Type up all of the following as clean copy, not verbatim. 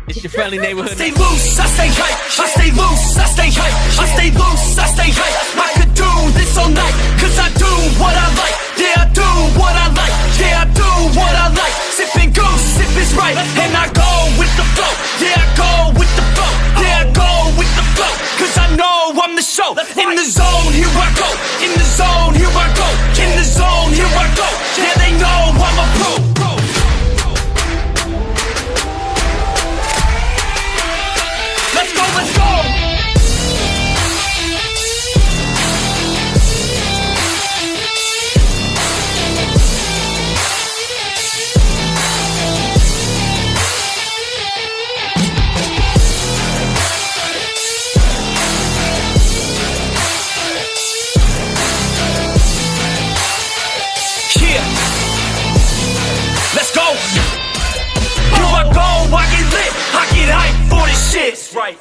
It's your friendly neighborhood. Stay loose, I stay hype. I stay loose, I stay hype. I stay loose, I stay hype. I could do this all night, cause I do what I like. Yeah, I do what I like. Yeah, I do what I like. Sipping goose, sip is right. And I go with the flow. Yeah, I go with the flow. Yeah, I go with the flow. Cause I know I'm the show. In the zone, here I go. In the zone, here I go. In the zone, here I go. Yeah, they know I'm a pro. Let's go, let's go! Yeah! Let's go! Here I go, I get lit, I get hype for this shit! That's right.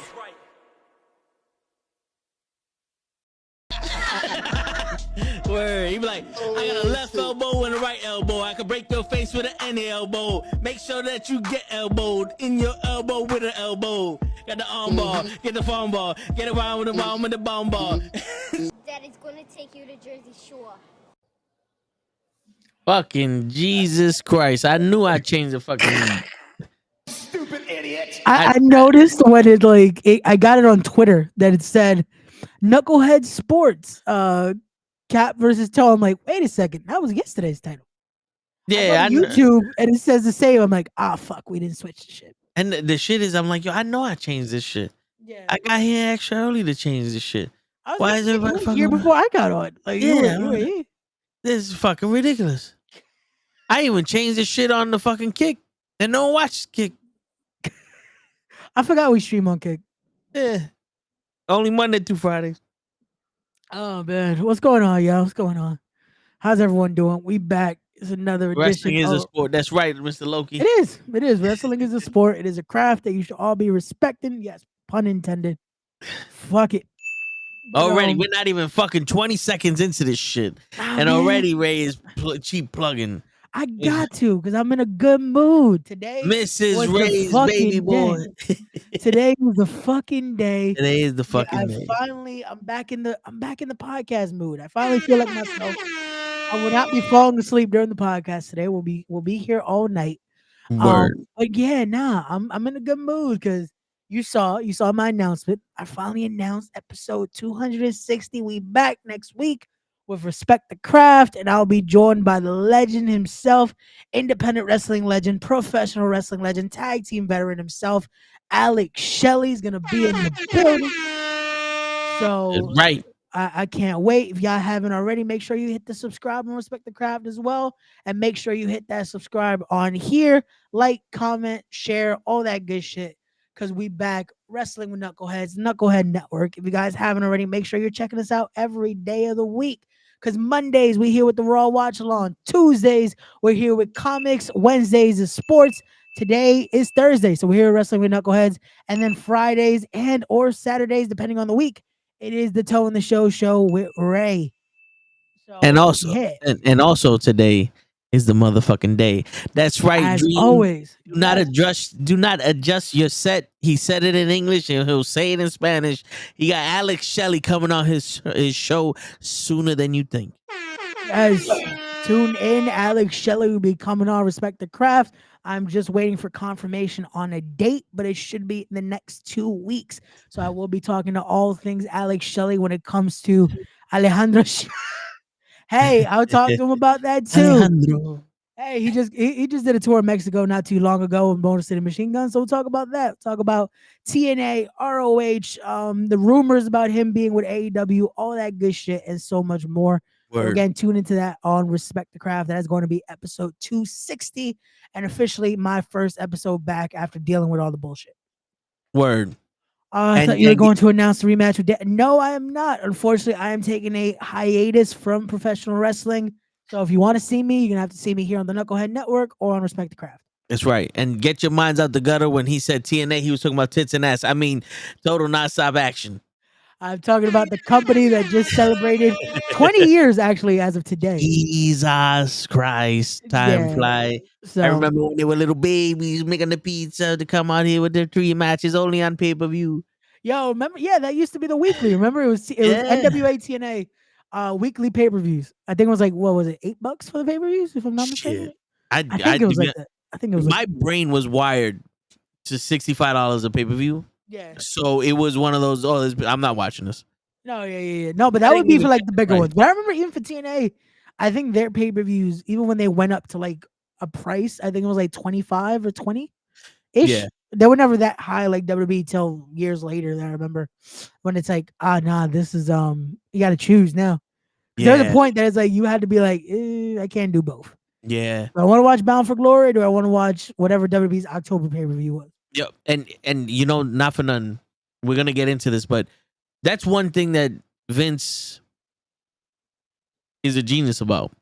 Word. He be like, I got a left elbow and a right elbow. I can break your face with an any elbow. Make sure that you get elbowed in your elbow with an elbow. Got the arm ball, get the phone ball, get around with the arm with the bomb ball. Daddy's gonna take you to Jersey Shore. Fucking Jesus Christ. I knew I changed the fucking Stupid idiot! I noticed when I got it on Twitter that it said Knucklehead Sports Cap versus Toe. I'm like, wait a second, that was yesterday's title. Yeah, I YouTube and it says the same. I'm like, fuck, we didn't switch the shit. And the shit is, I'm like, yo, I know I changed this shit. Yeah, I got here extra early to change this shit. Why is everybody fucking here before I got on? Like, Yeah, you were here. This is fucking ridiculous. I even changed this shit on the fucking Kick, and no one watched Kick. I forgot we stream on Kick. Yeah, only Monday through Fridays. Oh man, what's going on, y'all? What's going on? How's everyone doing? We back. It's another Wrestling edition. is a sport. That's right, Mr. Loki. It is. It is. Wrestling is a sport. It is a craft that you should all be respecting. Yes, pun intended. Fuck it. Already, we're not even fucking 20 seconds into this shit, and already Ray is cheap plugging. I got to, because I'm in a good mood today. Mrs. was the Ray's fucking baby boy. Today was the fucking day. Today is the fucking day. I'm back in the podcast mood. I finally feel like myself. I will not be falling asleep during the podcast today. We'll be here all night. Word. But yeah, I'm in a good mood because you saw my announcement. I finally announced episode 260. We back next week with Respect the Craft, and I'll be joined by the legend himself, independent wrestling legend, professional wrestling legend, tag team veteran himself, Alex Shelley's gonna be in the building. So right. I can't wait. If y'all haven't already, make sure you hit the subscribe and Respect the Craft as well. And make sure you hit that subscribe on here. Like, comment, share, all that good shit. Because we back wrestling with Knuckleheads, NuKKle Network. If you guys haven't already, make sure you're checking us out every day of the week. Because Mondays, we're here with the Raw Watch Along. Tuesdays, we're here with comics. Wednesdays is sports. Today is Thursday. So we're here wrestling with Knuckleheads. And then Fridays and or Saturdays, depending on the week, it is the Toe in the Show with Ray. So, And also, yeah, and also today is the motherfucking day. That's right. as Dream. always. Do not adjust your set. He said it in English and he'll say it in Spanish. He got Alex Shelley coming on his show sooner than you think. Guys, tune in. Alex Shelley will be coming on Respect the Craft. I'm just waiting for confirmation on a date, but it should be in the next 2 weeks. So I will be talking to all things Alex Shelley when it comes to Alejandro. Hey, I'll talk to him about that too. Alejandro. Hey, he just did a tour in Mexico not too long ago with Motor City Machine Gun. So we'll talk about that. Talk about TNA, ROH, the rumors about him being with AEW, all that good shit, and so much more. So again, tune into that on Respect the Craft. That is going to be episode 260 and officially my first episode back after dealing with all the bullshit. Word. I thought you were going to announce the rematch with No, I am not. Unfortunately, I am taking a hiatus from professional wrestling. So if you want to see me, you're going to have to see me here on the NuKKle Network or on Respect the Craft. That's right. And get your minds out the gutter when he said TNA, he was talking about tits and ass. I mean, total non-stop action. I'm talking about the company that just celebrated 20 years, actually, as of today. Jesus Christ, time Yeah. fly. So I remember when they were little babies making the pizza to come out here with their 3 matches only on pay-per-view. Yo, remember? Yeah, that used to be the weekly. Remember, it was Yeah. NWA TNA weekly pay per views. I think it was like, what was it, $8 for the pay per views, if I'm not mistaken. Shit. I think it was like that. I think it was my like, brain was wired to $65 a pay-per-view. yeah. So it was one of those, I'm not watching this. No, yeah. No, but I that would didn't be even for like get the the bigger price. ones. But I remember even for TNA, I think their pay per views, even when they went up to like a price, I think it was like 25 or 20 ish. Yeah. They were never that high like WWE till years later. That I remember when it's like, nah, this is you got to choose now. There's a Yeah. point that it's like you had to be like, I can't do both. Yeah. Do I want to watch Bound for Glory, or do I want to watch whatever WWE's October pay per view was? Yep. And you know, not for nothing, we're gonna get into this, but that's one thing that Vince is a genius about.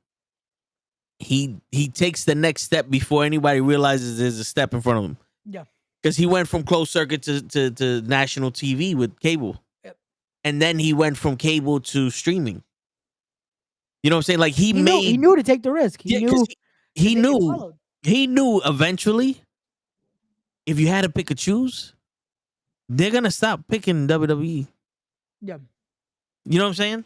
He takes the next step before anybody realizes there's a step in front of him. Yeah. Because he went from closed circuit to national TV with cable. Yep. And then he went from cable to streaming. You know what I'm saying? Like he knew to take the risk. He knew he they get knew followed. he knew eventually if you had to pick or choose, they're gonna stop picking WWE. Yeah. You know what I'm saying?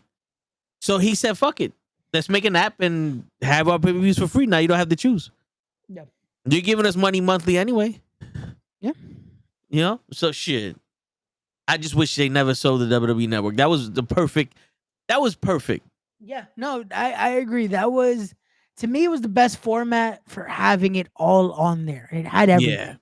So he said, fuck it. Let's make an app and have our pay-per-views for free. Now you don't have to choose. Yeah. You're giving us money monthly anyway. Yeah. You know? So shit. I just wish they never sold the WWE network. That was perfect. Yeah. No, I agree. That was, to me, it was the best format for having it all on there. It had everything. Yeah.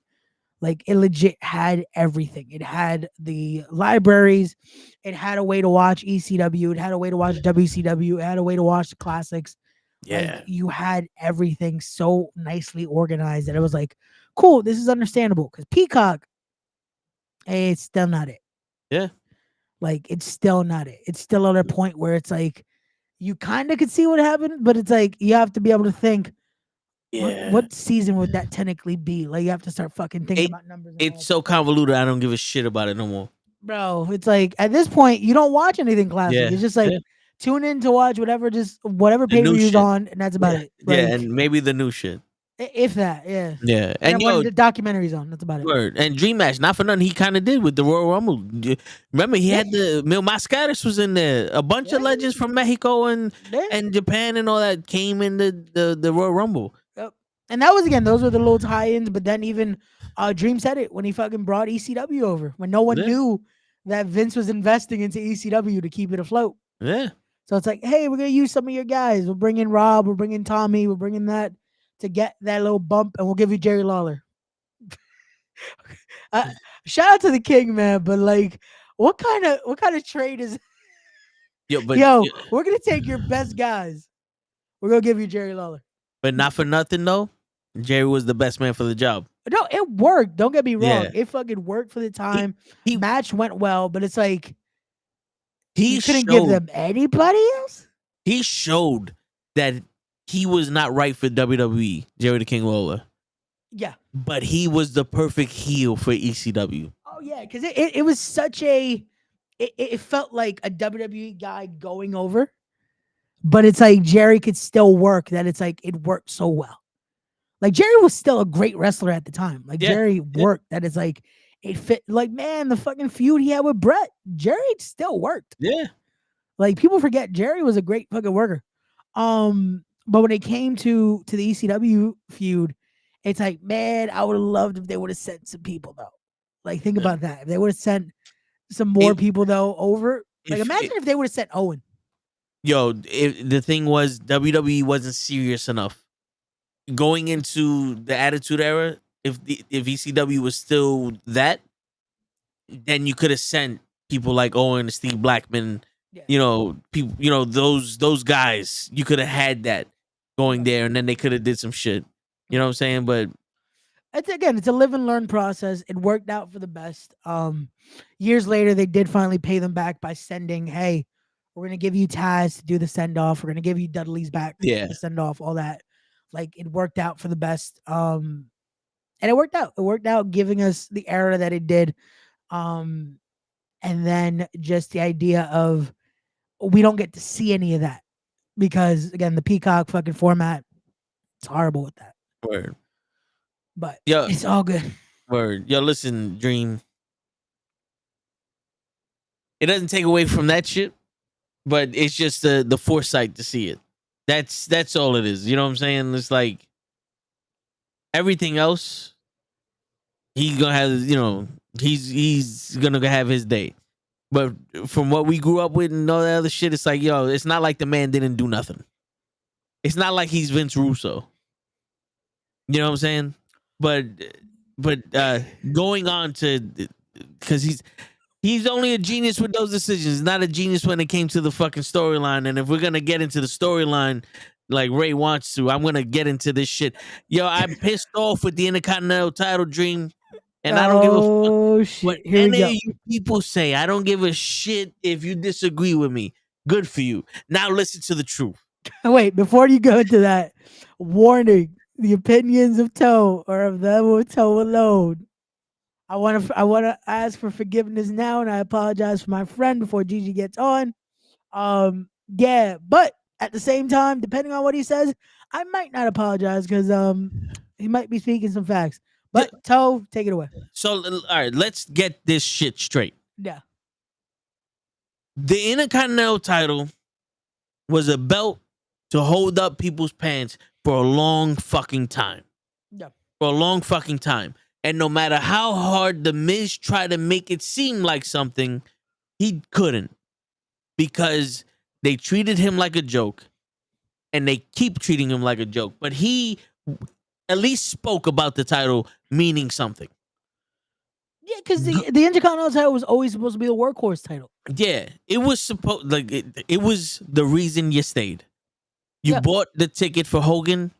Like it legit had everything. It had the libraries. It had a way to watch ECW. It had a way to watch WCW. It had a way to watch the classics. Yeah. Like, you had everything so nicely organized that it was like, cool, this is understandable. Because Peacock, it's still not it. Yeah. Like, it's still not it. It's still at a point where it's like, you kind of could see what happened, but it's like, you have to be able to think, Yeah. what season would that technically be? Like, you have to start fucking thinking about numbers. and all It's so convoluted. I don't give a shit about it no more. Bro, it's like at this point you don't watch anything classic. Yeah, It's just like tune in to watch whatever The pay per new view's shit. on, and that's about it. Like, Yeah, and maybe the new shit. if that, yeah. Yeah. And And when yo, the documentary's on, that's about it. word. And Dream Match, not for nothing, he kind of did with the Royal Rumble. Remember, he had the Mil Mascaras was in there. A bunch of Yeah. legends from Mexico and Yeah. Japan and all that came in the Royal Rumble. Yep. And that was, again, those were the little tie-ins. But then even Dream said it when he fucking brought ECW over, when no one Yeah. knew that Vince was investing into ECW to keep it afloat. Yeah. So it's like, hey, we're gonna use some of your guys. We'll bring in Rob. We'll bring in Tommy. We'll bring in that to get that little bump, and we'll give you Jerry Lawler. Shout out to the King, man. But like, what kind of trade is? Yo, We're gonna take your best guys. We're gonna give you Jerry Lawler. but not for nothing though. Jerry was the best man for the job. No, it worked. Don't get me wrong. Yeah. It fucking worked for the time. He- Match went well, but it's like He you couldn't give them anybody else. He showed that he was not right for WWE, Jerry the King Lawler. Yeah. But he was the perfect heel for ECW. Oh yeah, because it was such a it felt like a WWE guy going over, but it's like Jerry could still work. That it's like it worked so well. Like Jerry was still a great wrestler at the time. Like Jerry worked. That it's like it fit. Like, man, the fucking feud he had with Brett, Jerry still worked. Yeah. Like, people forget Jerry was a great fucking worker. But when it came to the ECW feud, it's like, man, I would have loved if they would have sent some people though. Like, think about that. If they would have sent some more people though over. Like, imagine if they would have sent Owen. Yo, the thing was WWE wasn't serious enough. Going into the Attitude Era, if ECW was still that, then you could have sent people like Owen, Steve Blackman, you know, people, you know, those guys. You could have had that going there, and then they could have did some shit. You know what I'm saying? But It's a live and learn process. It worked out for the best. Years later, they did finally pay them back by sending, hey, we're gonna give you Taz to do the send off. We're gonna give you Dudley's back to send off, all that. Like, it worked out for the best. And it worked out. It worked out, giving us the era that it did. And and then just the idea of we don't get to see any of that because again the Peacock fucking format, it's horrible with that. Word. But Yeah. it's all good. Word. Yo, listen, Dream. It doesn't take away from that shit, but it's just the foresight to see it. That's all it is. You know what I'm saying? It's like everything else, he's gonna have, you know, he's gonna have his day. But from what we grew up with and all that other shit, it's like, yo, it's not like the man didn't do nothing. It's not like he's Vince Russo. You know what I'm saying? But going on to, because he's only a genius with those decisions, not a genius when it came to the fucking storyline. And if we're gonna get into the storyline like Ray wants to, I'm gonna get into this shit. Yo, I'm pissed off with the Intercontinental title, Dream. And I don't give a fuck what any of you people say. I don't give a shit if you disagree with me. Good for you. Now listen to the truth. Wait, before you go into that, warning: the opinions of Toe are of them with Toe alone. I want to ask for forgiveness now, and I apologize for my friend before Gigi gets on. Yeah, but at the same time, depending on what he says, I might not apologize because he might be speaking some facts. But Toe, take it away. So, all right, let's get this shit straight. Yeah. The Intercontinental title was a belt to hold up people's pants for a long fucking time. Yeah. For a long fucking time. And no matter how hard The Miz tried to make it seem like something, he couldn't. Because they treated him like a joke. And they keep treating him like a joke. But he at least spoke about the title meaning something. Yeah, because the Intercontinental title was always supposed to be a workhorse title. Yeah, it was supposed, like, it was the reason you stayed. You bought the ticket for Hogan,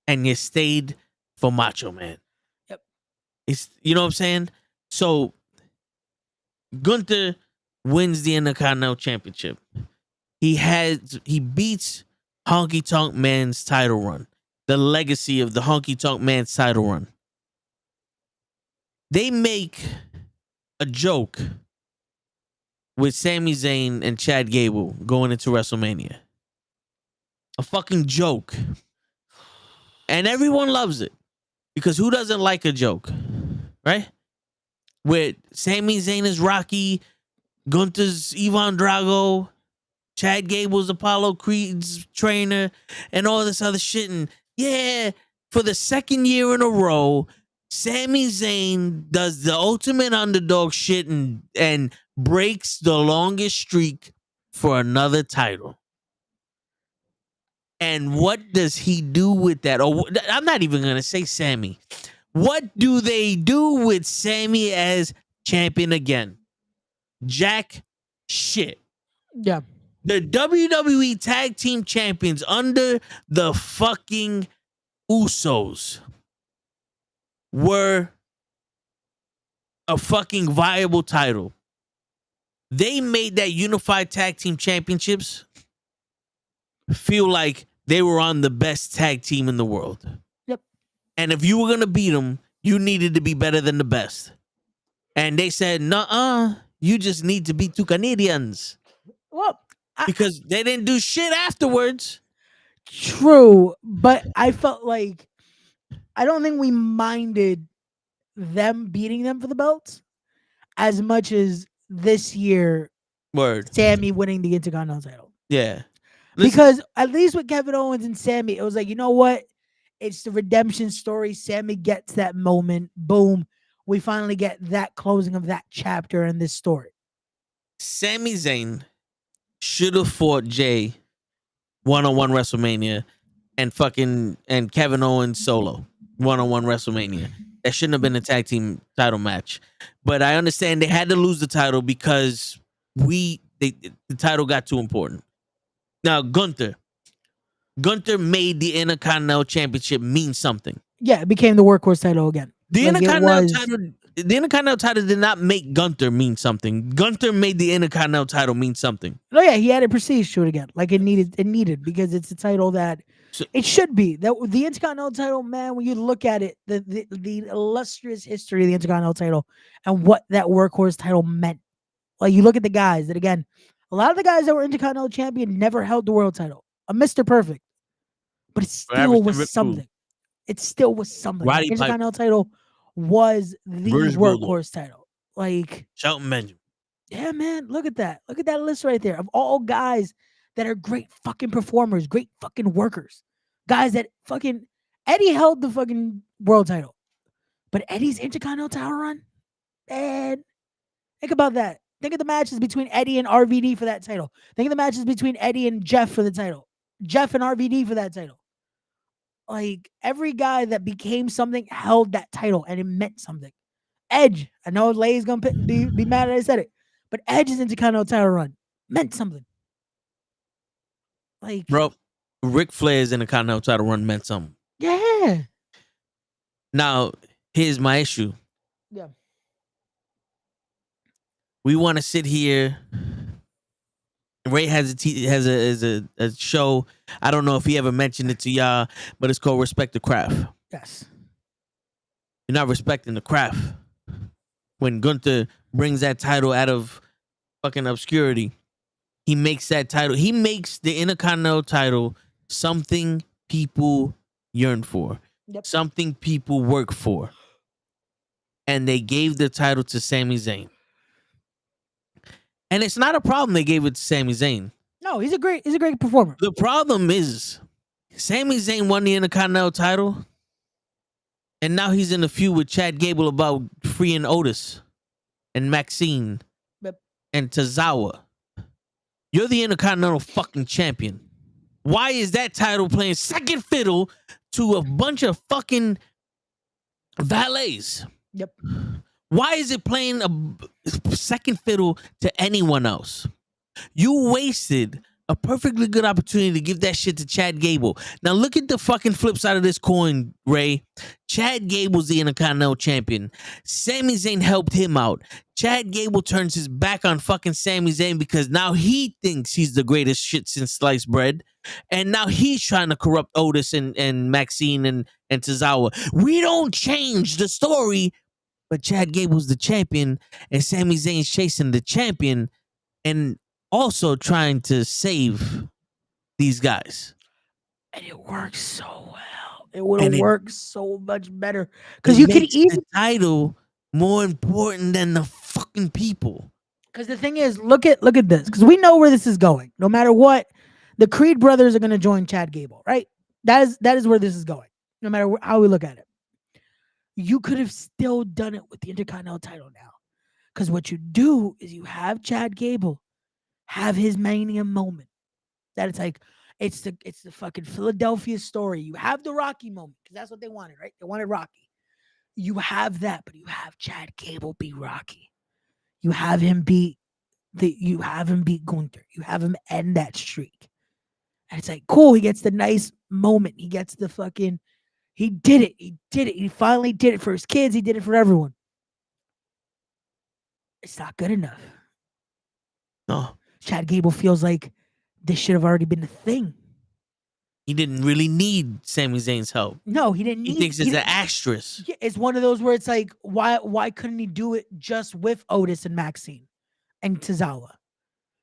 and you stayed for Macho Man. Yep. It's, you know what I'm saying? So Gunther wins the Intercontinental Championship. He beats Honky Tonk Man's title run. The legacy of the Honky Tonk Man's title run. They make a joke with Sami Zayn and Chad Gable going into WrestleMania. A fucking joke. And everyone loves it. Because who doesn't like a joke? Right? With Sami Zayn is Rocky, Gunther's Ivan Drago, Chad Gable's Apollo Creed's trainer, and all this other shit. And yeah, for the second year in a row, Sami Zayn does the ultimate underdog shit and breaks the longest streak for another title. And what does he do with that? Or I'm not even going to say Sami. What do they do with Sami as champion again? Jack shit. Yeah. The WWE Tag Team Champions under the fucking Usos were a fucking viable title. They made that Unified Tag Team Championships feel like they were on the best tag team in the world. Yep. And if you were going to beat them, you needed to be better than the best. And they said, nuh-uh, you just need to be two Canadians. Well, because they didn't do shit afterwards. True, but I felt like I don't think we minded them beating them for the belts as much as this year. Word. Sami winning the Intercontinental title. Yeah. Because at least with Kevin Owens and Sami, it was like, you know what? It's the redemption story. Sami gets that moment. Boom. We finally get that closing of that chapter in this story. Sami Zayn should have fought Jay one-on-one WrestleMania and Kevin Owens solo one-on-one WrestleMania. That shouldn't have been a tag team title match. But I understand they had to lose the title because the title got too important. Now, Gunther made the Intercontinental Championship mean something. Yeah, it became the workhorse title again. The Intercontinental title did not make Gunther mean something. Gunther made the Intercontinental title mean something. Oh yeah, he added prestige to it again. Like it needed because it's a title that it should be. That the Intercontinental title, man, when you look at it, the illustrious history of the Intercontinental title and what that workhorse title meant Like, you look at the guys that, again, a lot of the guys that were Intercontinental Champion never held the world title. A Mr. Perfect. But it still was something. It still was something. Roddy The Piper. Intercontinental title was the British Bulldog. workhorse title. Like, Shelton Benjamin. yeah, man, look at that. Look at that list right there of all guys that are great fucking performers, great fucking workers. Guys that fucking Eddie held the fucking world title. But Eddie's Intercontinental title run, man, think about that. Think of the matches between Eddie and RVD for that title. Think of the matches between Eddie and Jeff for the title. Jeff and RVD for that title. Like, every guy that became something held that title, and it meant something. Edge, I know Lay's gonna be mad that I said it, but Edge's Intercontinental title run meant something. Like, Bro, Ric Flair's Intercontinental title run meant something. yeah. Now, here's my issue. Yeah. We want to sit here. Ray has a show. I don't know if he ever mentioned it to y'all, but it's called Respect the Craft. Yes. You're not respecting the craft. When Gunther brings that title out of fucking obscurity, he makes that title. He makes the Intercontinental title something people yearn for, something people work for. And they gave the title to Sami Zayn. And it's not a problem they gave it to Sami Zayn. No, he's a great performer. The problem is Sami Zayn won the Intercontinental title, and now he's in a feud with Chad Gable about freeing Otis and Maxine and Tozawa. You're the Intercontinental fucking champion. Why is that title playing second fiddle to a bunch of fucking valets? Yep. Why is it playing a second fiddle to anyone else? You wasted a perfectly good opportunity to give that shit to Chad Gable. Now look at the fucking flip side of this coin, Ray. Chad Gable's the Intercontinental champion. Sami Zayn helped him out. Chad Gable turns his back on fucking Sami Zayn because now he thinks he's the greatest shit since sliced bread. And now he's trying to corrupt Otis and Maxine and Tozawa. We don't change the story. But Chad Gable's the champion, and Sami Zayn's chasing the champion, and also trying to save these guys. And it works so well. It would have worked so much better because you could even the title more important than the fucking people. Because the thing is, look at this. Because we know where this is going. No matter what, the Creed brothers are going to join Chad Gable, right? That is where this is going. No matter how we look at it. You could have still done it with the Intercontinental title now. Because what you do is you have Chad Gable have his Mania moment. That it's like, it's the fucking Philadelphia story. You have the Rocky moment, because that's what they wanted, right? They wanted Rocky. You have that, but you have Chad Gable beat Rocky. You have him beat Gunther. You have him end that streak. And it's like, cool, he gets the nice moment. He gets the fucking... He did it. He finally did it for his kids. He did it for everyone. It's not good enough. No. Chad Gable feels like this should have already been a thing. He didn't really need Sami Zayn's help. No, he didn't need... He thinks it's an asterisk. Yeah, it's one of those where it's like, why couldn't he do it just with Otis and Maxine and Tozawa?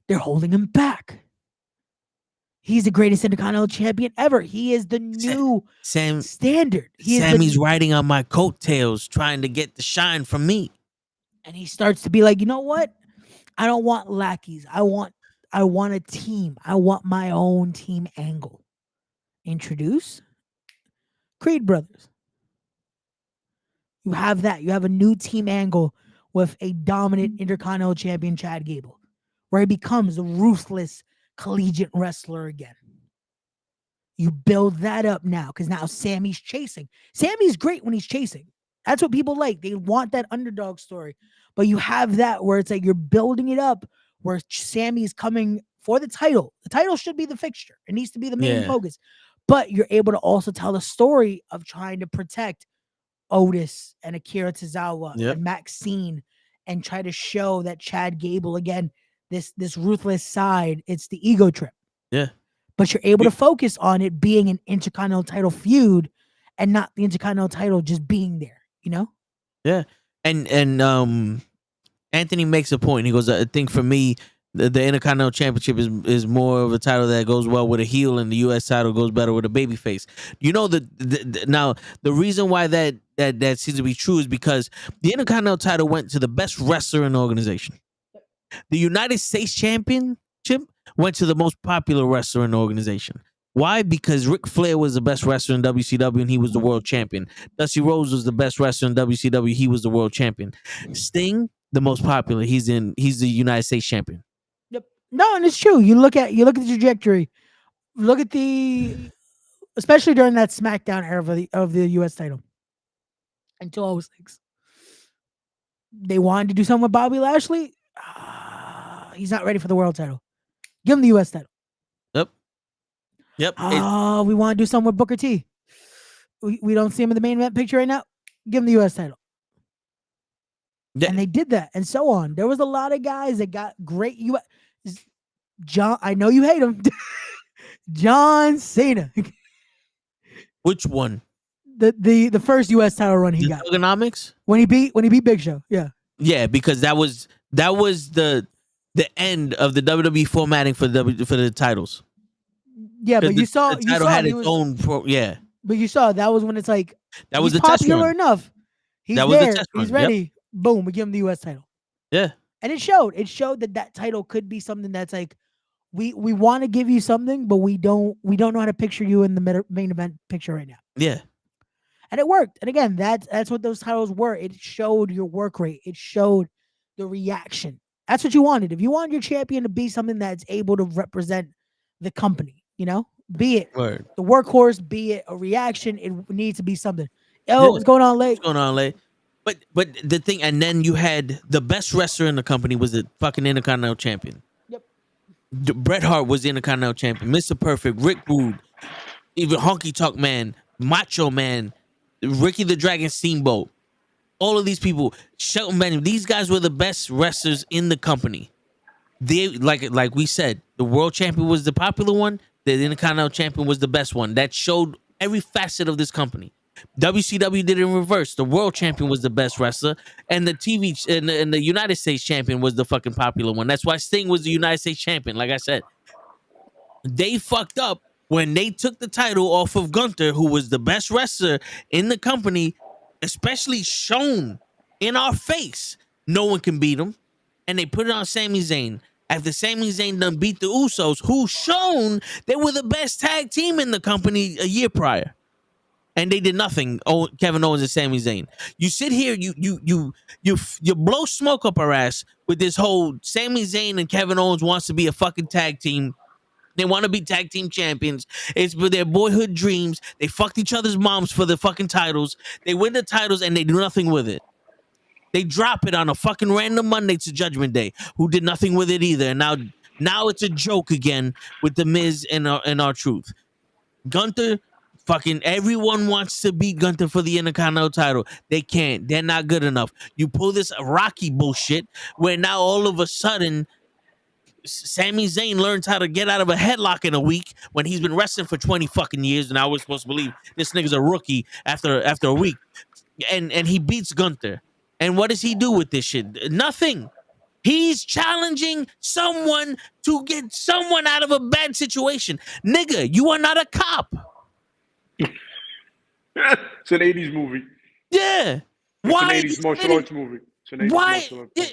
They're holding him back. He's the greatest Intercontinental champion ever. He is the new standard. Sammy's riding on my coattails, trying to get the shine from me. And he starts to be like, you know what? I don't want lackeys. I want a team. I want my own team angle. Introduce Creed brothers. You have that. You have a new team angle with a dominant Intercontinental champion, Chad Gable, where he becomes a ruthless collegiate wrestler again. You build that up now because now Sammy's chasing. Sammy's great when he's chasing. That's what people like. They want that underdog story. But you have that where it's like you're building it up where Sammy's coming for the title. The title should be the fixture. It needs to be the main focus. But you're able to also tell the story of trying to protect Otis and Akira Tozawa and Maxine and try to show that Chad Gable, again, this ruthless side, it's the ego trip. Yeah. But you're able to focus on it being an Intercontinental title feud and not the Intercontinental title just being there, you know? Yeah. And Anthony makes a point. He goes, I think for me, the Intercontinental Championship is more of a title that goes well with a heel, and the U.S. title goes better with a babyface. You know, now the reason why that seems to be true is because the Intercontinental title went to the best wrestler in the organization. The United States Championship went to the most popular wrestler in the organization. Why? Because Ric Flair was the best wrestler in WCW and he was the world champion. Dusty Rhodes was the best wrestler in WCW. He was the world champion. Sting, the most popular. He's the United States champion. Yep. No, and it's true. You look at the trajectory. Look at especially during that SmackDown era of the US title until 2006. They wanted to do something with Bobby Lashley. He's not ready for the world title. Give him the US title. Yep. We want to do something with Booker T. We don't see him in the main event picture right now. Give him the US title. And they did that, and so on. There was a lot of guys that got great US. John, I know you hate him. John Cena. Which one? The first US title run he got. Thuganomics? When he beat Big Show. Yeah. Yeah, because that was the end of the WWE formatting for the titles. Yeah, but the title had its own But you saw that was when it's like that was he's the test popular run. enough. He's that was there. the test run. He's ready. Yep. Boom, we give him the US title. Yeah. And it showed. It showed that title could be something that's like we want to give you something, but we don't know how to picture you in the main event picture right now. Yeah. And it worked. And again, that's what those titles were. It showed your work rate. It showed the reaction. That's what you wanted. If you want your champion to be something that's able to represent the company, be it the workhorse, be it a reaction, it needs to be something. What's going on, Late? What's going on, Late? But the thing, and then you had the best wrestler in the company was the fucking Intercontinental Champion. Yep. Bret Hart was the Intercontinental Champion. Mr. Perfect, Rick Rude, even Honky Tonk Man, Macho Man, Ricky the Dragon Steamboat. All of these people, Shelton Benjamin, these guys were the best wrestlers in the company. They like we said, the world champion was the popular one. The Intercontinental Champion was the best one. That showed every facet of this company. WCW did it in reverse. The world champion was the best wrestler, and the TV and the United States champion was the fucking popular one. That's why Sting was the United States champion. Like I said, they fucked up when they took the title off of Gunther, who was the best wrestler in the company, especially shown in our face. No one can beat him, and they put it on Sami Zayn. After Sami Zayn done beat the Usos, who shown they were the best tag team in the company a year prior. And they did nothing. Kevin Owens and Sami Zayn. You sit here, you blow smoke up our ass with this whole Sami Zayn and Kevin Owens wants to be a fucking tag team. They want to be tag team champions. It's for their boyhood dreams. They fucked each other's moms for the fucking titles. They win the titles and they do nothing with it. They drop it on a fucking random Monday to Judgment Day, who did nothing with it either. And now it's a joke again with the Miz and R-Truth. Gunther. Fucking everyone wants to beat Gunther for the Intercontinental title. They can't. They're not good enough. You pull this Rocky bullshit where now all of a sudden Sami Zayn learns how to get out of a headlock in a week when he's been wrestling for 20 fucking years, and I was supposed to believe this nigga's a rookie after a week. And he beats Gunther. And what does he do with this shit? Nothing. He's challenging someone to get someone out of a bad situation. Nigga, you are not a cop. It's an 80s movie. Yeah. Why? It's an 80s martial arts movie.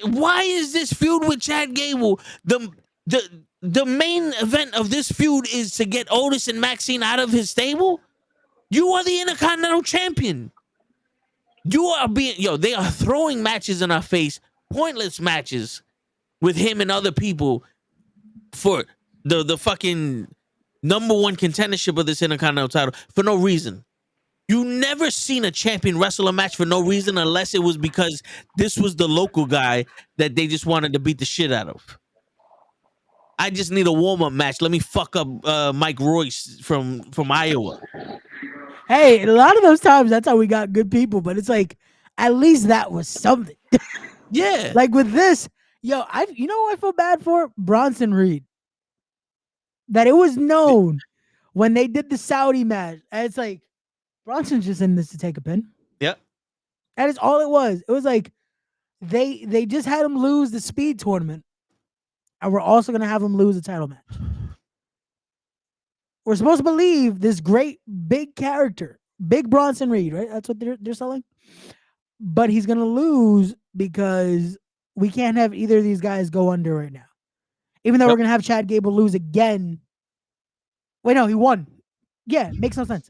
Why is this feud with Chad Gable the main event of this feud is to get Otis and Maxine out of his stable? You are the Intercontinental Champion. You are they are throwing matches in our face, pointless matches with him and other people for the fucking number one contendership of this Intercontinental title for no reason. You never seen a champion wrestle a match for no reason unless it was because this was the local guy that they just wanted to beat the shit out of. I just need a warm-up match. Let me fuck up Mike Royce from Iowa. Hey, a lot of those times, that's how we got good people. But it's like, at least that was something. Yeah. Like with this, you know what I feel bad for? Bronson Reed. That it was known when they did the Saudi match. And it's like, Bronson's just in this to take a pin. Yeah. That is all it was. It was like, They just had him lose the speed tournament, and we're also gonna have him lose the title match. We're supposed to believe this great big character, big Bronson Reed, right? That's what they're selling. But he's gonna lose because we can't have either of these guys go under right now. Even though we're gonna have Chad Gable lose again. Wait, no, he won. Yeah, makes no sense.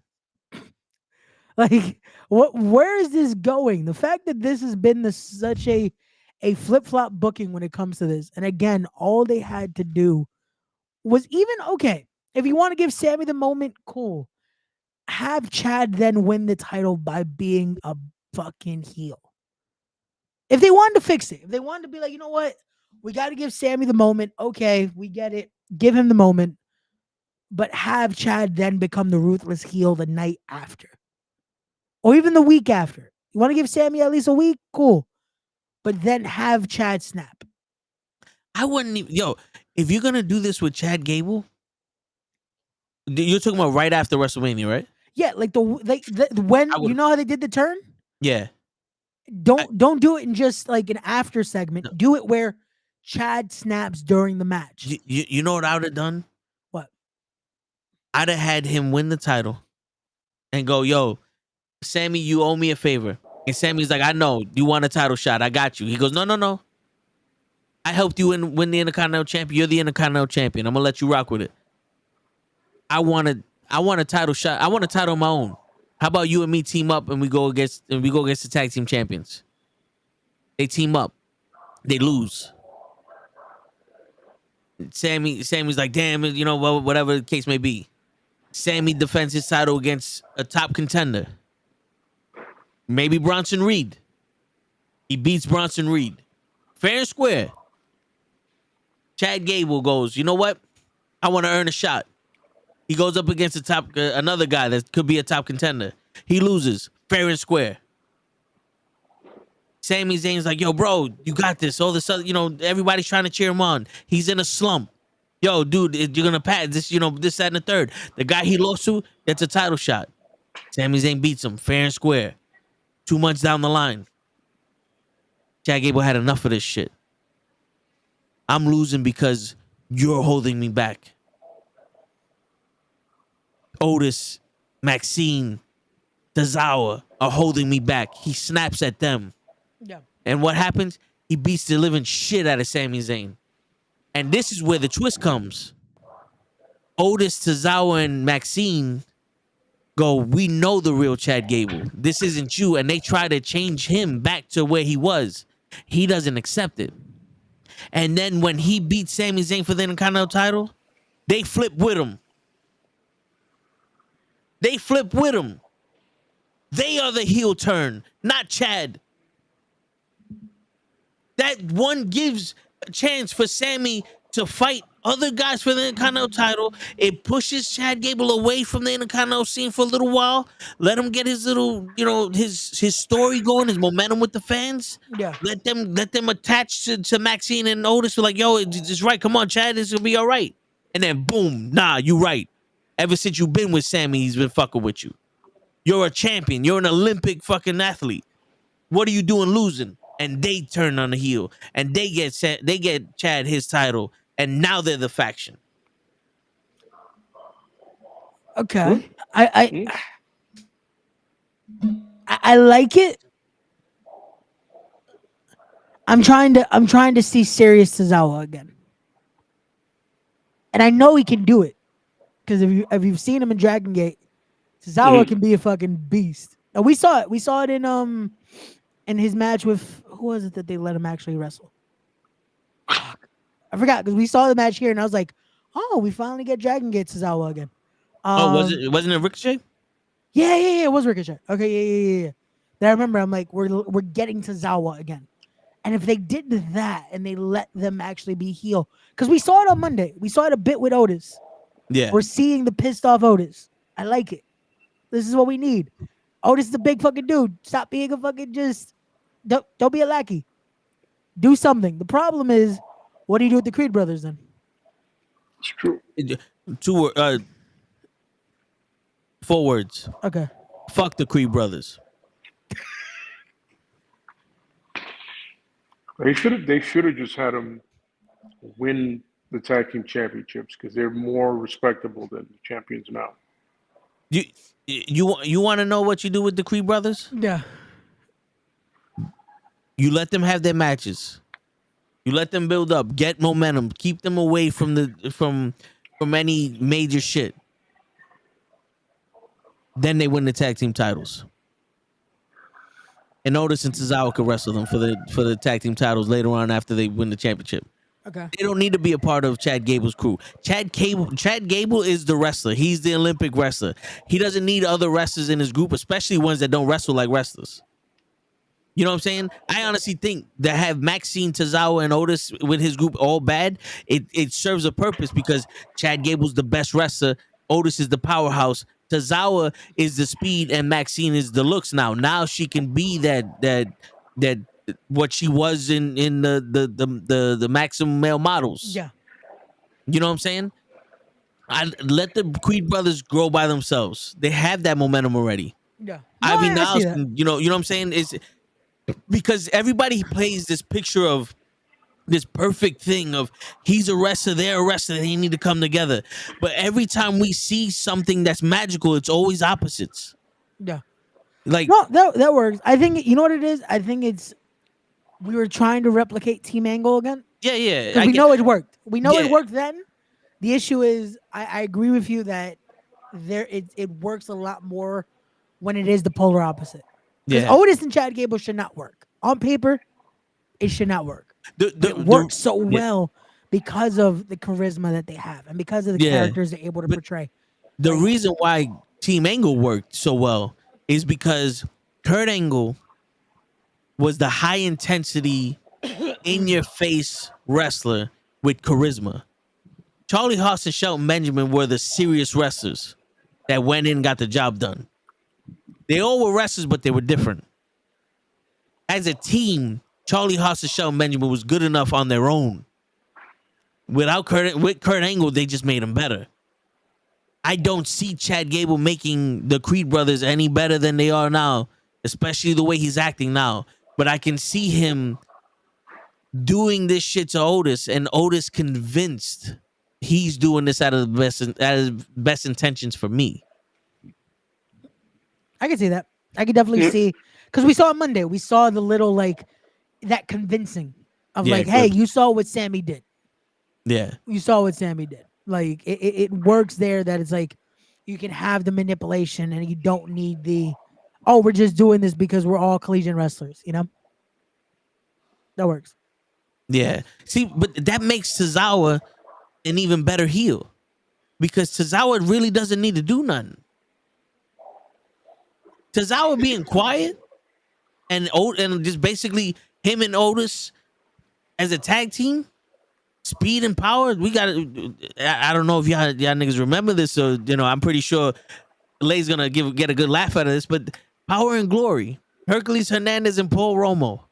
Like, where is this going? The fact that this has been such a flip-flop booking when it comes to this. And again, all they had to do was even okay. If you want to give Sammy the moment, cool. Have Chad then win the title by being a fucking heel. If they wanted to fix it, if they wanted to be like, you know what? We got to give Sammy the moment. Okay, we get it. Give him the moment. But have Chad then become the ruthless heel the night after. Or even the week after. You want to give Sammy at least a week? Cool. But then have Chad snap. I wouldn't even, if you're going to do this with Chad Gable, you're talking about right after WrestleMania, right? Yeah, like when you know how they did the turn? Yeah. Don't do it in just like an after segment. No. Do it where Chad snaps during the match. You know what I would have done? What? I'd have had him win the title and go, yo, Sammy, you owe me a favor. And Sammy's like, I know. You want a title shot. I got you. He goes, no. I helped you win the Intercontinental Champion. You're the Intercontinental Champion. I'm going to let you rock with it. I want a title shot. I want a title of my own. How about you and me team up and we go against the tag team champions? They team up. They lose. Sammy's like, damn, whatever the case may be. Sammy defends his title against a top contender. Maybe Bronson Reed. He beats Bronson Reed. Fair and square. Chad Gable goes, you know what? I want to earn a shot. He goes up against another guy that could be a top contender. He loses. Fair and square. Sami Zayn's like, yo, bro, you got this. All this other, everybody's trying to cheer him on. He's in a slump. Yo, dude, you're going to pass this, this, that, and the third. The guy he lost to, that's a title shot. Sami Zayn beats him. Fair and square. 2 months down the line. Chad Gable had enough of this shit. I'm losing because you're holding me back. Otis, Maxine, Tozawa are holding me back. He snaps at them. Yeah. And what happens? He beats the living shit out of Sami Zayn. And this is where the twist comes. Otis, Tozawa, and Maxine go, we know the real Chad Gable. This isn't you. And they try to change him back to where he was. He doesn't accept it. And then when he beats Sami Zayn for the Intercontinental title, they flip with him. They flip with him. They are the heel turn, not Chad. That one gives a chance for Sammy to fight other guys for the Intercontinental title. It pushes Chad Gable away from the Intercontinental scene for a little while. Let him get his little, his story going, his momentum with the fans. Yeah. Let them attach to Maxine and Otis. Like, yo, it's right. Come on, Chad, this will be all right. And then boom, nah, you right. Ever since you've been with Sammy, he's been fucking with you. You're a champion. You're an Olympic fucking athlete. What are you doing losing? And they turn on the heel. And they get Chad his title. And now they're the faction. Okay. I like it. I'm trying to see serious Tozawa again. And I know he can do it. Because if you've seen him in Dragon Gate, Tozawa can be a fucking beast. And we saw it. We saw it in his match with, who was it that they let him actually wrestle? I forgot, because we saw the match here and I was like, oh, we finally get Dragon Gate Tozawa again. Wasn't it Ricochet? Yeah, it was Ricochet. Okay, yeah. Then I remember, I'm like, we're getting Tozawa again. And if they did that and they let them actually be heel, because we saw it on Monday. We saw it a bit with Otis. Yeah. We're seeing the pissed off Otis. I like it. This is what we need. Otis is a big fucking dude. Stop being a fucking don't be a lackey. Do something. The problem is, what do you do with the Creed brothers then? It's true. 4 words. Okay. Fuck the Creed brothers. They should have just had them win the tag team championships because they're more respectable than the champions now. You want to know what you do with the Creed brothers? Yeah. You let them have their matches. You let them build up, get momentum, keep them away from any major shit. Then they win the tag team titles. And Otis and Tozawa could wrestle them for the tag team titles later on after they win the championship. Okay. They don't need to be a part of Chad Gable's crew. Chad Gable is the wrestler. He's the Olympic wrestler. He doesn't need other wrestlers in his group, especially ones that don't wrestle like wrestlers. You know what I'm saying? I honestly think that have Maxine, Tozawa, and Otis with his group all bad, it serves a purpose because Chad Gable's the best wrestler. Otis is the powerhouse. Tozawa is the speed, and Maxine is the looks now. Now she can be that what she was in the maximum male models. Yeah. You know what I'm saying? I let the Creed brothers grow by themselves. They have that momentum already. Yeah. Ivy I Niles, see that. you know what I'm saying? Is because everybody plays this picture of this perfect thing of he's a wrestler, they're a wrestler, they need to come together. But every time we see something that's magical, it's always opposites. Yeah. Like No, that works. I think you know what it is. I think it's we were trying to replicate Team Angle again. yeah. We know it worked. We know Yeah. it worked then. The issue is, I agree with you that it works a lot more when it is the polar opposite. Because Otis and Chad Gable should not work on paper. It should not work. It works so well because of the charisma that they have and because of the characters they're able to portray. The reason why Team Angle worked so well is because Kurt Angle was the high intensity, in your face wrestler with charisma. Charlie Haas and Shelton Benjamin were the serious wrestlers that went in and got the job done. They all were wrestlers, but they were different. As a team, Charlie Haas and Shelton Benjamin was good enough on their own. With Kurt Angle, they just made him better. I don't see Chad Gable making the Creed brothers any better than they are now, especially the way he's acting now. But I can see him doing this shit to Otis, and Otis convinced he's doing this out of the best intentions for me. I can see that. I can definitely see, because we saw on Monday, we saw the little that convincing of hey, you saw what Sammy did. Yeah, you saw what Sammy did. Like it works there. That it's like you can have the manipulation, and you don't need we're just doing this because we're all collegiate wrestlers. You know, that works. Yeah. See, but that makes Tozawa an even better heel because Tozawa really doesn't need to do nothing. Tozawa being quiet and just basically him and Otis as a tag team, speed and power. We got to. I don't know if y'all niggas remember this, so I'm pretty sure Lay's gonna get a good laugh out of this. But Power and Glory, Hercules Hernandez and Paul Romo.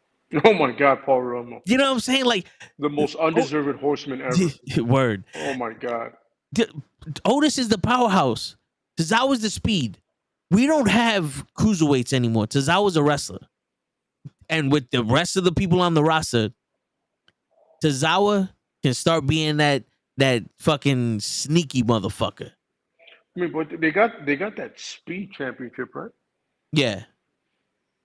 Oh my God, Paul Romo. You know what I'm saying? Like the most undeserved horseman ever. Word. Oh my God. Otis is the powerhouse. Tozawa's the speed. We don't have cruiserweights anymore. Tozawa's a wrestler. And with the rest of the people on the roster, Tozawa can start being that fucking sneaky motherfucker. I mean, but they got that speed championship, right? Yeah.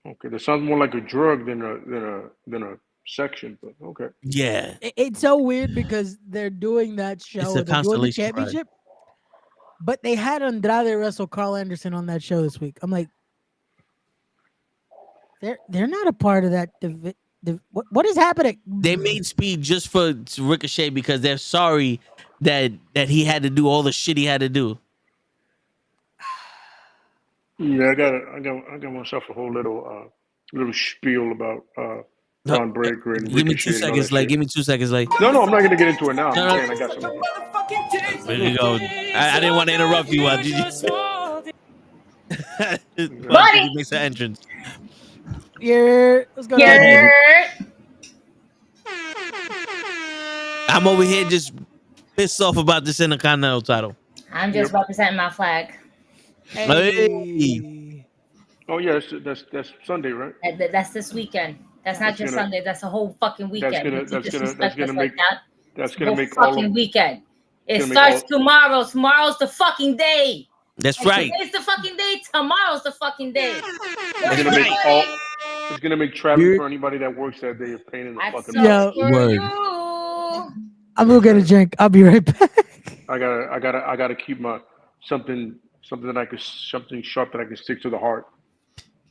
Okay, that sounds more like a drug than a section, but okay. Yeah. It's so weird because they're doing that show. They're doing the championship. But they had Andrade wrestle Carl Anderson on that show this week. I'm like, they're not a part of that. What is happening? They made speed just for Ricochet because they're sorry that he had to do all the shit he had to do. Yeah, I got myself a whole little spiel about Ron Breaker and give me Ricochet. 2 seconds, give me 2 seconds, No, I'm not gonna get into it now. I'm saying I got something. There you go. I didn't want to interrupt you. Did you? Buddy makes an entrance. Yeah, what's going on? I'm over here just pissed off about this Intercontinental title. I'm just representing my flag. Hey. Oh yeah, that's Sunday, right? That's this weekend. That's not just gonna- Sunday. That's a whole fucking weekend. That's gonna You that's gonna disrespect that's us gonna like make that. that's It's a gonna whole make all fucking of weekend. It gonna make starts all- tomorrow. Tomorrow's the fucking day. That's And right. Today's the fucking day. Tomorrow's the fucking day. it's gonna make all it's gonna make traveling You're- for anybody that works that day a pain in the That's fucking so butt. Yeah. for Word. you. I'm gonna get a drink. I'll be right back. I gotta keep my something that I could something sharp that I can stick to the heart.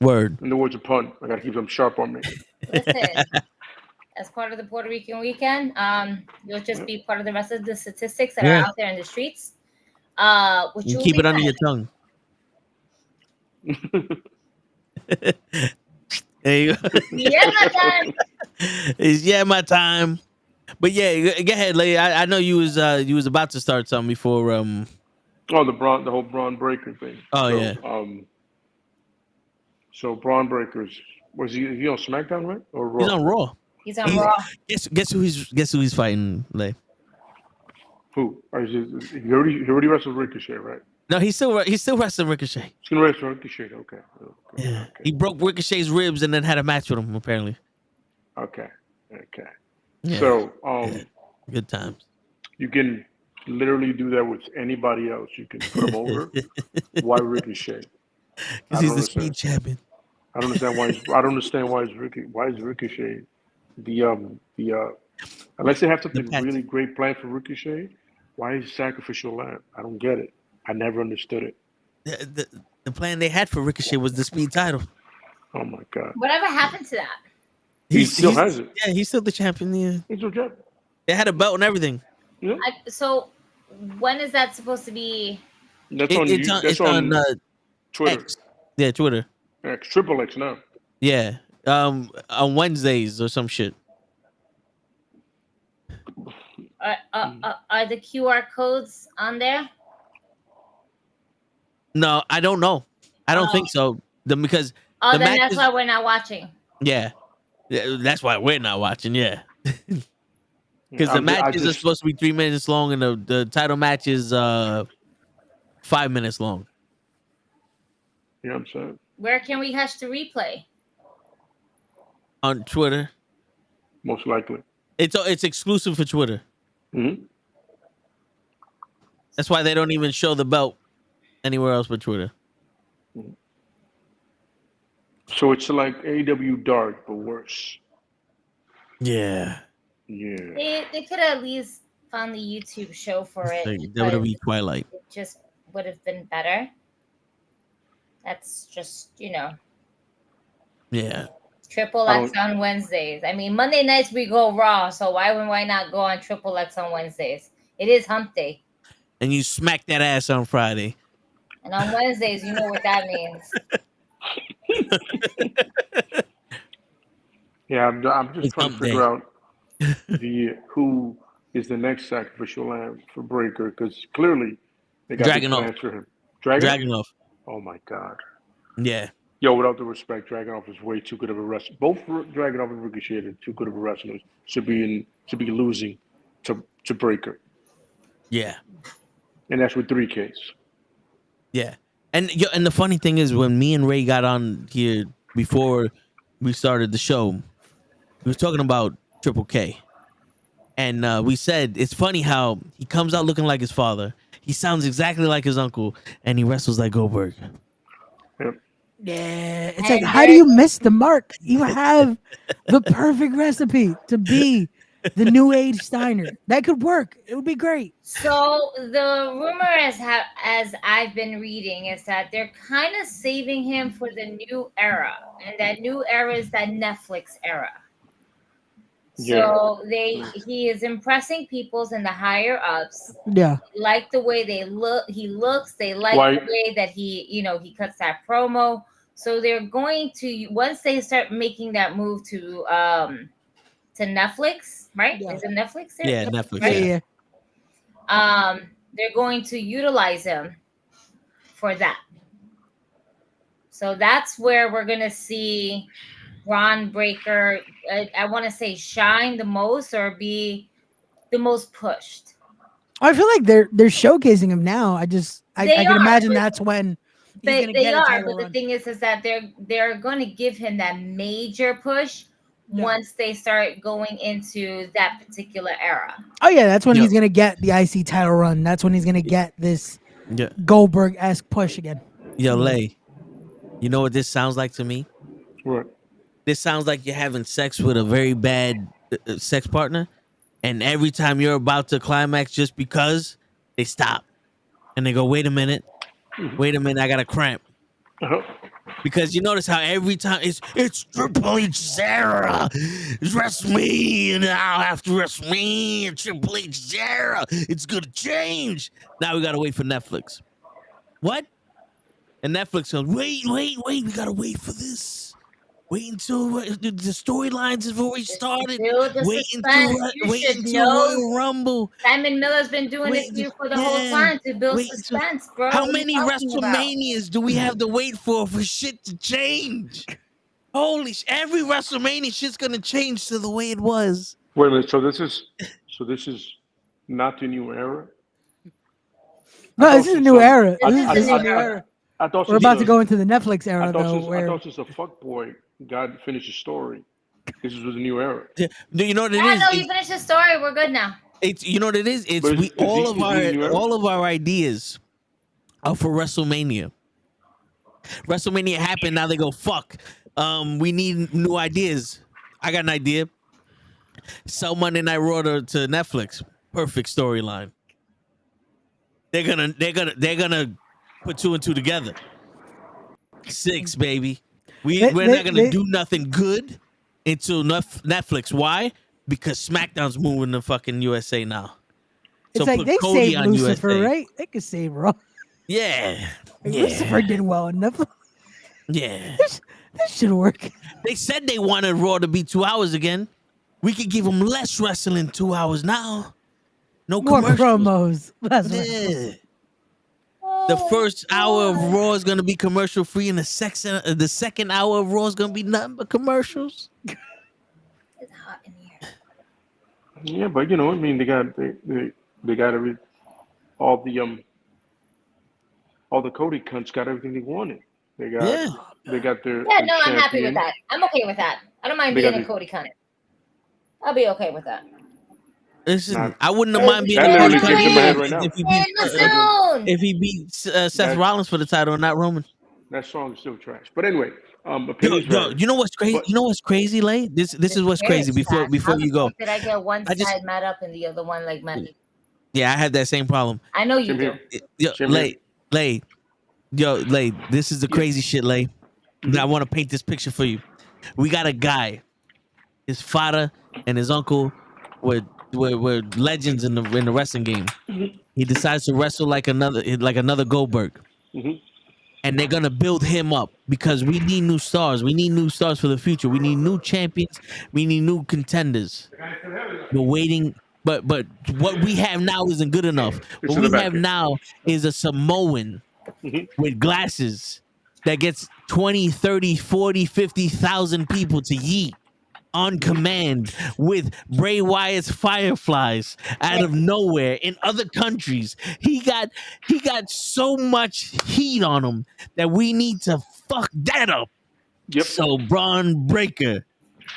Word. In the words of pun, I gotta keep them sharp on me. Listen, as part of the Puerto Rican weekend, you'll just be part of the rest of the statistics that Yeah. are out there in the streets. Which You will keep be it under your nice. tongue. There you go. Yeah, my time. It's my time. But yeah, go ahead, lady. I know you was about to start something before Oh, the whole Braun Breaker thing. Oh, so, yeah. So Braun Breakers was he on SmackDown, right? Or Raw? he's on Raw. He's on Raw. Guess who he's fighting, Lay? Who? He already wrestled Ricochet, right? No, he's still wrestling Ricochet. He's gonna wrestle Ricochet. Okay. Yeah. Okay. He broke Ricochet's ribs and then had a match with him, apparently. Okay. Yeah. So Good times. you can literally do that with anybody else. You can put them over. Why Ricochet? Because he's the speed champion. I don't understand why is Ricochet the unless they have something pet. really great planned for Ricochet, why is sacrificial lamb? I don't get it. I never understood it. The plan they had for Ricochet was the speed title. Oh my god. Whatever happened to that? He still has it. Yeah, he's still the champion. Yeah. He's a champ. They had a belt and everything. Yeah. So when is that supposed to be? That's It's on Twitter. X. Yeah, Twitter. X, Triple X now. Yeah. On Wednesdays or some shit. Are the QR codes on there? No, I don't know. I don't Oh. think so. Because Oh, the then matches- that's why we're not watching. yeah, that's why we're not watching. Yeah, because the matches are supposed to be 3 minutes long, and the title match is 5 minutes long. You know what I'm saying? Where can we catch the replay? On Twitter, Most likely. it's exclusive for Twitter. Mm-hmm. That's why they don't even show the belt anywhere else but Twitter. So it's like AEW Dark, but worse. Yeah, Yeah. They could at least found the YouTube show for it. like but WWE Twilight. It just would have been better. That's just, Yeah, Triple X on Wednesdays. I mean, Monday nights we go Raw, so why not go on Triple X on Wednesdays? It is Hump Day. and you smack that ass on Friday. And on Wednesdays, you know what that means. Yeah, I'm just It's trying to hump figure out who is the next sacrificial lamb for Breaker, because clearly they got big Dragunov. plans for him. Dragunov. Oh my god. Yeah, Yo, without the respect, Dragunov is way too good of a wrestler. Both Dragunov and Ricochet are too good of a wrestlers to be losing to Breaker, yeah. and that's with 3 Ks. Yeah, and the funny thing is, when me and Ray got on here before we started the show, we was talking about Triple K, and we said it's funny how he comes out looking like his father, he sounds exactly like his uncle, and he wrestles like Goldberg. Yep. Yeah, it's like, how do you miss the mark? You have the perfect recipe to be the new age Steiner. That could work. It would be great. So the rumor, as I've been reading, is that they're kind of saving him for the new era, and that new era is that Netflix era. So he is impressing peoples in the higher ups. Yeah. They like the way he looks. They like the way that he cuts that promo. So they're going to, once they start making that move to Netflix, right? Yeah. Is it Netflix there? Yeah, Netflix. Right? Yeah. They're going to utilize him for that. So that's where we're gonna see Braun Breaker, I want to say, shine the most or be the most pushed. I feel like they're showcasing him now. I can imagine that's when They are, but the thing is that they're going to give him that major push once they start going into that particular era. Oh yeah, that's when Yeah. he's gonna get the IC title run. That's when he's gonna get this Yeah. Goldberg-esque push again. Yo, Lay, you know what this sounds like to me? Right. This sounds like you're having sex with a very bad sex partner, and every time you're about to climax, just because they stop and they go, wait a minute, I got a cramp. Uh-huh. Because you notice how every time it's Triple H Sarah, it's WrestleMania now after WrestleMania, Triple H Sarah, it's gonna change. Now we gotta wait for Netflix. What? And Netflix goes, wait, we gotta wait for this. Wait until the storylines have already started. Build the Wait suspense. You should know. Royal Rumble. Simon Miller's been doing this to you for the whole time to build suspense, bro. How What are you many talking about? WrestleManias do we have to wait for shit to change? Holy every WrestleMania shit's gonna change to the way it was. Wait a minute. So this is not the new era. No, this is a new era. This This is is a a new new era. era. I thought We're since about to the- go into the Netflix era I thought though, since, where I thought since the fuckboy God finished his story, this was a new era. Yeah. Do you know what it I is? know you finished the story. We're good now. It's you know what it is? It's But is he all the new era? of our ideas are for WrestleMania. WrestleMania happened, now they go, fuck. We need new ideas. I got an idea. Sell Monday Night Raw to Netflix. Perfect storyline. They're gonna put 2 and 2 together. 6, baby. We're not gonna do nothing good until Netflix. Why? Because SmackDown's moving to fucking USA now. it's like they saved Lucifer, right? They could save Raw. Yeah. Like, Yeah. Lucifer did well enough. Yeah. This should work. They said they wanted Raw to be 2 hours again. We could give them less wrestling 2 hours now. No More commercials. promos. That's what- Yeah. The first hour of Raw is gonna be commercial free, and the second hour of Raw is gonna be nothing but commercials. It's hot in here. Yeah, but you know, I mean, they got all the Cody cunts got everything they wanted. They got their Yeah, their no, I'm happy with champion. that. I'm okay with that. I don't mind They being got a Cody cunt. I'll be okay with that. Listen, Nah. I wouldn't have mind being That a Cody literally came to my head right now. if he In beat the zone. if he beat Seth That- Rollins for the title and not Roman. That song is still trash. But anyway, Yo, opinions vary. you know what's crazy? But- You know what's crazy, Lay? This is what's crazy. Before How you the go, fuck did I get one I just- side mad up and the other one like mad? yeah, I had that same problem. I know you Same do. here. Yo, Same Lay, this is the crazy shit, Lay. I want to paint this picture for you. We got a guy. His father and his uncle were legends in the wrestling game. He decides to wrestle like another Goldberg. Mhm. And they're gonna build him up because we need new stars. We need new stars for the future. We need new champions. We need new contenders. We're waiting, but what we have now isn't good enough. It's What in we the back have here. now is a Samoan Mhm. with glasses that gets 20, 30, 40, 50,000 people to yeet on command with Bray Wyatt's Fireflies out of nowhere in other countries. He got so much heat on him that we need to fuck that up. Yep. So Braun Breaker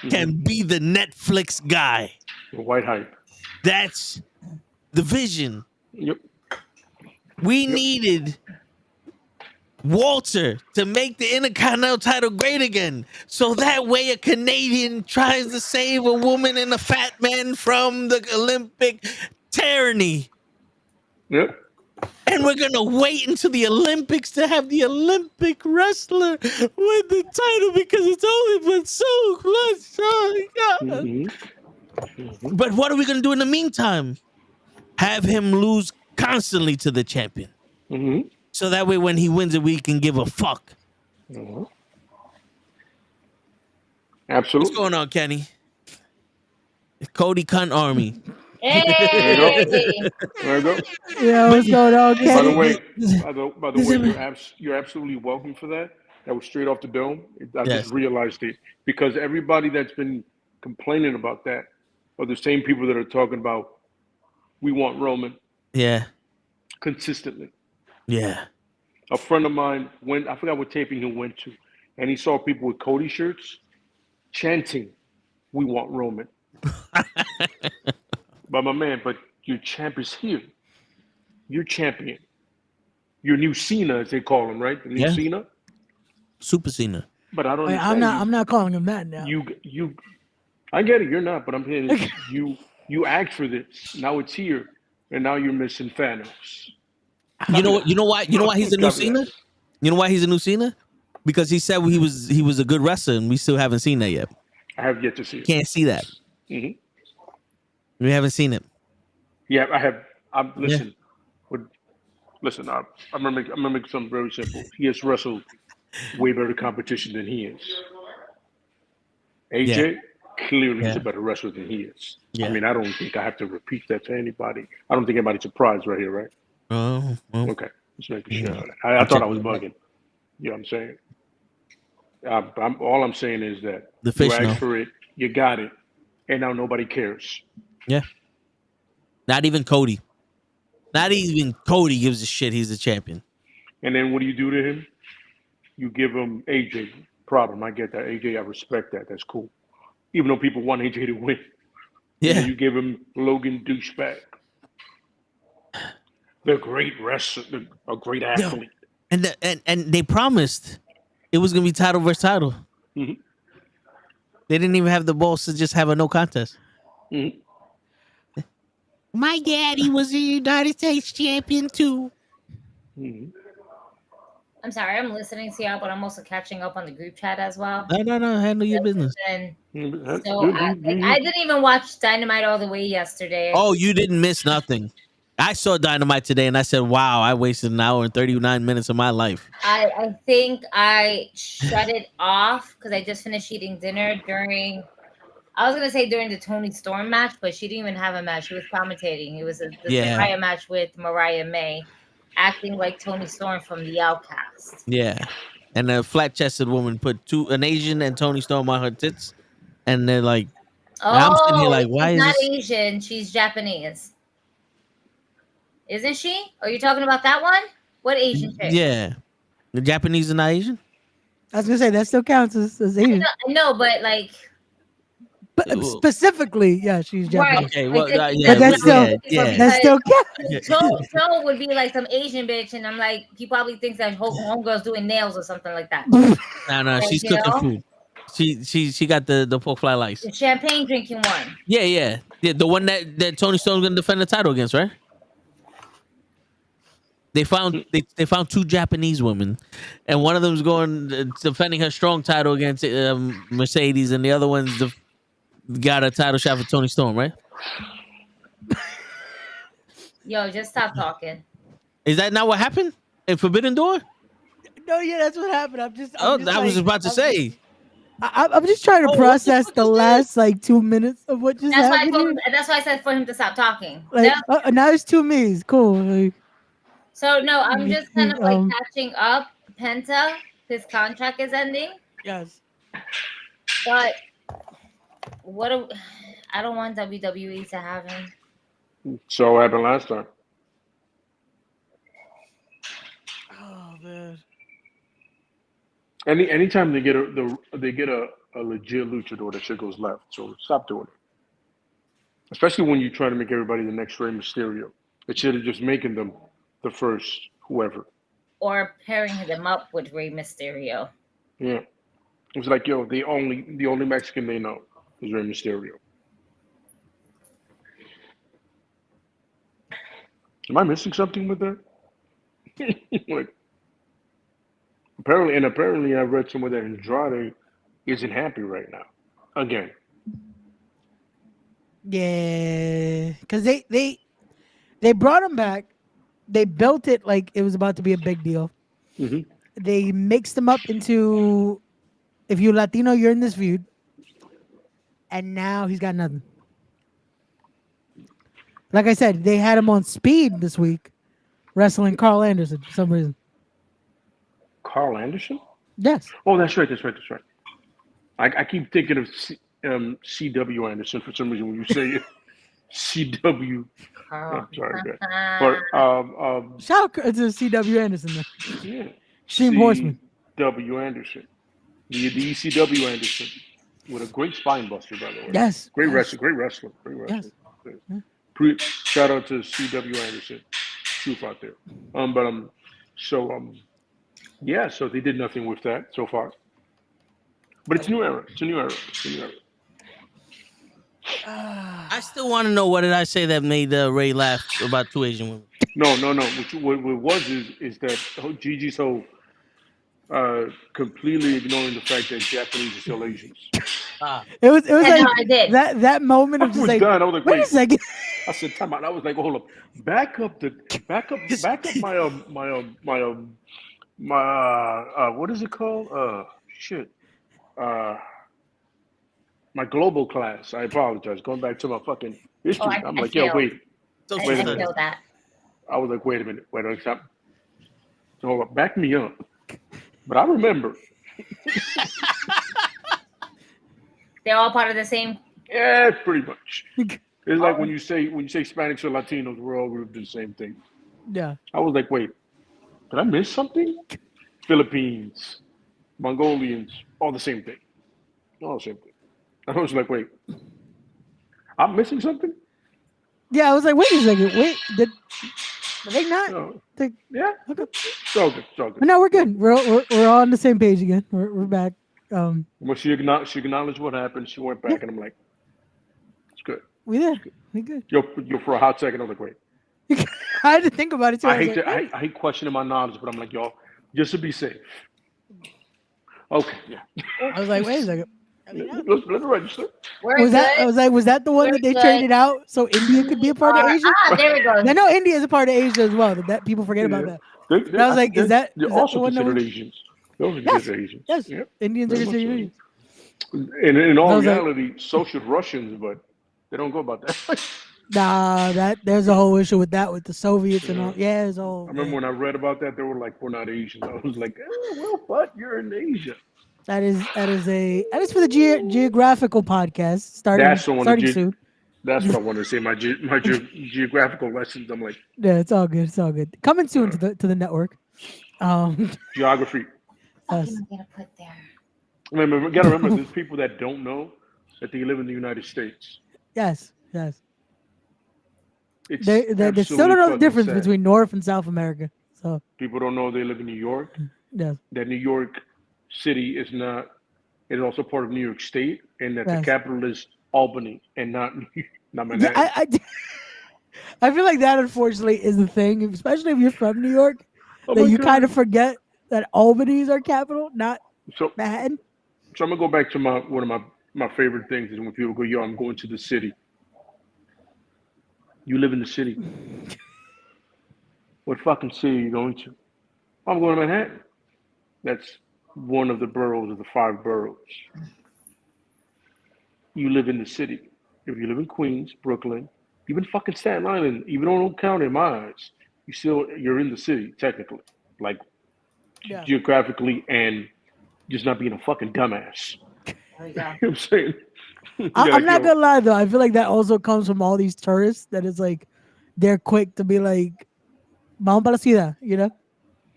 can be the Netflix guy. White hype. That's the vision. Yep. We needed Walter to make the Intercontinental title great again. So that way a Canadian tries to save a woman and a fat man from the Olympic tyranny. Yep. And we're going to wait until the Olympics to have the Olympic wrestler win the title because it's only been so close. Oh, God. Mhm. But what are we going to do in the meantime? Have him lose constantly to the champion. Mhm. So that way when he wins it, we can give a fuck. Mhm. What's Absolutely. going on, Kenny? Cody Cunt Army. Hey. There you go. Yeah, what's going on? By the Kenny? way, you're absolutely welcome for that. That was straight off the dome. I Yes. just realized it because everybody that's been complaining about that are the same people that are talking about we want Roman Yeah. consistently. Yeah. A friend of mine went, I forgot what taping he went to, and he saw people with Cody shirts chanting we want Roman. But my man, but your champ is here. You're champion. Your new Cena, as they call him, right? The new Cena. Super Cena. But I don't. Wait, I'm not calling him that now. You. I get it. You're not, but I'm saying you asked for this. Now it's here, and now you're missing Thanos. You know what? You know why? You know why he's a new Cena? You know why he's a new Cena? Because he said he was a good wrestler, and we still haven't seen that yet. I have yet to see it. Can't see that. Mm-hmm. We haven't seen it. Yeah, I have. Listen. Listen. I'm gonna make something very simple. He has wrestled way better competition than he is. AJ clearly is a better wrestler than he is. Yeah. I mean, I don't think I have to repeat that to anybody. I don't think anybody's surprised right here, right? Oh, well, okay. Just making sure. I thought I was bugging. You know what I'm saying? All I'm saying is that you asked for it, you got it, and now nobody cares. Yeah. Not even Cody. Not even Cody gives a shit. He's the champion. And then what do you do to him? You give him AJ. Problem. I get that. AJ, I respect that. That's cool. Even though people want AJ to win. Yeah. You give him Logan douchebag. The great wrestler, a great athlete. And they promised it was gonna be title versus title. Mm-hmm. They didn't even have the balls to just have a no contest. Mm-hmm. My daddy was the United States champion too. Mm-hmm. I'm sorry, I'm listening to y'all, but I'm also catching up on the group chat as well. No, handle your business. And so I didn't even watch Dynamite all the way yesterday. Oh, you didn't miss nothing. I saw Dynamite today, and I said, "Wow, I wasted an hour and 39 minutes of my life." I think I shut it off because I just finished eating dinner during. I was gonna say during the Toni Storm match, but she didn't even have a match. She was commentating. It was the Mariah match with Mariah May, acting like Toni Storm from The Outcast. Yeah, and a flat-chested woman put an Asian and Toni Storm on her tits, and they're like, "I'm sitting here like, why she's is not this? Asian? She's Japanese, isn't she? Are you talking about that one? What Asian chick? Yeah, the Japanese are not Asian. I was gonna say that still counts as Asian. I know, but like. But specifically, yeah, she's Japanese. Right. Okay, well, that still counts. Joe would be like some Asian bitch, and I'm like, he probably thinks that homegirl's doing nails or something like that. No, she's cooking food. She got the pork fly lice. The champagne drinking one. Yeah, the one that Toni Storm's gonna defend the title against, right? They found two Japanese women, and one of them's going defending her strong title against Mercedes, and the other one's got a title shot for Toni Storm, right? Yo, just stop talking. Is that not what happened in Forbidden Door? No, yeah, that's what happened. I was about to say. I'm just trying to process the last 2 minutes of what just happened. That's why I said for him to stop talking. Now it's 2 me's. Cool. So no, I'm just kind of catching up. Penta, his contract is ending. Yes. But I don't want WWE to have him. So what happened last time? Oh man. Anytime they get a legit luchador, that shit goes left. So stop doing it. Especially when you try to make everybody the next Rey Mysterio. Instead of just making them the first whoever. Or pairing them up with Rey Mysterio. Yeah. It was like, yo, the only Mexican they know is Rey Mysterio. Am I missing something with that? Apparently I read somewhere that Andrade isn't happy right now. Again. Yeah, because they brought him back. They built it like it was about to be a big deal. Mm-hmm. They mixed him up into, if you're Latino, you're in this feud. And now he's got nothing. Like I said, they had him on speed this week, wrestling Carl Anderson for some reason. Carl Anderson? Yes. Oh, that's right. I keep thinking of CW Anderson for some reason when you say it. CW. I'm sorry, man. But shout out to CW Anderson. Then. Yeah. Extreme Horseman. CW Anderson. The ECW Anderson. with a great spine buster, by the way. Yes. Great yes. wrestler. Great wrestler. Great wrestler. Shout out to C.W. Anderson. Truth out there. Yeah, so they did nothing with that so far. But it's a new era. It's a new era. It's a new era. I still want to know what did I say that made Ray laugh about two Asian women. No. What it was is that Gigi's whole completely ignoring the fact that Japanese are still Asians. It was Yeah, like no, I did. that moment I of just was like, done. I was like, wait a second. I said, time out. I was like, hold up, back up my what is it called? My global class. I apologize. Going back to my fucking history. I'm like, yo, wait. So I Wait a didn't minute. know that. I was like, wait a minute. Stop. So hold up, back me up. But I remember. They're all part of the same. Yeah, pretty much. It's like when you say Hispanics or Latinos, we're all gonna do the same thing. Yeah. I was like, wait, did I miss something? Philippines, Mongolians, all the same thing. All the same thing. I was like, wait, I'm missing something? Yeah, I was like, wait a second. Wait, did they not? No. They- Yeah. Okay. It's all good. It's all But good. no, we're good. We're all on the same page again. We're back. Well, she acknowledged what happened. She went back, and I'm like, it's good. We there. We good. Yo, for a hot second, I was like, wait. I had to think about it too. I was hate like, to, wait. I hate questioning my knowledge, but I'm like, y'all, just to be safe. Okay, yeah. I was like, wait a second. Let it register. We're Was good. that? I was like, was that the one We're that they good. traded out so India could be a part of Asia? There we go. I know India is a part of Asia as well. That people forget about that. They, I was like, is that they're the also one that considered was? Asians. Those are Yes. considered Asians. Yes, Yep. Indians are Very much considered so. Asians. And in all I was like- reality, so should Russians, but they don't go about that. Nah, there's a whole issue with that with the Soviets and all. Yeah, it's all. I remember when I read about that, they were like, "We're not Asian." I was like, "Well, but you're in Asia." That is for the geographical podcast starting soon. That's what I wanted to say. My geographical lessons. I'm like, Yeah, it's all good. It's all good. Coming soon to the network. geography. I'm Yes. gonna put there. Remember, gotta remember, there's people that don't know that they live in the United States. Yes. It's They still don't absolutely know the fucking difference sad. between North and South America. So People don't know they live in New York. yes. That New York City is also part of New York State, and that the Yes. capital is Albany and not Yeah, Manhattan. I feel like that unfortunately is the thing, especially if you're from New York, Oh that my you God. kind of forget that Albany is our capital, not So Manhattan. I'm gonna go back to one of my favorite things is when people go, "Yo, I'm going to the city." You live in the city. What fucking city are you going to? I'm going to Manhattan. That's one of the boroughs of the 5 boroughs. You live in the city. If you live in Queens, Brooklyn, even fucking Staten Island, even though it don't count in my eyes, you're in the city technically, like Yeah. geographically, and just not being a fucking dumbass. There we go. You know what I'm saying? I'm not gonna lie though. I feel like that also comes from all these tourists. That is like, they're quick to be like, "Vamos para la ciudad," you know.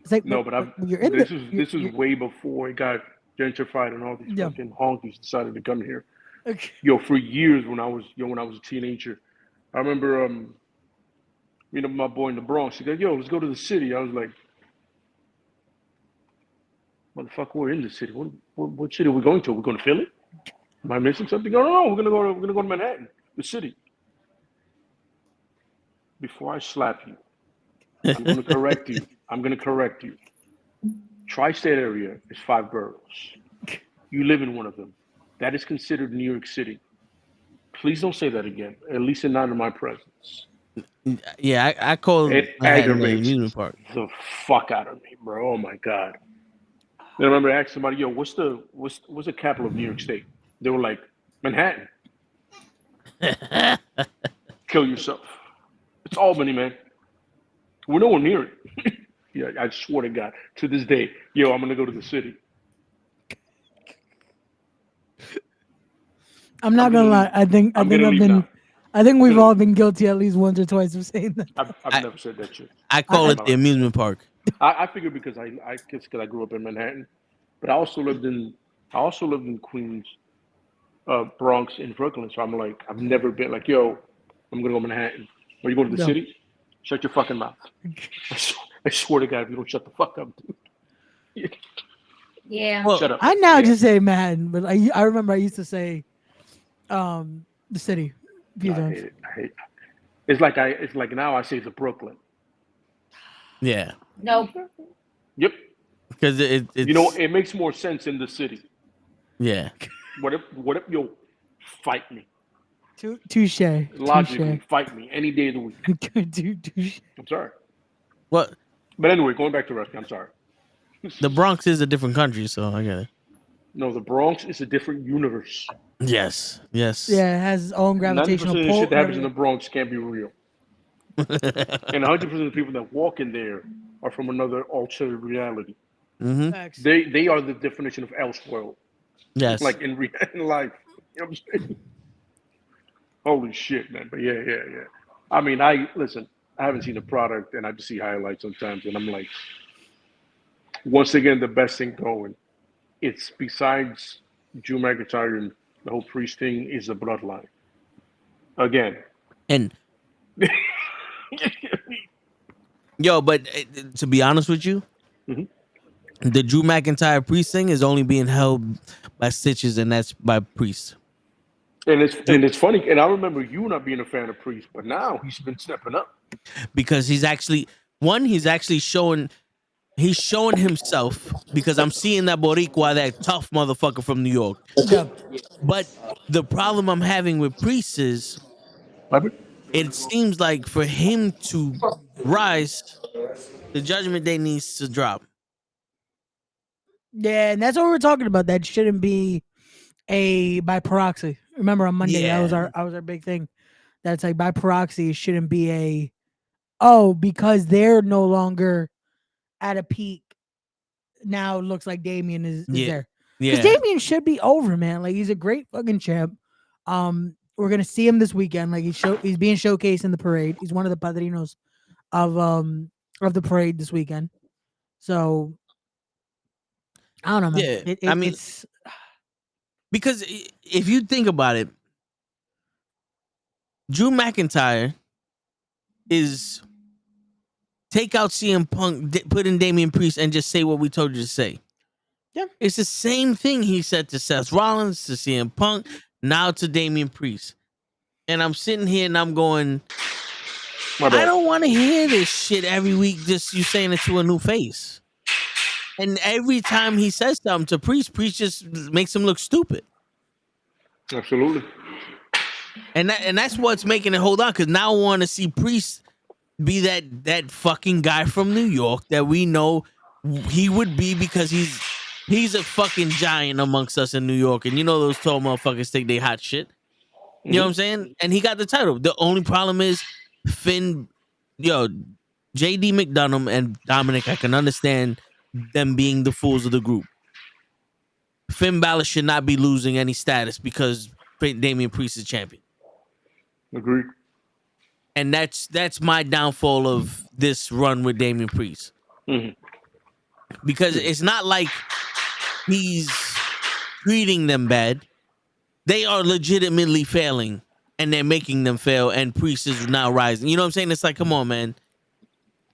It's like, No, but you're in this the- is way before it got gentrified and all these Yeah. fucking honkies decided to come here. Okay. Yo, for years when I was a teenager, I remember my boy in the Bronx. He goes, "Yo, let's go to the city." I was like, "Motherfucker, we're in the city. What city are we going to? We're going to Philly? Am I missing something?" No, we're gonna go to Manhattan, the city. Before I slap you, I'm gonna correct you. Tri-state area is 5 boroughs. You live in one of them. That is considered New York City. Please don't say that again. At least not in my presence. Yeah, I call It Manhattan an aggravates amusement park. the fuck out of me, bro. Oh my god. Then I remember asking somebody, "Yo, what's the capital of New York State?" They were like, "Manhattan." Kill yourself. It's Albany, man. We're nowhere near it. Yeah, I swear to God. To this day, yo, I'm gonna go to the city. I'm not I'm gonna gonna lie. leave. I think I'm gonna leave now. I think we've Gonna all leave. been guilty at least once or twice of saying that. I've never said that shit. I call it the amusement park. I figured because I grew up in Manhattan, but I also lived in Queens, Bronx in Brooklyn. So I'm like, I've never been like, yo, I'm gonna go to Manhattan. Are you going to the No. city? Shut your fucking mouth. I swear to God, if you don't shut the fuck up, dude. Yeah. Well, Shut up. I now Yeah. just say Manhattan, but I remember I used to say the city a few I times. hate it. I hate it. It's like now I say the Brooklyn. yeah, No. Yep. because it's You know, it makes more sense in the city. yeah. What if yo fight me? Touche. Logically, fight me any day of the week. Touche. I'm sorry. Well, But anyway, going back to wrestling, I'm sorry. the Bronx is a different country, so I get it. No, the Bronx is a different universe. Yes, yes. Yeah, it has its own 90% gravitational of the pull. shit that happens in and the Bronx can't be real. And 100% of the people that walk in there are from another alternative reality. Mm-hmm. Facts. They are the definition of Elseworld. Yes. Like in life. You know what I'm saying? Holy shit, man. But yeah. I mean, I haven't seen the product and I just see highlights sometimes and I'm like, once again, the best thing going. It's besides Drew McIntyre and the whole priest thing is the bloodline. Again. and yo, but to be honest with you, Mhm. the Drew McIntyre Priest thing is only being held by Stitches, and that's by Priest. And it's funny, and I remember you not being a fan of Priest, but now he's been stepping up. Because he's actually showing himself, because I'm seeing that Boricua, that tough motherfucker from New York. Yeah. But the problem I'm having with Priest is it seems like for him to rise, the Judgment Day needs to drop. Yeah, and that's what we're talking about. That shouldn't be a by proxy. Remember on Monday, that was our big thing. That's like by proxy, it shouldn't be a because they're no longer at a peak. Now it looks like Damien is there. Because Damien should be over, man. Like he's a great fucking champ. We're gonna see him this weekend. Like he's being showcased in the parade. He's one of the padrinos of the parade this weekend. So I don't know, man. Yeah, It's because if you think about it, Drew McIntyre is take out CM Punk, put in Damian Priest, and just say what we told you to say. Yeah. It's the same thing he said to Seth Rollins, to CM Punk, now to Damian Priest. And I'm sitting here and I'm going, I don't want to hear this shit every week, just you saying it to a new face. And every time he says something to Priest, Priest just makes him look stupid. Absolutely. And that's what's making it hold on, because now I want to see Priest be that fucking guy from New York that we know he would be, because he's a fucking giant amongst us in New York. And you know those tall motherfuckers think they hot shit. You know what I'm saying? And he got the title. The only problem is JD McDonough and Dominic, I can understand them being the fools of the group. Finn Balor should not be losing any status because Damian Priest is champion. Agreed. And that's my downfall of this run with Damian Priest. Mm-hmm. Because it's not like he's treating them bad. They are legitimately failing, and they're making them fail, and Priest is now rising. You know what I'm saying? It's like, come on, man.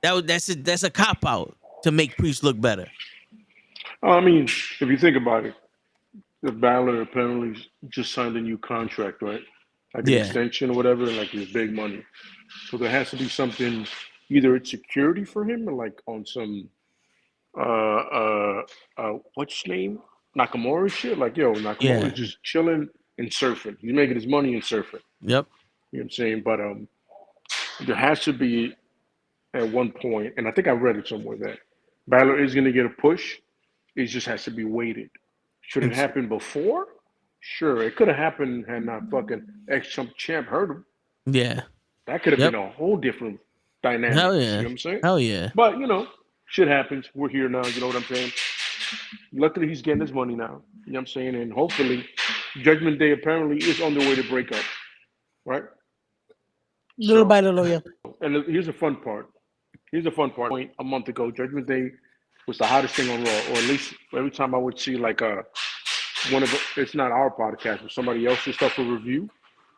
That's a cop-out to make Priest look better. I mean, if you think about it, the Balor apparently just signed a new contract, right? Like an extension or whatever, like his big money. So there has to be something, either it's security for him or like on some what's his name? Nakamura shit. Like, yo, Nakamura is just chilling and surfing. He's making his money and surfing. Yep. You know what I'm saying? But there has to be at one point, and I think I read it somewhere, that Balor is gonna get a push. It just has to be weighted. Should it happen before? Sure, it could have happened had not fucking ex-champ hurt him. Yeah. That could have been a whole different dynamic. Hell yeah. You know what I'm saying? Hell yeah. But, shit happens. We're here now. You know what I'm saying? Luckily, he's getting his money now. You know what I'm saying? And hopefully, Judgment Day apparently is on their way to break up. Right? little by little, yeah. And here's the fun part. A month ago, Judgment Day was the hottest thing on Raw, or at least every time I would see like a it's not our podcast, but somebody else's stuff for review.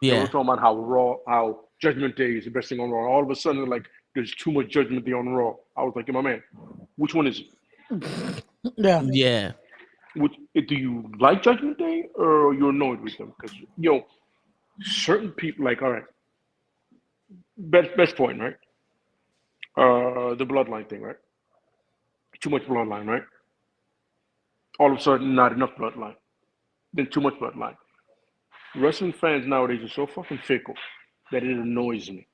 And we're Yeah. talking about how Judgment Day is the best thing on Raw. All of a sudden, like, there's too much Judgment Day on Raw. I was like, my man, which one is it? Yeah. Yeah. Do you like Judgment Day or are you annoyed with them? Because, certain people, like, all right, best point, right? The bloodline thing, right? Too much bloodline, right? All of a sudden, not enough bloodline. Then too much bloodline. Wrestling fans nowadays are so fucking fickle that it annoys me.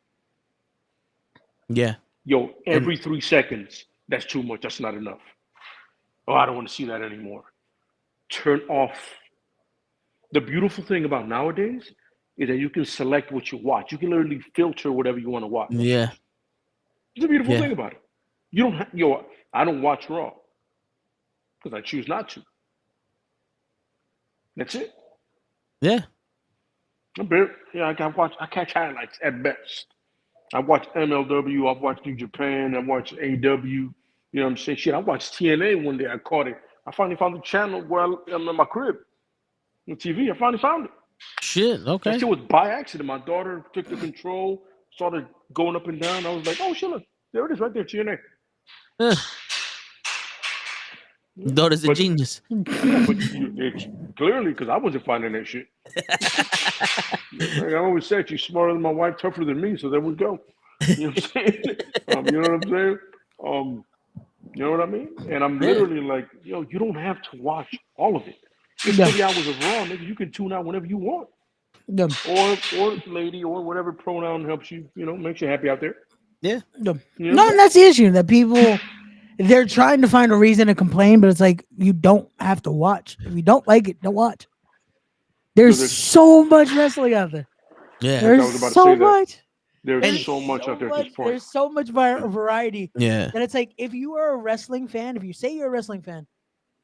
Yeah. Every 3 seconds, that's too much. That's not enough. Oh, I don't want to see that anymore. Turn off. The beautiful thing about nowadays is that you can select what you watch. You can literally filter whatever you want to watch. Yeah. It's a beautiful Yeah. thing about it. You don't have, I don't watch Raw because I choose not to. That's it. Yeah. I catch highlights at best. I watch MLW, I've watched New Japan, I've watched AEW, you know what I'm saying? Shit, I watched TNA one day, I caught it. I finally found the channel where I'm in my crib. On TV, I finally found it. Shit. Okay. That shit was by accident. My daughter took the control, started going up and down. I was like, oh shit, look, there it is right there, TNA. Daughter's a genius. Yeah, but it's clearly because I wasn't finding that shit. Like I always said, she's smarter than my wife, tougher than me, so there we go. You know what I'm saying? You know what I'm saying? You know what I mean? And I'm literally like, you don't have to watch all of it. It's 30 hours of Raw, nigga. You can tune out whenever you want. Yeah. Or lady, or whatever pronoun helps you, makes you happy out there. Yeah. No, and that's the issue that people they're trying to find a reason to complain, but it's like you don't have to watch. If you don't like it, don't watch. There's so much wrestling out there. Yeah. There's so much. There's so much out there at this point. There's so much variety. Yeah. That it's like if you are a wrestling fan, if you say you're a wrestling fan,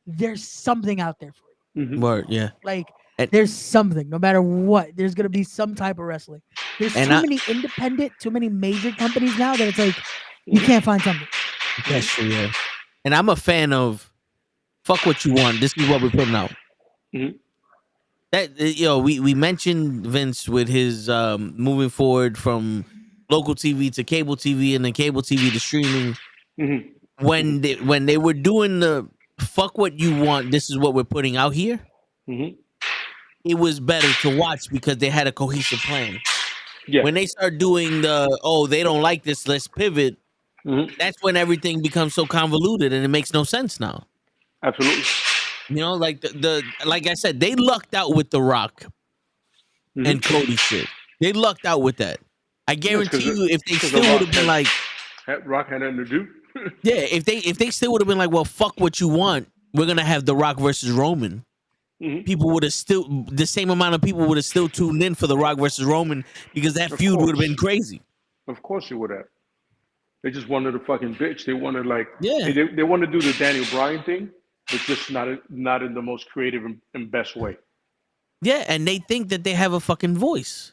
there's something out there for you. Word. Yeah. Like there's something, no matter what. There's gonna be some type of wrestling. There's too many independent, too many major companies now that it's like you can't find something. That's true. Yeah. And I'm a fan of fuck what you want. This is what we're putting out. That we mentioned Vince with his moving forward from local TV to cable TV and then cable TV to streaming. When they were doing the fuck what you want, this is what we're putting out here. It was better to watch because they had a cohesive plan. Yeah. When they start doing they don't like this, let's pivot. That's when everything becomes so convoluted and it makes no sense now. Absolutely. Like like I said, they lucked out with The Rock and Cody shit. They lucked out with that. I guarantee you, if they still would have been like, Rock had nothing to do. Yeah, if they still would have been like, well, fuck what you want, we're gonna have The Rock versus Roman. People would have still the same amount of people would have still tuned in for The Rock versus Roman because that feud would have been crazy. Of course it would have. They just wanted a fucking bitch. They wanted they want to do the Daniel Bryan thing, but just not in the most creative and best way. Yeah, and they think that they have a fucking voice.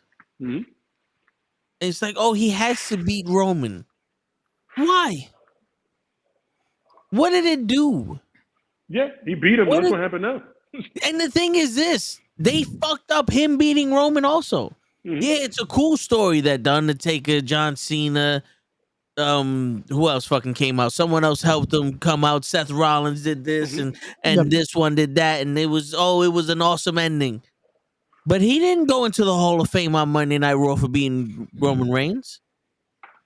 It's like, oh, he has to beat Roman. Why? What did it do? Yeah, he beat him. That's what happened now. And the thing is this, they fucked up him beating Roman also. Yeah, it's a cool story that The Undertaker, John Cena, who else fucking came out? Someone else helped them come out. Seth Rollins did this and this one did that, and it was an awesome ending. But he didn't go into the Hall of Fame on Monday Night Raw for beating Roman Reigns.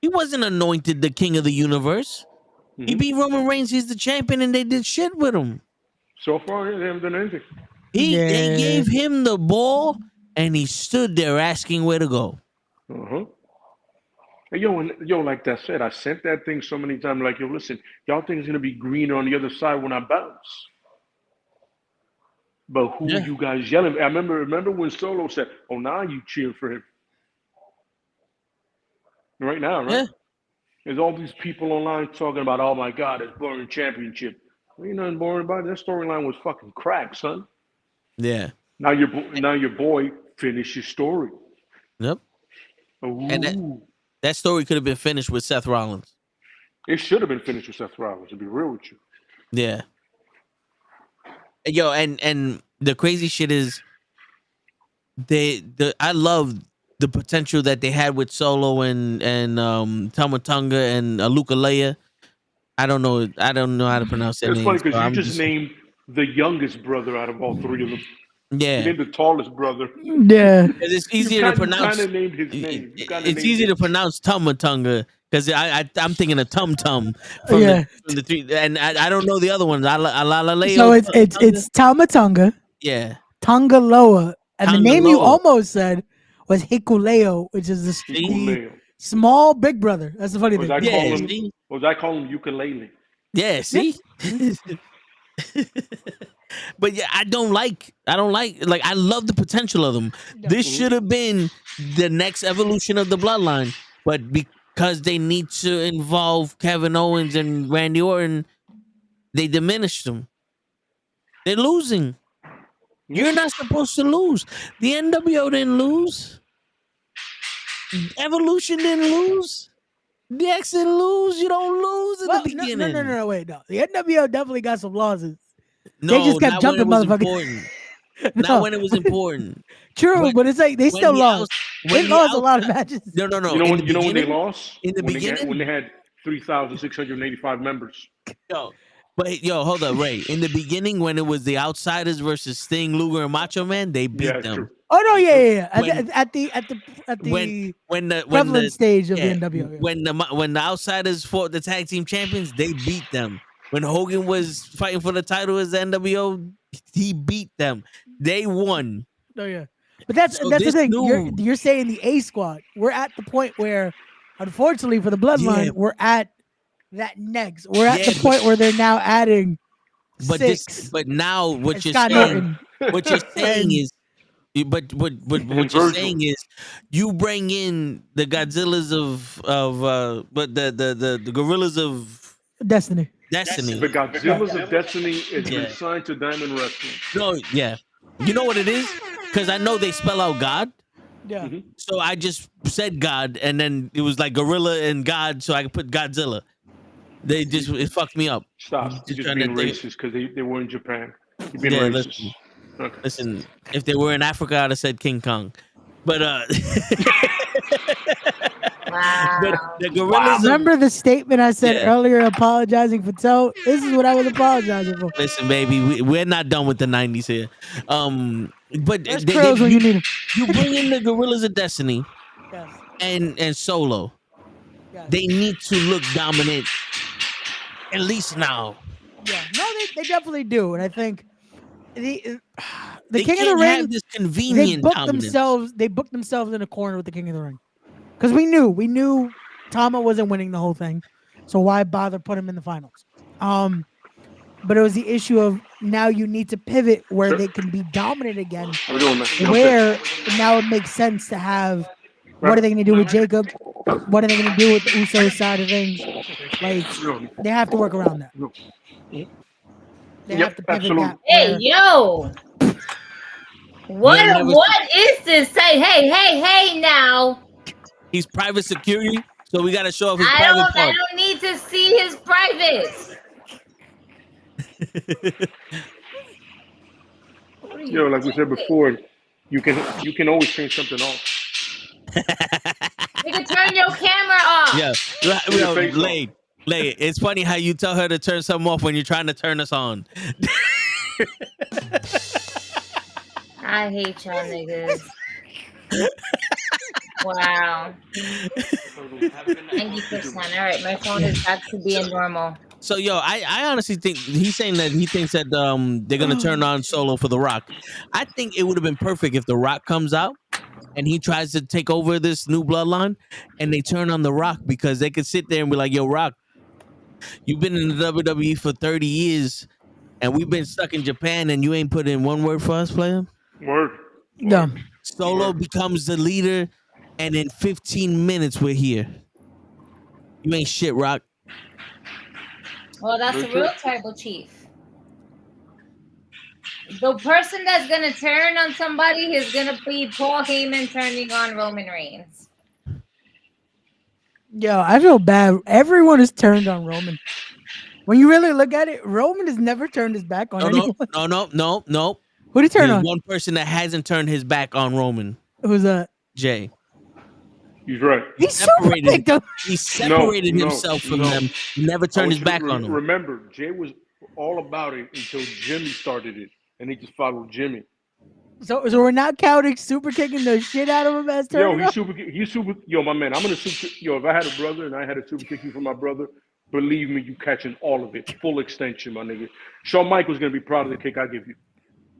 He wasn't anointed the king of the universe. He beat Roman Reigns. He's the champion, and they did shit with him. So far, they haven't done anything. They gave him the ball, and he stood there asking where to go. Hey, yo, like that said, I sent that thing so many times. Like, yo, listen, y'all think it's gonna be greener on the other side when I bounce. But who are you guys yelling at? I remember when Solo said, "Oh, now you cheer for him." Right now, right? Yeah. There's all these people online talking about, "Oh my God, it's boring championship." Ain't nothing boring about it. That storyline was fucking crack, son. Yeah. Now your boy finished his story. Yep. Ooh. And that story could have been finished with Seth Rollins. It should have been finished with Seth Rollins, to be real with you. Yeah. Yo, and the crazy shit is I love the potential that they had with Solo and Tama Tonga and Luka Leia. I don't know how to pronounce their It's funny names. because So you I'm just named the youngest brother out of all three of them. You yeah. named the tallest brother. Yeah. 'Cause it's You easier to pronounce. kind of named his name. You kinda It's named easy it. to pronounce Tama Tonga because I'm thinking of Tum Tum from Yeah. the three, and I don't know the other ones. Alaleo. So it's Tama Tonga, yeah. Tonga Loa, and the Tonga name you Loa. almost said was Hikuleo, which is the Ukulele. small big brother. That's the funny Was thing. I Yeah, call him? see? Was I call him ukulele? Yeah, see. But yeah, I don't like I love the potential of them. This should have been the next evolution of the bloodline, but because they need to involve Kevin Owens and Randy Orton, they diminished them. They're losing. You're not supposed to lose. The NWO didn't lose. Evolution didn't lose. DX didn't lose. You don't lose in Well, the beginning. no, wait, no. The NWO definitely got some losses. No, They just kept not jumping, when it was motherfucker. important. No. Not when it was important. True, When- but it's like they when still the lost. outs- They when the lost a lot of outside- matches. No. You know In when? the You know when they beginning- lost? in the beginning? when they had 3,685 members. Yo, but hold up, Ray. In the beginning, when it was the Outsiders versus Sting, Luger, and Macho Man, they beat Yeah, them. true. Oh no, yeah. When- At the When the prevalent stage of yeah, the NWO. Yeah. when the Outsiders fought the tag team champions, they beat them. When Hogan was fighting for the title as the NWO, he beat them. They won. Oh yeah. But that's So the this thing. new- You're saying the A squad. We're at the point where, unfortunately for the bloodline, Yeah. we're at that next. We're at Yeah, the but- point where they're now adding But six. but now what and you're Scott saying, Norton. what you're saying And- is, but what you're Virgil. saying is, you bring in the Godzillas but the gorillas of Destiny. Destiny. The Godzillas of Destiny is Yeah. been signed to Diamond Wrestling. No, yeah, you know what it is? Because I know they spell out God, Yeah. so I just said God, and then it was like gorilla and God, so I could put Godzilla. It fucked me up. Stop. You're just trying to being think- racist because they were in Japan. You're being Yeah, racist. listen. Okay. Listen, if they were in Africa, I'd have said King Kong. But Wow. the gorillas. Remember the statement I said Yeah. earlier apologizing for Toe? This is what I was apologizing for. Listen, baby, we're not done with the '90s here. But There's trills when you need them. you bring in the Gorillas of Destiny Yes. and Solo. Yes. They need to look dominant, at least now. Yeah. No, they definitely do. And I think the They King of can't the have Ring, this they convenient booked dominance. themselves. They booked themselves in a corner with the King of the Ring, because we knew Tama wasn't winning the whole thing, so why bother put him in the finals? But it was the issue of now you need to pivot where they can be dominant again. How we doing, man? Where now it makes sense to have. What are they going to do with Jacob? What are they going to do with the Uso side of things? Like they have to work around that. They Yep, have to pivot absolutely. that. Hey, where- yo. What Yeah, never- what is this? Say, hey now. He's private security, so we got to show off his I private don't part. need to see his privates. What are you Yo, like we said doing? before, you can always turn something off. You can turn your camera off. Yeah, your face off. Lay. It's funny how you tell her to turn something off when you're trying to turn us on. I hate y'all niggas. Wow. 90%. All right, my phone is back to being normal. So I honestly think he's saying that he thinks that they're gonna turn on Solo for The Rock. I think it would have been perfect if The Rock comes out and he tries to take over this new bloodline and they turn on The Rock, because they could sit there and be like, yo, Rock, you've been in the WWE for 30 years and we've been stuck in Japan and you ain't put in one word for us, player. Word. No. Solo becomes the leader and in 15 minutes we're here. You ain't shit, Rock. Well, that's the real tribal chief. The person that's gonna turn on somebody is gonna be Paul Heyman turning on Roman Reigns. Yo, I feel bad. Everyone is turned on Roman. When you really look at it, Roman has never turned his back on anyone. No. Who did he turn There's on? one person that hasn't turned his back on Roman. Who's that? Jay. He's right. He separated them. He separated himself from them. He never turned his back on them. Remember, Jay was all about it until Jimmy started it, and he just followed Jimmy. So we're not counting super kicking the shit out of him as turning. He's super. Yo, my man, I'm gonna super. Yo, if I had a brother and I had a super kick you for my brother, believe me, you catching all of it, full extension, my nigga. Shawn Michaels gonna be proud of the kick I give you.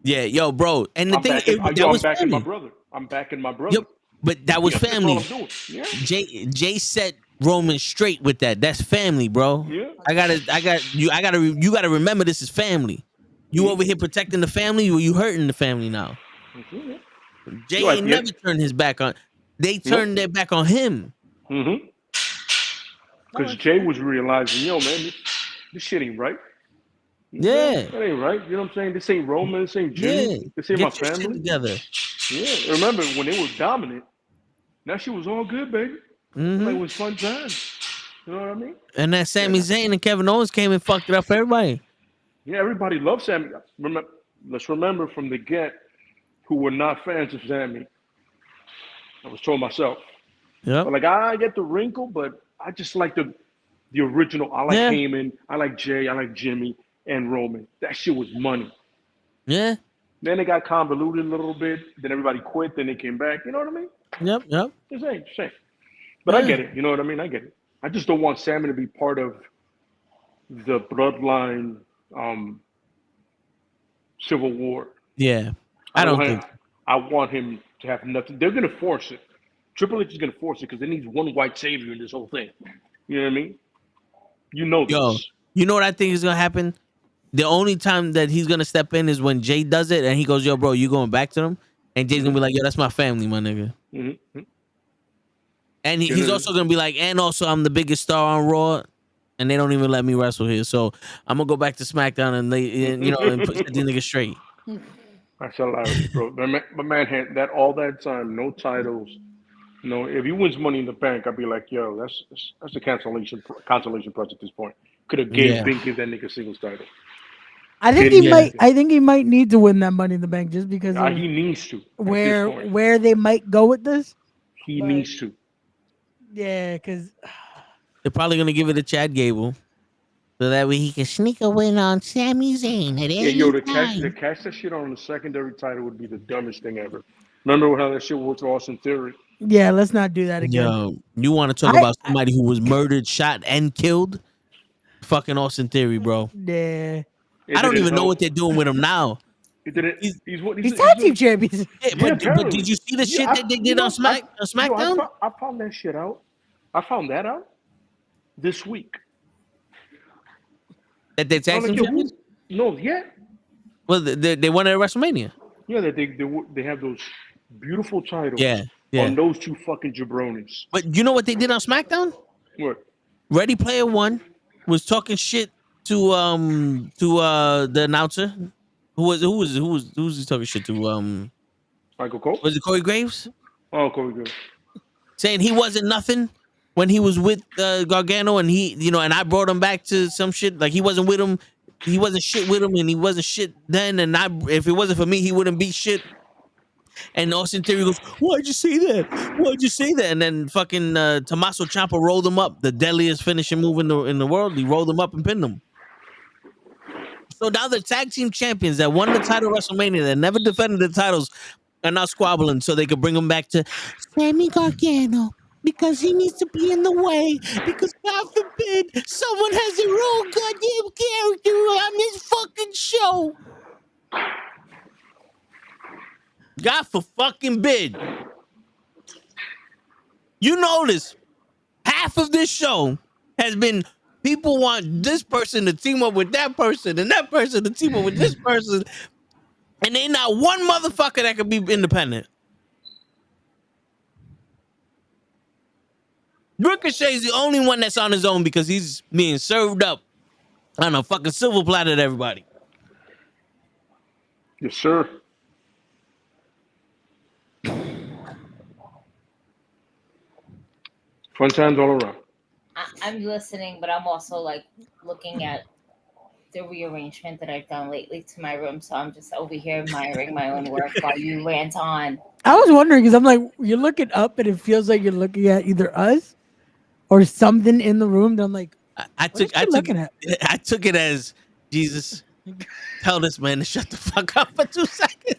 Yeah, yo, bro. And the I'm backing my brother. I'm backing my brother. Yep, but that was family. That's all I'm doing. Yeah. Jay set Roman straight with that. That's family, bro. Yeah. You gotta remember this is family. You over here protecting the family, or you hurting the family now? Mm-hmm. Jay ain't never turned his back on. They turned their back on him. Mm-hmm. Because Jay was realizing, yo, man, this shit ain't right. Yeah. That ain't right. You know what I'm saying? This ain't Roman. This ain't Jimmy. Yeah. This ain't Get my your shit family. together. Yeah. Remember when they were dominant? That shit was all good, baby. Mm-hmm. Like, it was fun times. You know what I mean? And that Sami Zayn and Kevin Owens came and fucked it up for everybody. Yeah, everybody loves Sami. Let's remember from the get who were not fans of Sami. I was told myself. Yeah. Like, I get the wrinkle, but I just like the original. I like Heyman. I like Jay. I like Jimmy and Roman. That shit was money. Yeah. Then it got convoluted a little bit. Then everybody quit. Then they came back. You know what I mean? Yep. Just saying. But I get it. You know what I mean? I get it. I just don't want Sami to be part of the bloodline civil war. Yeah. I don't think. I want him to have nothing. They're going to force it. Triple H is going to force it because there needs one white savior in this whole thing. You know what I mean? You know this. Yo, you know what I think is going to happen? The only time that he's going to step in is when Jay does it and he goes, yo, bro, you going back to them? And Jay's going to be like, yo, that's my family, my nigga. Mm-hmm. And he's also going to be like, and also I'm the biggest star on Raw. And they don't even let me wrestle here. So I'm going to go back to SmackDown and and put these niggas straight. That's hilarious, bro. My man had that all that time, no titles. No, if he wins Money in the Bank, I'd be like, yo, that's a consolation prize at this point. Could have gave Binky that nigga singles title. I think he might need to win that Money in the Bank just because he needs to. Where they might go with this. He needs to. Yeah, because they're probably gonna give it to Chad Gable, so that way he can sneak a win on Sami Zayn at any time. To catch that shit on the secondary title would be the dumbest thing ever. Remember how that shit worked with Austin Theory? Yeah, let's not do that again. Yo, you want to talk about somebody who was murdered, shot, and killed? Fucking Austin Theory, bro. Yeah. I don't even know what they're doing with him now. He's tag team champion. Yeah, but did you see the shit that they did on SmackDown? I found that shit out. I found that out this week. That they tag team champions? No, yeah. Well, they won at WrestleMania. Yeah, they have those beautiful titles. Yeah. On those two fucking jabronis. But you know what they did on SmackDown? What? Ready Player One was talking shit to the announcer. Who was he talking shit to? Michael Cole? Was it Corey Graves? Oh, Corey Graves. Saying he wasn't nothing when he was with Gargano, and and I brought him back to some shit like he wasn't with him. He wasn't shit with him, and he wasn't shit then. And if it wasn't for me, he wouldn't be shit. And Austin Theory goes, "Why'd you say that? Why'd you say that?" And then fucking Tommaso Ciampa rolled him up, the deadliest finishing move in the world. He rolled him up and pinned him. So now the tag team champions that won the title at WrestleMania, that never defended the titles, are now squabbling so they could bring them back to Sammy Gargano because he needs to be in the way. Because God forbid someone has their own goddamn character on this fucking show. God for fucking bid. You notice half of this show has been people want this person to team up with that person and that person to team up with this person. And ain't not one motherfucker that could be independent. Ricochet's the only one that's on his own because he's being served up on a fucking silver platter to everybody. Yes, sir. Fun times all around. I'm listening, but I'm also like looking at the rearrangement that I've done lately to my room, so I'm just over here admiring my own work while you rant on. I was wondering because I'm like, you're looking up and it feels like you're looking at either us or something in the room. That I'm like, I took looking at? I took it as Jesus. Tell this man to shut the fuck up for 2 seconds.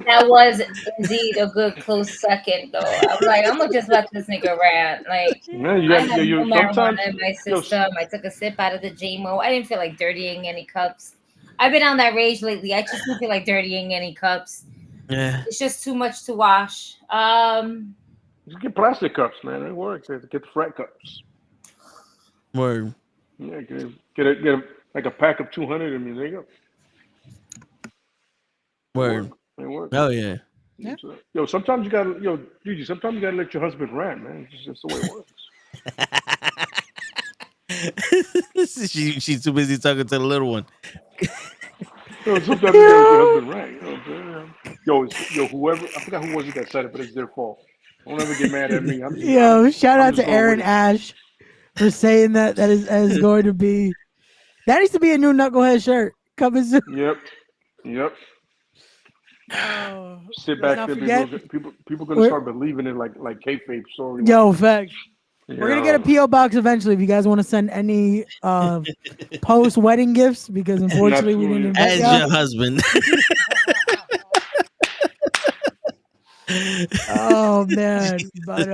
That was indeed a good close second, though. I'm like, I'm gonna just let this nigga rant. Like, Man, I had no marijuana sometimes in my system. I took a sip out of the JMO. I didn't feel like dirtying any cups. I've been on that rage lately. I just don't feel like dirtying any cups. Yeah. It's just too much to wash. just get plastic cups, man. It works. Get the frat cups. Word. Yeah, get like a pack of 200. I mean, there you go. Word. It works. Oh yeah. Yeah. Yo, sometimes you gotta, Gigi, sometimes you gotta let your husband rant, man. It's just the way it works. She's too busy talking to the little one. Yo, sometimes you gotta let your husband rant. You know what I'm saying? Yo, whoever, I forgot who was it that said it, but it's their fault. Don't ever get mad at me. Shout out just to going Aaron with it. Ash for saying that is going to be. That needs to be a new knucklehead shirt coming soon. Yep. Oh, Sit let's back not there, forget- people gonna start believing it like kayfabe story. Yo, fact. You We're gonna get a know? PO box eventually. If you guys want to send any post wedding gifts, because unfortunately we didn't invite As y'all. your husband. Oh man, but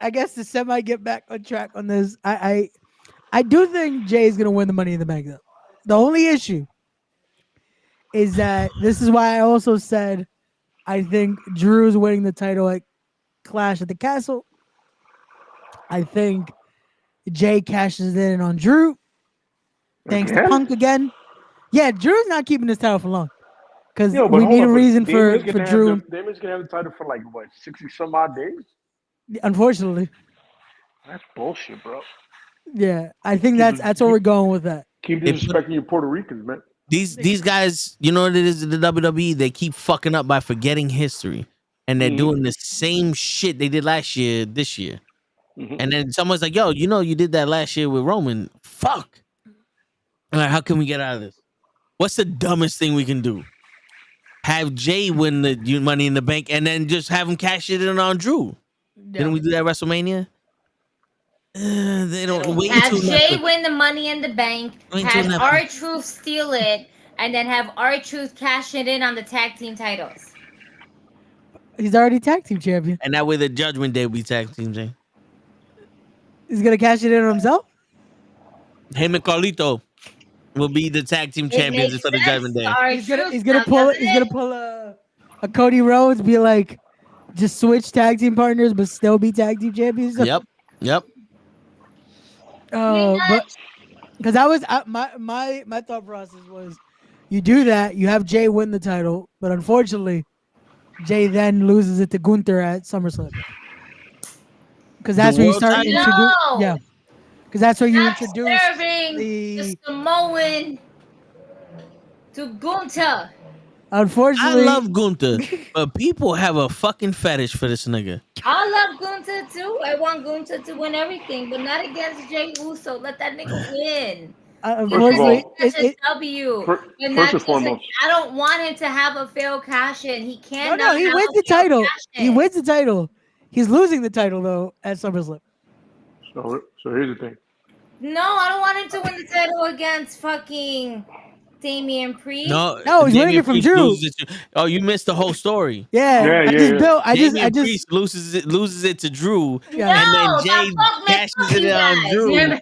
I guess to semi get back on track on this, I do think Jay's gonna win the Money in the Bank though. The only issue is that this is why I also said I think Drew's winning the title at Clash at the Castle. I think Jay cashes in on Drew. Thanks to Again? Punk again. Yeah, Drew's not keeping this title for long. Because Yo, but we hold need on, a but reason for Damien's gonna Drew. Damien's gonna have the title for like what, 60 some odd days? Unfortunately. That's bullshit, bro. Yeah, I think that's where we're going with that. Keep They put- disrespecting your Puerto Ricans, man. These guys, you know what it is in the WWE? They keep fucking up by forgetting history. And they're doing the same shit they did last year, this year. Mhm. And then someone's like, yo, you did that last year with Roman. Fuck. I'm like, how can we get out of this? What's the dumbest thing we can do? Have Jay win the Money in the Bank and then just have him cash it in on Drew. Didn't we do that at WrestleMania? They don't wait Have until Jay Netflix. win the Money in the Bank, Wait until have Netflix. R-Truth steal it, and then have R-Truth cash it in on the tag team titles. He's already tag team champion. And that way the Judgment Day will be tag team, Jay. He's gonna cash it in on himself. Him and Carlito will be the tag team It champions makes for the sense Judgment to Day. R-Truth He's gonna now, pull doesn't it? a Cody Rhodes, be like, just switch tag team partners, but still be tag team champions. Yep. Oh, but because my thought process was, you do that, you have Jay win the title, but unfortunately, Jay then loses it to Gunther at SummerSlam. Because that's where you world start title? introduce. No. Yeah, because that's where you Not introduce serving the. the Samoan to Gunther. I Unfortunately, love Gunther, but people have a fucking fetish for this nigga. I love Gunther too. I want Gunther to win everything, but not against Jay Uso. Let that nigga win. unfortunately, That's a it, W. First And and that's just foremost, I don't want him to have a failed cash in. He no, cannot. he have wins a the failed title. cash-in. He wins the title. He's losing the title though at SummerSlam. so here's the thing. No, I don't want him to win the title against fucking Damian Priest. No, he's winning it from Priest Drew. loses it to- you missed the whole story. Yeah, I Damian just Priest loses it to Drew, Yeah. and then No, Jay the fuck cashes it on guys. Drew, No. and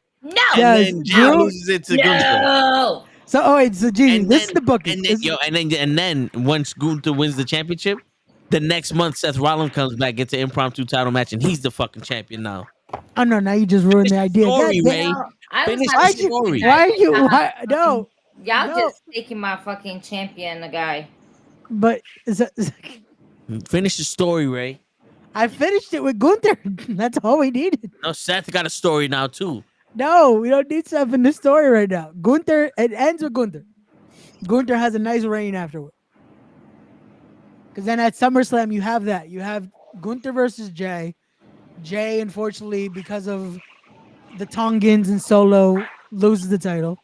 Yes, then Jay Drew- loses it to Gunther. No. So wait, so Gigi, And this then- is the booking. And then once Gunther wins the championship, the next month Seth Rollins comes back, gets an impromptu title match, and he's the fucking champion now. Oh no, now you just ruined the idea. Story, God damn- Ray. No, I was Finish having the to story. think Why are that you? I Why, no, Y'all No. just taking my fucking champion, the guy. but Finish the story, Ray. I finished it with Gunther. That's all we needed. No, Seth got a story now too. No, we don't need stuff in this story right now. Gunther, it ends with Gunther. Gunther has a nice reign afterward. Because then at SummerSlam, you have that. You have Gunther versus Jay. Jay, unfortunately, because of the Tongans and Solo loses the title.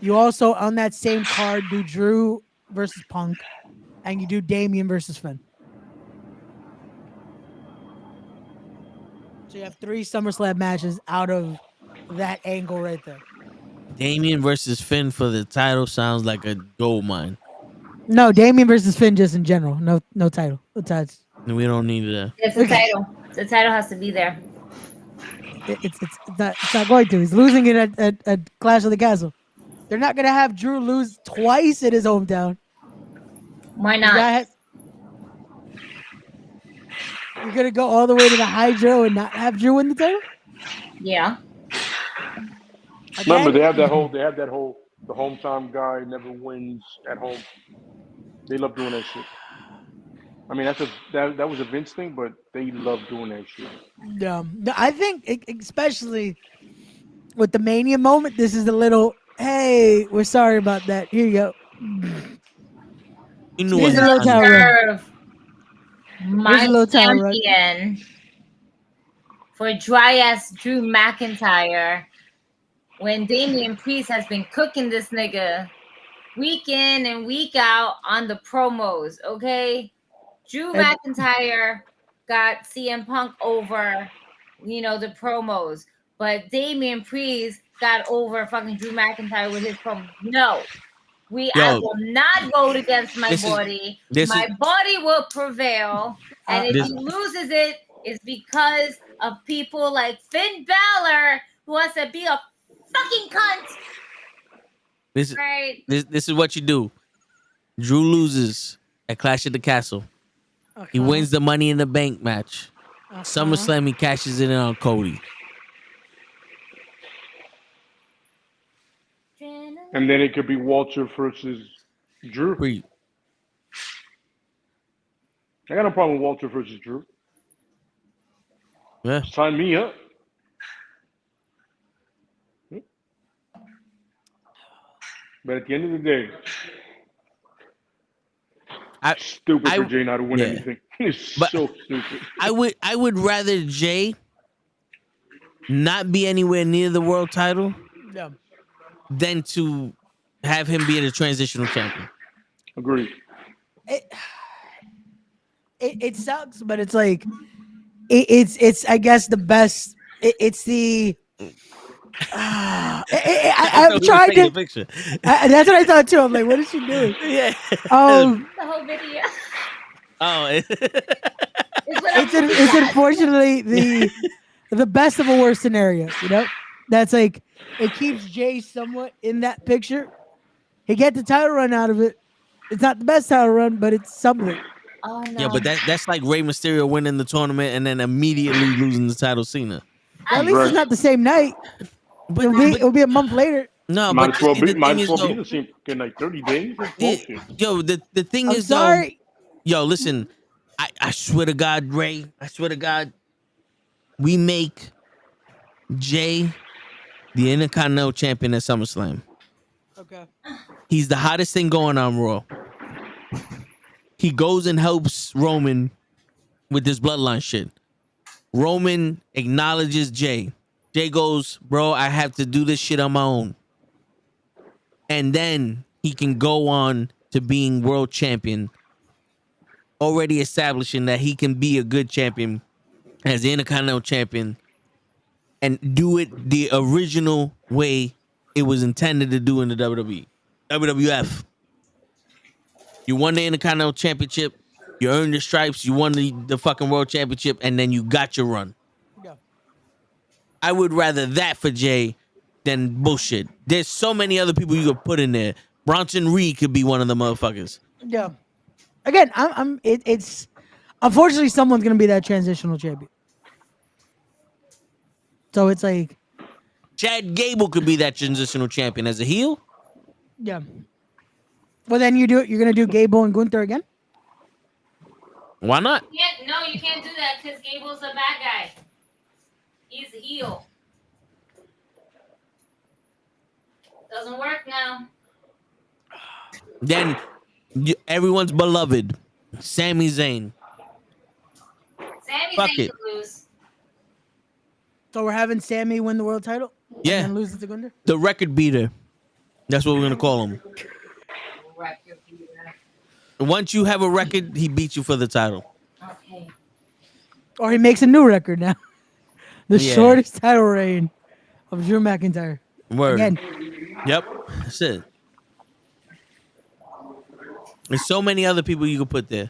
You also on that same card do Drew versus Punk, and you do Damian versus Finn. So you have 3 SummerSlam matches out of that angle right there. Damian versus Finn for the title sounds like a gold mine. No, Damian versus Finn just in general. No title. No titles. We don't need that. It's the title. The title has to be there. It's not going to. He's losing it at Clash of the Castle. They're not gonna have Drew lose twice in his hometown. Why not? You're gonna go all the way to the Hydro and not have Drew win the title? Yeah. Remember, they have that whole the hometown guy never wins at home. They love doing that shit. I mean, that was a Vince thing, but they love doing that shit. No, I think especially with the Mania moment, this is a little. Hey, we're sorry about that. Here you go. You knew Here's a little title run. My champion for dry ass Drew McIntyre when Damian Priest has been cooking this nigga week in and week out on the promos. Okay, Drew McIntyre got CM Punk over, the promos, but Damian Priest got over fucking Drew McIntyre with his promo. No. I will not vote against my body. My body will prevail. And if he loses it, it's because of people like Finn Balor who wants to be a fucking cunt. This is what you do. Drew loses at Clash of the Castle. He wins the Money in the Bank match. SummerSlam, he cashes it in on Cody. And then it could be Walter versus Drew. I got no problem with Walter versus Drew. Yeah. Sign me up. But at the end of the day, stupid for Jay not to win anything. It's so stupid. I would rather Jay not be anywhere near the world title than to have him be the transitional champion. Agreed. It sucks, but it's like it's I guess the best. It's the. I'm trying to. That's what I thought too. I'm like, what is she doing? Yeah. The whole video. Oh. It's unfortunately the best of a worst scenario. That's like it keeps Jay somewhat in that picture. He get the title run out of it. It's not the best title run, but it's something. Oh no. Yeah, but that's like Rey Mysterio winning the tournament and then immediately losing the title Cena. At least it's not the same night. But it'll be a month later. No, might but as well be the same in like 30 days. The thing I'm is, sorry. Listen, I swear to God, Ray, I swear to God, we make Jay the Intercontinental Champion at SummerSlam. Okay. He's the hottest thing going on Raw. He goes and helps Roman with this bloodline shit. Roman acknowledges Jay. Jay goes, bro, I have to do this shit on my own. And then he can go on to being world champion, already establishing that he can be a good champion as the Intercontinental Champion and do it the original way it was intended to do in the WWE. WWF. You won the Intercontinental Championship, you earned the stripes, you won the fucking World Championship, and then you got your run. Yeah. I would rather that for Jay than bullshit. There's so many other people you could put in there. Bronson Reed could be one of the motherfuckers. Yeah. Again, it's unfortunately someone's gonna be that transitional champion. So it's like Chad Gable could be that transitional champion as a heel. Yeah. Well, then you're gonna do Gable and Gunther again? Why not? No, you can't do that because Gable's a bad guy. He's a heel. Doesn't work now. Then everyone's beloved, Sami Zayn. Sami Fuck Zayn it. could lose. So we're having Sammy win the world title. Yeah. And then lose it to Gunther. The record beater. That's what we're gonna call him. Once you have a record, he beats you for the title. Okay. Or he makes a new record now. The Yeah. shortest title reign of Drew McIntyre. Word. Again. Yep. That's it. There's so many other people you could put there.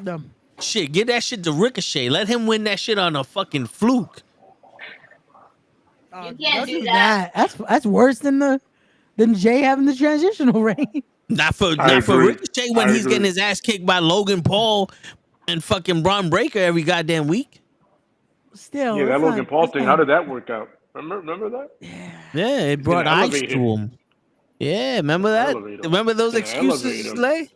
Dumb. Shit, give that shit to Ricochet. Let him win that shit on a fucking fluke. You can't Don't do that. That's worse than Jay having the transitional reign. Not for agree. Ricochet when I he's agree. getting his ass kicked by Logan Paul and fucking Braun Breaker every goddamn week. Still. Yeah, that it's Logan not- Paul it's thing. not- How did that work out? Remember that? Yeah, it brought gonna ice elevate to him. him. Yeah, remember that? Elevate him. Remember those It's gonna elevate excuses, him. Lay?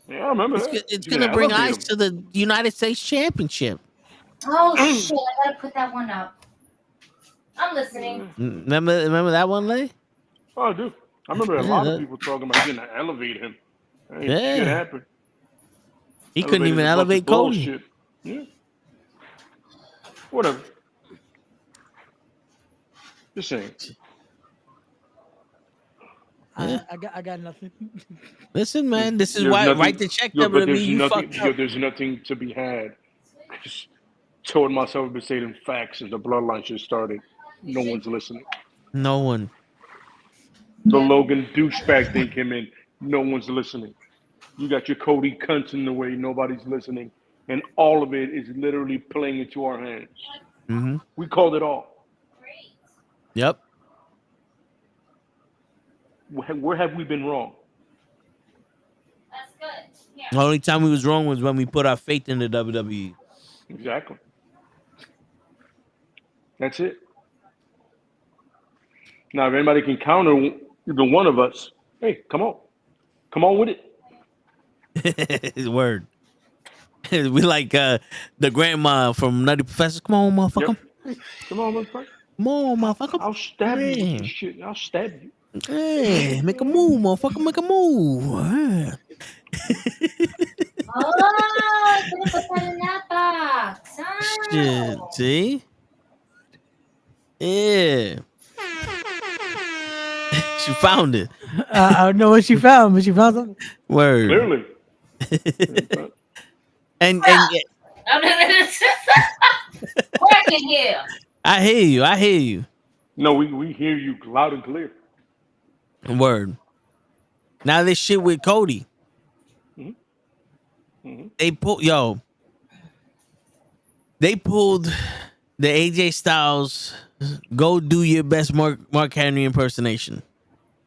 Yeah, I remember that. It's He's gonna bring elevate ice him. to the United States Championship. Oh shit! I gotta put that one up. I'm listening. Remember that one, Lay? Oh, I do. I remember a Yeah, lot that- of people talking about getting to elevate him. Ain't Yeah. shit happened. He couldn't even Elevated a bunch of elevate Cody. bullshit. Yeah. Whatever. Just saying. I got nothing. Listen, man, this is There's why nothing- write the check, but WWE. there's You nothing. fucked up. There's nothing to be had. Just told myself I've been saying facts since the bloodline just started. No one's listening. No one. The Logan douchebag thing came in. No one's listening. You got your Cody cunts in the way. Nobody's listening. And all of it is literally playing into our hands. Mm-hmm. We called it all. Yep. Where have we been wrong? That's good. Yeah. The only time we was wrong was when we put our faith in the WWE. Exactly. That's it. Now, if anybody can counter even one of us, hey, come on. Come on with it. Word. We like the grandma from Nutty Professor. Come on, motherfucker. Yep. Come on, motherfucker. Come on, motherfucker. I'll stab you Yeah. with this shit. I'll stab you. Hey, make a move, motherfucker. Make a move. Yeah. Oh, I could have put that in that box. Shit. Oh. See? Yeah. She found it. I don't know what she found, but she found something. Word. Clearly. And Working here. I hear you. I hear you. No, we hear you loud and clear. Word. Now this shit with Cody. Mhm. They pulled the AJ Styles go do your best Mark Henry impersonation.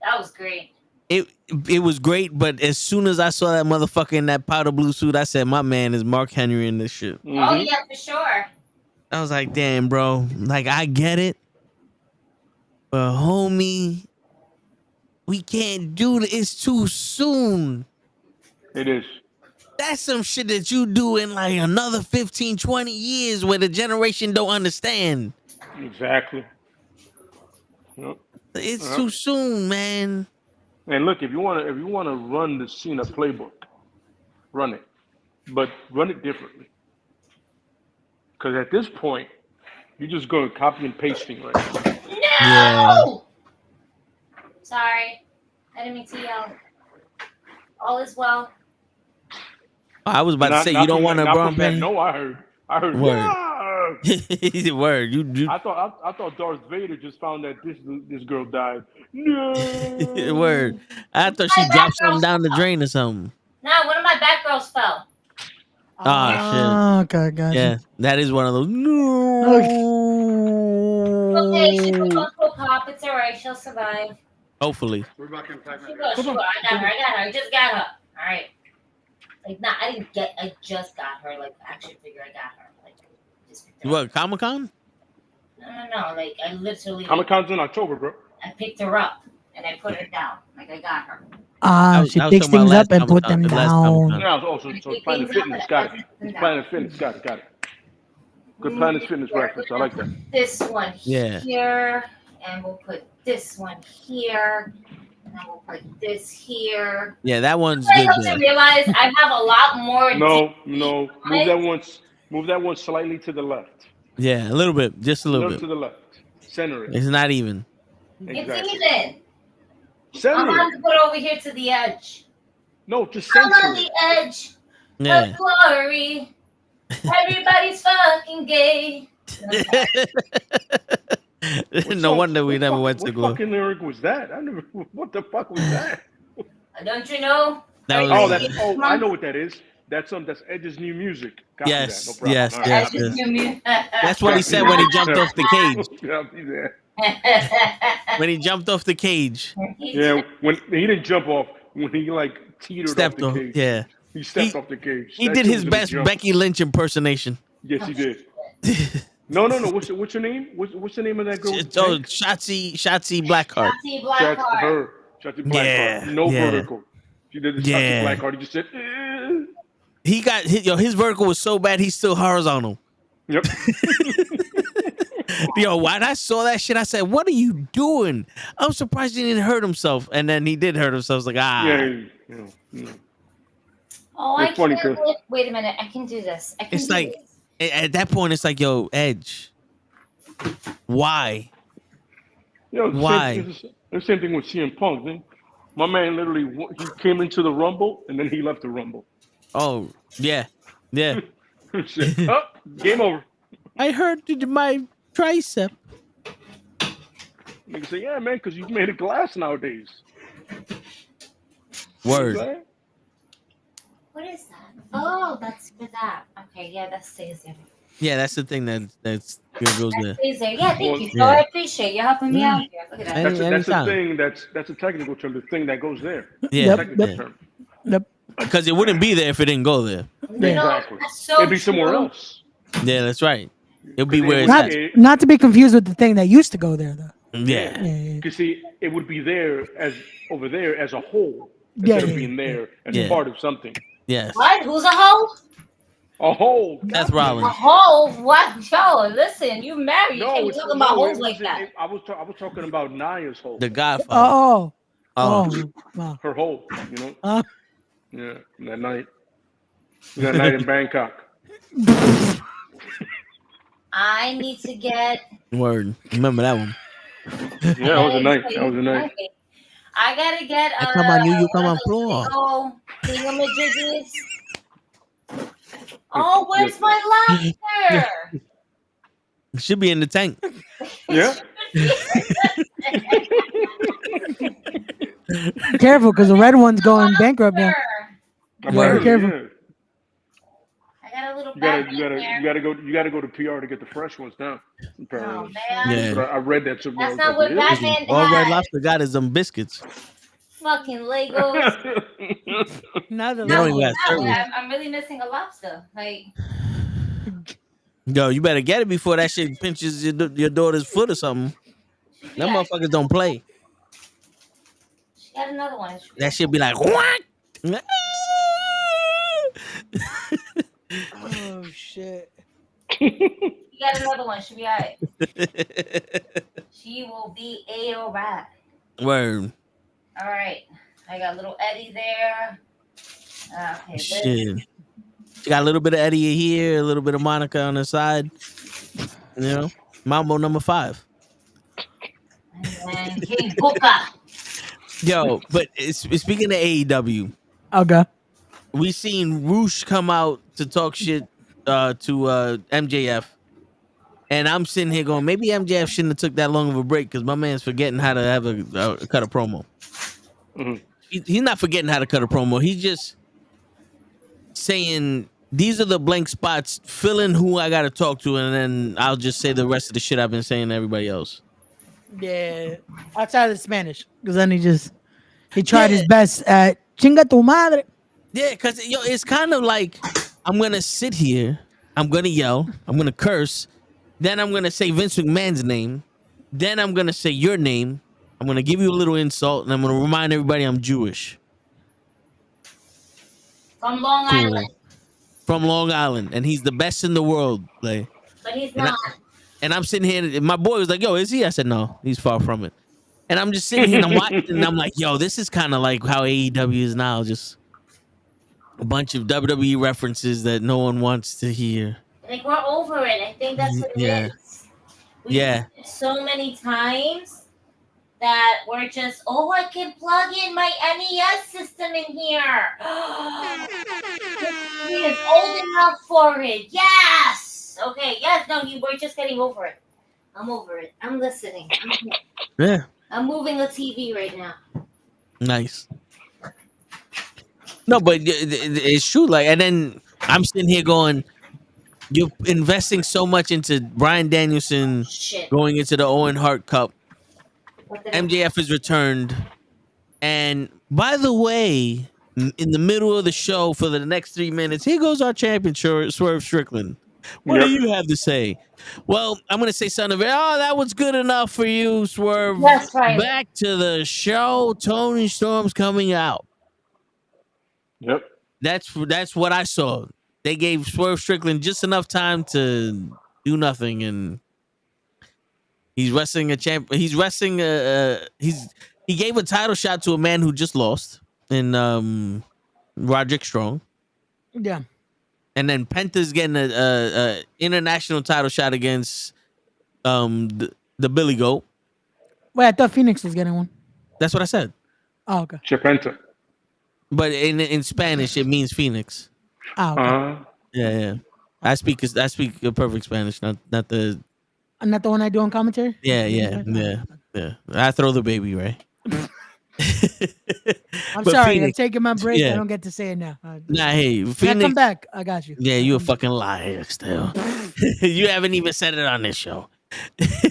That was great. It was great, but as soon as I saw that motherfucker in that powder blue suit, I said, my man is Mark Henry in this shit. Oh Mhm. yeah, for sure. I was like, damn, bro. Like, I get it. But homie, we can't do it. It's too soon. It is. That's some shit that you do in like another 15, 20 years where the generation don't understand. Exactly. Yep. It's too soon, man. And look, if you wanna run the Cena playbook, run it, but run it differently. Because at this point, you're just going copy and pasting right now. No. Yeah. Sorry, I didn't mean to yell. All is well. I was about to say, you don't want a Braun Penny? No, I heard. Word. "Yeah." Word. You I thought Darth Vader just found that this girl died. No. Word. I thought she dropped something down the drain or something. No, one of my Batgirls fell. Oh, Okay, gotcha. Yeah, that is one of those. No. Okay, she's going to a pop. It's alright. She'll survive. Hopefully. She goes. I got her. I just got her. All right. Like, nah, I just got her. Like, action figure, I got her. Like, just picked her up. What, Comic-Con? No. Like, I literally, Comic-Con's in October, bro. I picked her up and I put her down. Like, I got her. She I was picks talking about things up last and put them Comic-Con, the last down. Comic-Con. Yeah, so Planet Fitness, got it. It's Planet Fitness, got it. Good Planet Fitness reference. I like that. This one Yeah. here, and we'll put this one here, and then we'll put this here. Yeah, that one's I good have to there. realize I have a lot more. No. Move that one slightly to the left. Yeah, a little bit, just a A little little to bit. the left. Center it. It's not even. It's even. I'm Center going it. to put it over here to the edge. No, just I'm center on it. the edge Yeah. of glory. Everybody's fucking gay. No wonder we never went to What go. fucking lyric was that? I never. What the fuck was that? Don't you know? That was- Oh, that's. Oh, I know what that is. That's Edge's new music. Copy Yes, that. No problem. yes, All right. yes. That's just new That's what he said when he jumped off the cage. Copy that. When he jumped off the cage, Yeah, when he didn't jump off, when he like teetered stepped off off. the cage. Yeah, He stepped He- off the cage. he That did shit his was a best jump. Becky Lynch impersonation. Yes, he did. No. What's your name? What's the name of that girl? Oh, Shotzi Blackheart. See Blackheart. Shotzi Blackheart. Yeah, No yeah. vertical. She did the Yeah. Shotzi Blackheart. He just said, eh. He got hit. Yo, his vertical was so bad he's still horizontal. Yep. Yo, when I saw that shit, I said, "What are you doing?" I'm surprised he didn't hurt himself, and then he did hurt himself. I was like, Yeah. Oh, I It's funny, can't. Chris. Wait a minute. I can do this. I can It's do like- this. At that point, it's like, yo, Edge, why? Yo, Why? The same thing with CM Punk. Man. My man literally he came into the Rumble and then he left the Rumble. Oh, yeah. Shit. Oh, game over. I hurt my tricep. Nigga say, yeah, man, because you made of glass nowadays. Word. Right? What is that? Oh, that's for that. Okay, yeah, that stays there. Yeah, that's the thing that's goes That there. stays there. Yeah, thank Well, you. So yeah. I appreciate you helping me out here. Look at that. Any- That's a anytime. thing. That's a technical term. The thing that goes there. Yeah, Technical Yep. term. Yep. because it wouldn't be there if it didn't go there. You know, Exactly. that's so It'd be somewhere true. else. Yeah, that's right. It'll be Because where it it's would- at. it- Not to be confused with the thing that used to go there though. Yeah. Yeah. Because see, it would be there as over there as a whole Yeah, instead yeah, of being there as Yeah. part of something. Yes. What? Who's a hoe? A whole. That's A Rollins. hoe? What? Yo, listen, you married. You can't be it's- talking about no, hoes it like wasn't- that. I was talking about Naya's hole. The Godfather. Oh. Oh. Oh. Wow. Her hole. You know. Uh, Yeah. That night. That night in Bangkok. I need to get. Word. Remember that one. Yeah, that was a night. That was a night. I gotta get. I come on you come on floor. Oh, thingamajiggies. Oh, where's my lobster? It should be in the tank. Yeah. be careful, because the red one's going bankrupt now. I'm Word. early, Careful. yeah. I got a little You bag gotta in there. you gotta go to PR to get the fresh ones now. Oh, Apparently. man. Yeah. But I read that somewhere. That's not what Batman All Red had. Lobster got is them biscuits. Fucking Legos. Now the They don't No, even got no, service. I'm really missing a lobster. Like, Yo, you better get it before that shit pinches your daughter's foot or something. Them yeah, motherfuckers don't play. she got another one. That shit be like, what? Oh shit. She got another one. She'll be all right. She will be alright. Word. All right. I got little Eddie there. Okay. this- Shit. You got a little bit of Eddie here, a little bit of Monica on the side. You know, Mambo number 5. And King Booker. Yo, but speaking of AEW, Okay. we seen Roosh come out to talk shit to MJF, and I'm sitting here going, maybe MJF shouldn't have took that long of a break because my man's forgetting how to have a cut a promo. Mhm. He's not forgetting how to cut a promo. He's just saying these are the blank spots. Fill in who I got to talk to, and then I'll just say the rest of the shit I've been saying to everybody else. Yeah. Outside of the Spanish, because then he tried his best at chinga tu madre. Yeah, because it's kind of like I'm gonna sit here, I'm gonna yell, I'm gonna curse, then I'm gonna say Vince McMahon's name, then I'm gonna say your name, I'm gonna give you a little insult, and I'm gonna remind everybody I'm Jewish From Long Cool. Island. from Long Island, and he's the best in the world. Like, But he's And I- not. and I'm sitting here, and my boy was like, "Yo, is he?" I said, "No, he's far from it." And I'm just sitting here and I'm watching, and I'm like, "Yo, this is kind of like how AEW is now, just a bunch of WWE references that no one wants to hear." Like we're over it. I think that's what it Yeah. is. We've Yeah. done it so many times that we're just, oh, I can plug in my NES system in here. He is old enough for it. Yes. Okay. Yes. No. We're just getting over it. I'm over it. I'm listening. Yeah. I'm moving a TV right now. Nice. No, but it's true. Like, and then I'm sitting here going, you're investing so much into Bryan Danielson Shit. going into the Owen Hart Cup. What did I- MJF is returned. And by the way, in the middle of the show for the next 3 minutes, here goes our champion, Swerve Strickland. What do Yep. you have to say? Well, I'm going to say something. Oh, that was good enough for you, Swerve. Yes, right. Back to the show. Tony Storm's coming out. Yep. That's what I saw. They gave Swerve Strickland just enough time to do nothing, and he's wrestling a champ. He's wrestling he gave a title shot to a man who just lost in Roderick Strong, Yeah. and then Penta's getting a international title shot against the Billy Goat. Wait, I thought Phoenix was getting one. That's what I said. Oh, okay. Chapenta. But in Spanish, it means Phoenix. Oh, okay. Yeah. I speak a perfect Spanish, not the. I'm not the one I do on commentary. Yeah. I throw the baby, right? I'm But sorry. Phoenix- I'm taking my break. yeah. I don't get to say it now. Nah, hey, When I Phoenix. come back, I got you. Yeah, you a fucking liar still. You haven't even said it on this show.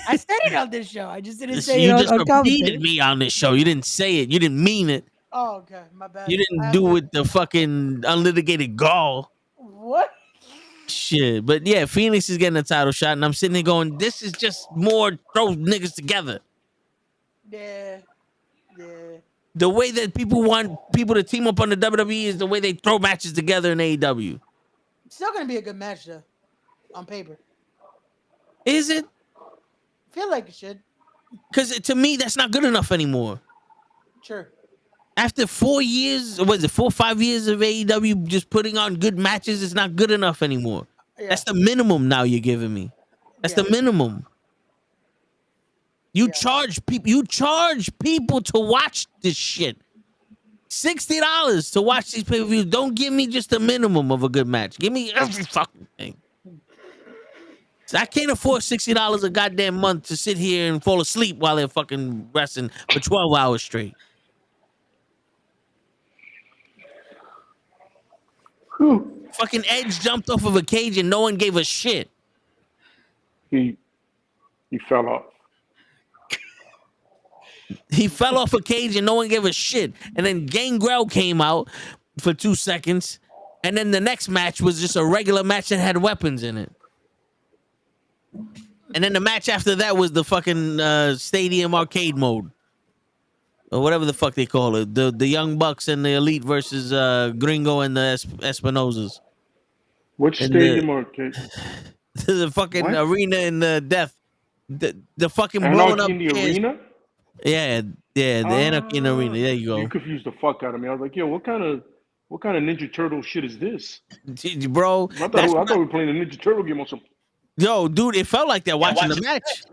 I said it on this show. I just didn't say You it just on repeated commentary. me on this show. You didn't say it. You didn't mean it. Oh, okay. My bad. You didn't do it with the fucking unlitigated gall. What? Shit. But yeah, Phoenix is getting a title shot, and I'm sitting there going, this is just more throw niggas together. Yeah. The way that people want people to team up on the WWE is the way they throw matches together in AEW. It's still gonna be a good match though, on paper. Is it? Feel like it should. Because to me, that's not good enough anymore. Sure. After 4 years, or was it 4 or 5 years of AEW just putting on good matches, it's not good enough anymore. Yeah. That's the minimum now you're giving me. That's the minimum. You charge people to watch this shit. $60 to watch these pay-per-views. Don't give me just the minimum of a good match. Give me every fucking thing. So I can't afford $60 a goddamn month to sit here and fall asleep while they're fucking wrestling for 12 hours straight. Whew. Fucking Edge jumped off of a cage and no one gave a shit. He fell off. He fell off a cage and no one gave a shit. And then Gangrel came out for 2 seconds. And then the next match was just a regular match that had weapons in it. And then the match after that was the fucking stadium arcade mode. Or whatever the fuck they call it. The Young Bucks and the Elite versus Gringo and the Espinosas. Which And stadium arcade? The fucking What? arena in the death. The fucking blowing up Anarchy in the chairs. arena? Yeah, the Anarchy in the arena. There you go. You confused the fuck out of me. I was like, yo, what kind of Ninja Turtle shit is this? Bro, I thought we were playing a Ninja Turtle game or something. yo, dude, it felt like that watching the match.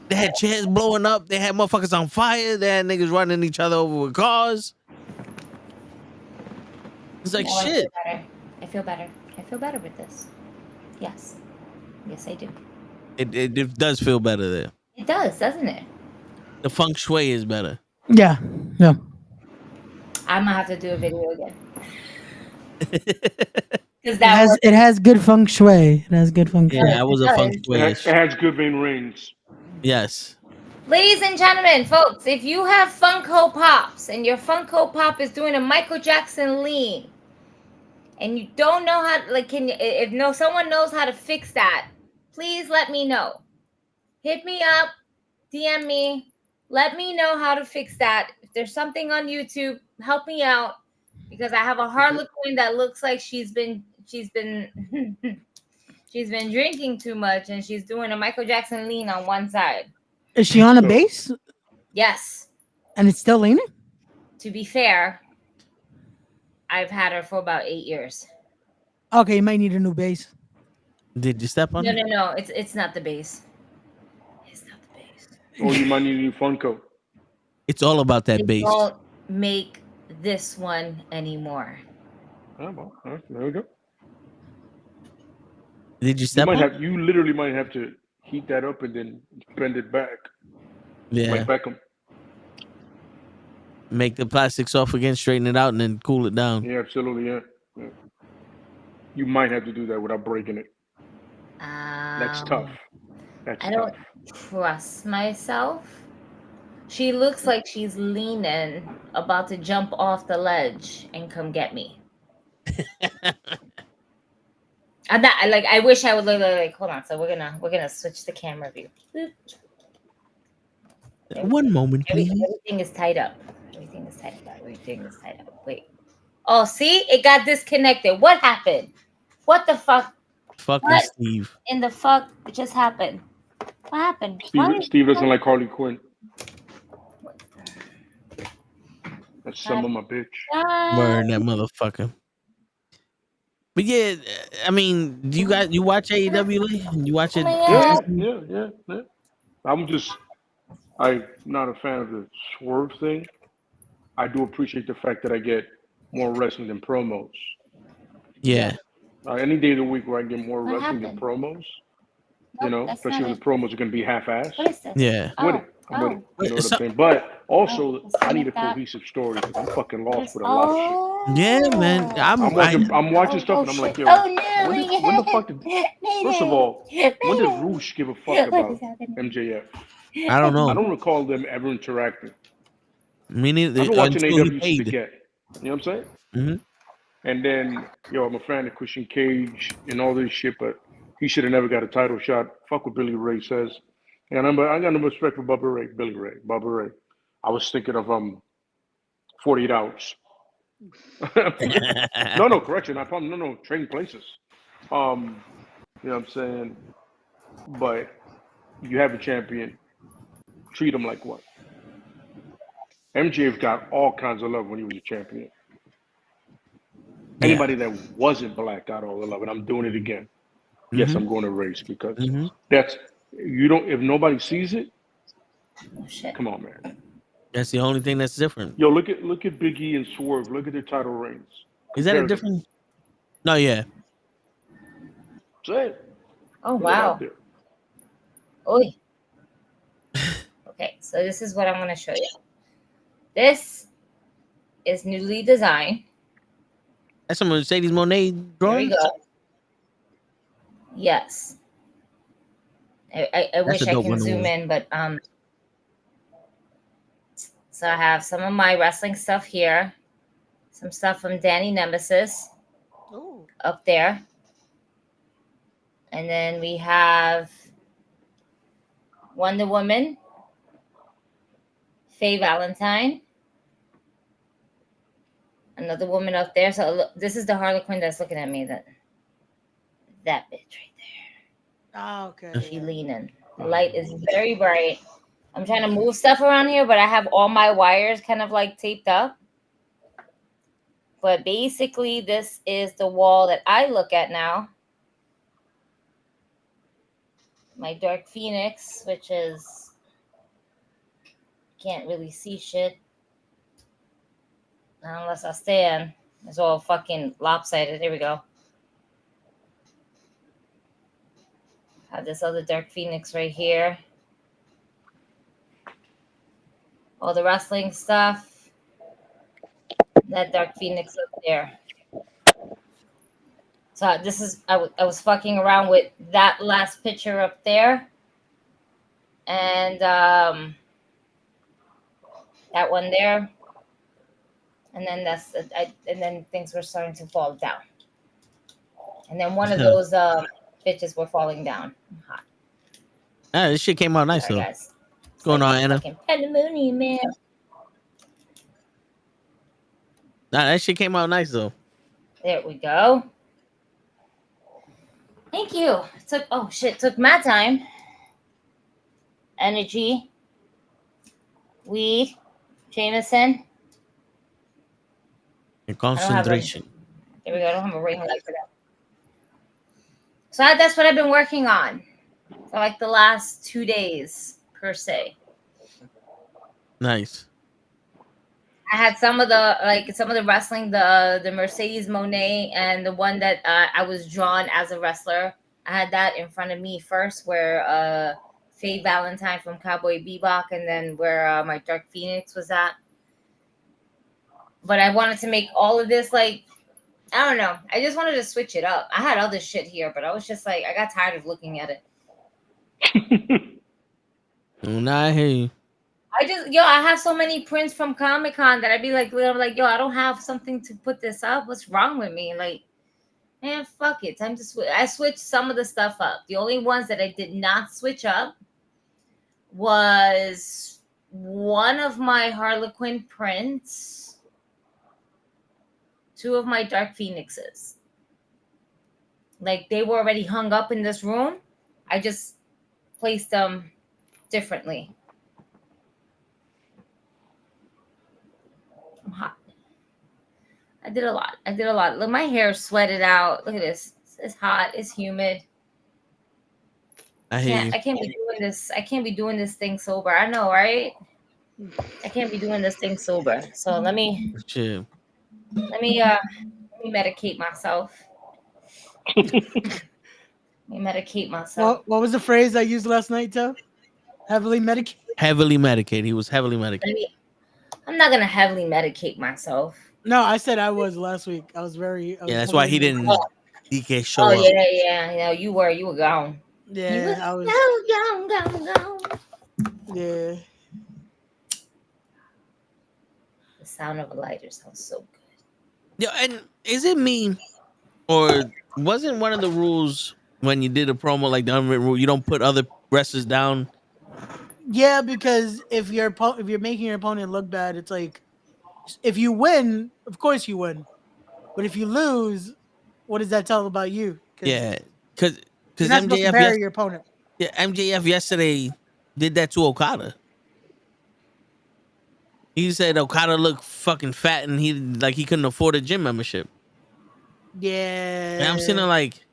They had chairs blowing up. They had motherfuckers on fire. They had niggas running each other over with cars. It's like shit. I feel better. I feel better with this. Yes. Yes, I do. It does feel better there. It does, doesn't it? The feng shui is better. Yeah. I'm gonna have to do a video again. Because It has good feng shui. It has good feng shui. Yeah, that was a feng shui. It has good vein rings. Yes. Ladies and gentlemen, folks, if you have Funko Pops and your Funko Pop is doing a Michael Jackson lean, and you don't know how, someone knows how to fix that, please let me know. Hit me up, DM me, let me know how to fix that. If there's something on YouTube, help me out, because I have a Harlequin that looks like she's been drinking too much, and she's doing a Michael Jackson lean on one side. Is she on a base? Yes. And it's still leaning? To be fair, I've had her for about 8 years. Okay, you might need a new base. Did you step on No, it? no, no. It's not the base. It's not the base. Or you might need a new Funko. It's all about They that base. don't make this one anymore. Oh, well, all right, there we go. Did you You step might on? have. You literally might have to heat that up and then bend it back, Yeah. like Beckham. Make the plastic soft again, straighten it out, and then cool it down. Yeah, absolutely. Yeah. You might have to do that without breaking it. That's tough. That's I tough. don't trust myself. She looks like she's leaning, about to jump off the ledge and come get me. I'm not like. I wish I would look like. Hold on. So we're gonna switch the camera view. Boop. One moment, please. Everything is tied up. Everything is tied up. Everything is tied up. Wait. Oh, see, it got disconnected. What happened? What the fuck? Fucking What? Steve. In the fuck just happened? What happened? Steve doesn't like Harley Quinn. That's some of my bitch. Word, that motherfucker. But yeah, I mean, do you watch AEW? Lee? You watch it? Yeah. I'm not a fan of the swerve thing. I do appreciate the fact that I get more wrestling than promos. Yeah. Any day of the week where I get more What wrestling happened? than promos, Nope, that's especially not when the promos are going to be half-assed. What is this? Yeah. I'm with it. I'm with it. You know what I'm saying? But also, I need a cohesive story because I'm fucking lost with a lot of shit. Yeah, man. I'm watching stuff and I'm like, yo, when the fuck did, first of all, when did Roosh give a fuck about MJF? I don't know. I don't recall them ever interacting. Me neither. I've been watching Until he AEW paid. forget. You know what I'm saying? Mm-hmm. And then, I'm a fan of Christian Cage and all this shit, but he should have never got a title shot. Fuck what Billy Ray says. And I got no respect for Billy Ray. I was thinking of 48 Hours. No, correction. No, Trading Places. You know what I'm saying? But you have a champion. Treat him like what? MJF got all kinds of love when he was a champion. Anybody that wasn't black got all the love, and I'm doing it again. Mm-hmm. Yes, I'm going to race because that's if nobody sees it, come on, man. That's the only thing that's different. Yo, look at Big E and Swerve. Look at their title reigns. Is that a different? No, yeah. Say it. Oh wow. Oi. Okay, so this is what I'm going to show you. This is newly designed. That's some Mercedes Monet drawings? There we go. Yes. I wish I can zoom in, but so I have some of my wrestling stuff here. Some stuff from Danny Nemesis up there. And then we have Wonder Woman, Faye Valentine, another woman up there. So look, this is the Harley Quinn that's looking at me. That bitch right there. Oh, okay. She leaning. The light is very bright. I'm trying to move stuff around here, but I have all my wires kind of like taped up. But basically, this is the wall that I look at now. My Dark Phoenix, which is, can't really see shit unless I stand. It's all fucking lopsided. There we go. Have this other Dark Phoenix right here. All the wrestling stuff. That Dark Phoenix up there. So this is, I was fucking around with that last picture up there. And that one there. And then and then things were starting to fall down. And then one of those bitches were falling down. Hot. This shit came out nice. Sorry, though. Guys. What's going on, Anna? Pandemonium, man. That shit came out nice though. There we go. Thank you. It took my time. Energy. We. Jameson. And concentration. There we go. I don't have a ring light for that. So that's what I've been working on for like the last 2 days per se. Nice. I had some of the wrestling, the Mercedes Monet, and the one that I was drawn as a wrestler. I had that in front of me first, where Faye Valentine from Cowboy Bebop, and then where my Dark Phoenix was at. But I wanted to make all of this like, I don't know. I just wanted to switch it up. I had other shit here, but I was just like, I got tired of looking at it. Nah, I hear you. I have so many prints from Comic-Con that I'd be like, yo, I don't have something to put this up. What's wrong with me? Like, man, fuck it. Time to switch. I switched some of the stuff up. The only ones that I did not switch up was one of my Harlequin prints, 2 of my Dark Phoenixes. Like, they were already hung up in this room. I just placed them differently. I'm hot. I did a lot. Look, my hair sweated out. Look at this. It's hot. It's humid. I hear you. I can't be doing this. I can't be doing this thing sober. I know, right? I can't be doing this thing sober. So let me medicate myself. What was the phrase I used last night, Toe? Heavily medicated? Heavily medicated. He was heavily medicated. I'm not gonna heavily medicate myself. No, I said I was last week. I was that's why he didn't. He can't show up. Yeah. You were gone. Yeah, I was gone. Yeah. The sound of a lighter sounds so good. Yeah, and is it me, or wasn't one of the rules when you did a promo like the unwritten rule, you don't put other wrestlers down? Yeah, because if you're making your opponent look bad, it's like if you win, of course you win, but if you lose, what does that tell about you? Yeah, because you're not supposed to bury your opponent. Yeah, MJF yesterday did that to Okada. He said Okada looked fucking fat and he couldn't afford a gym membership. Yeah, and I'm sitting there like,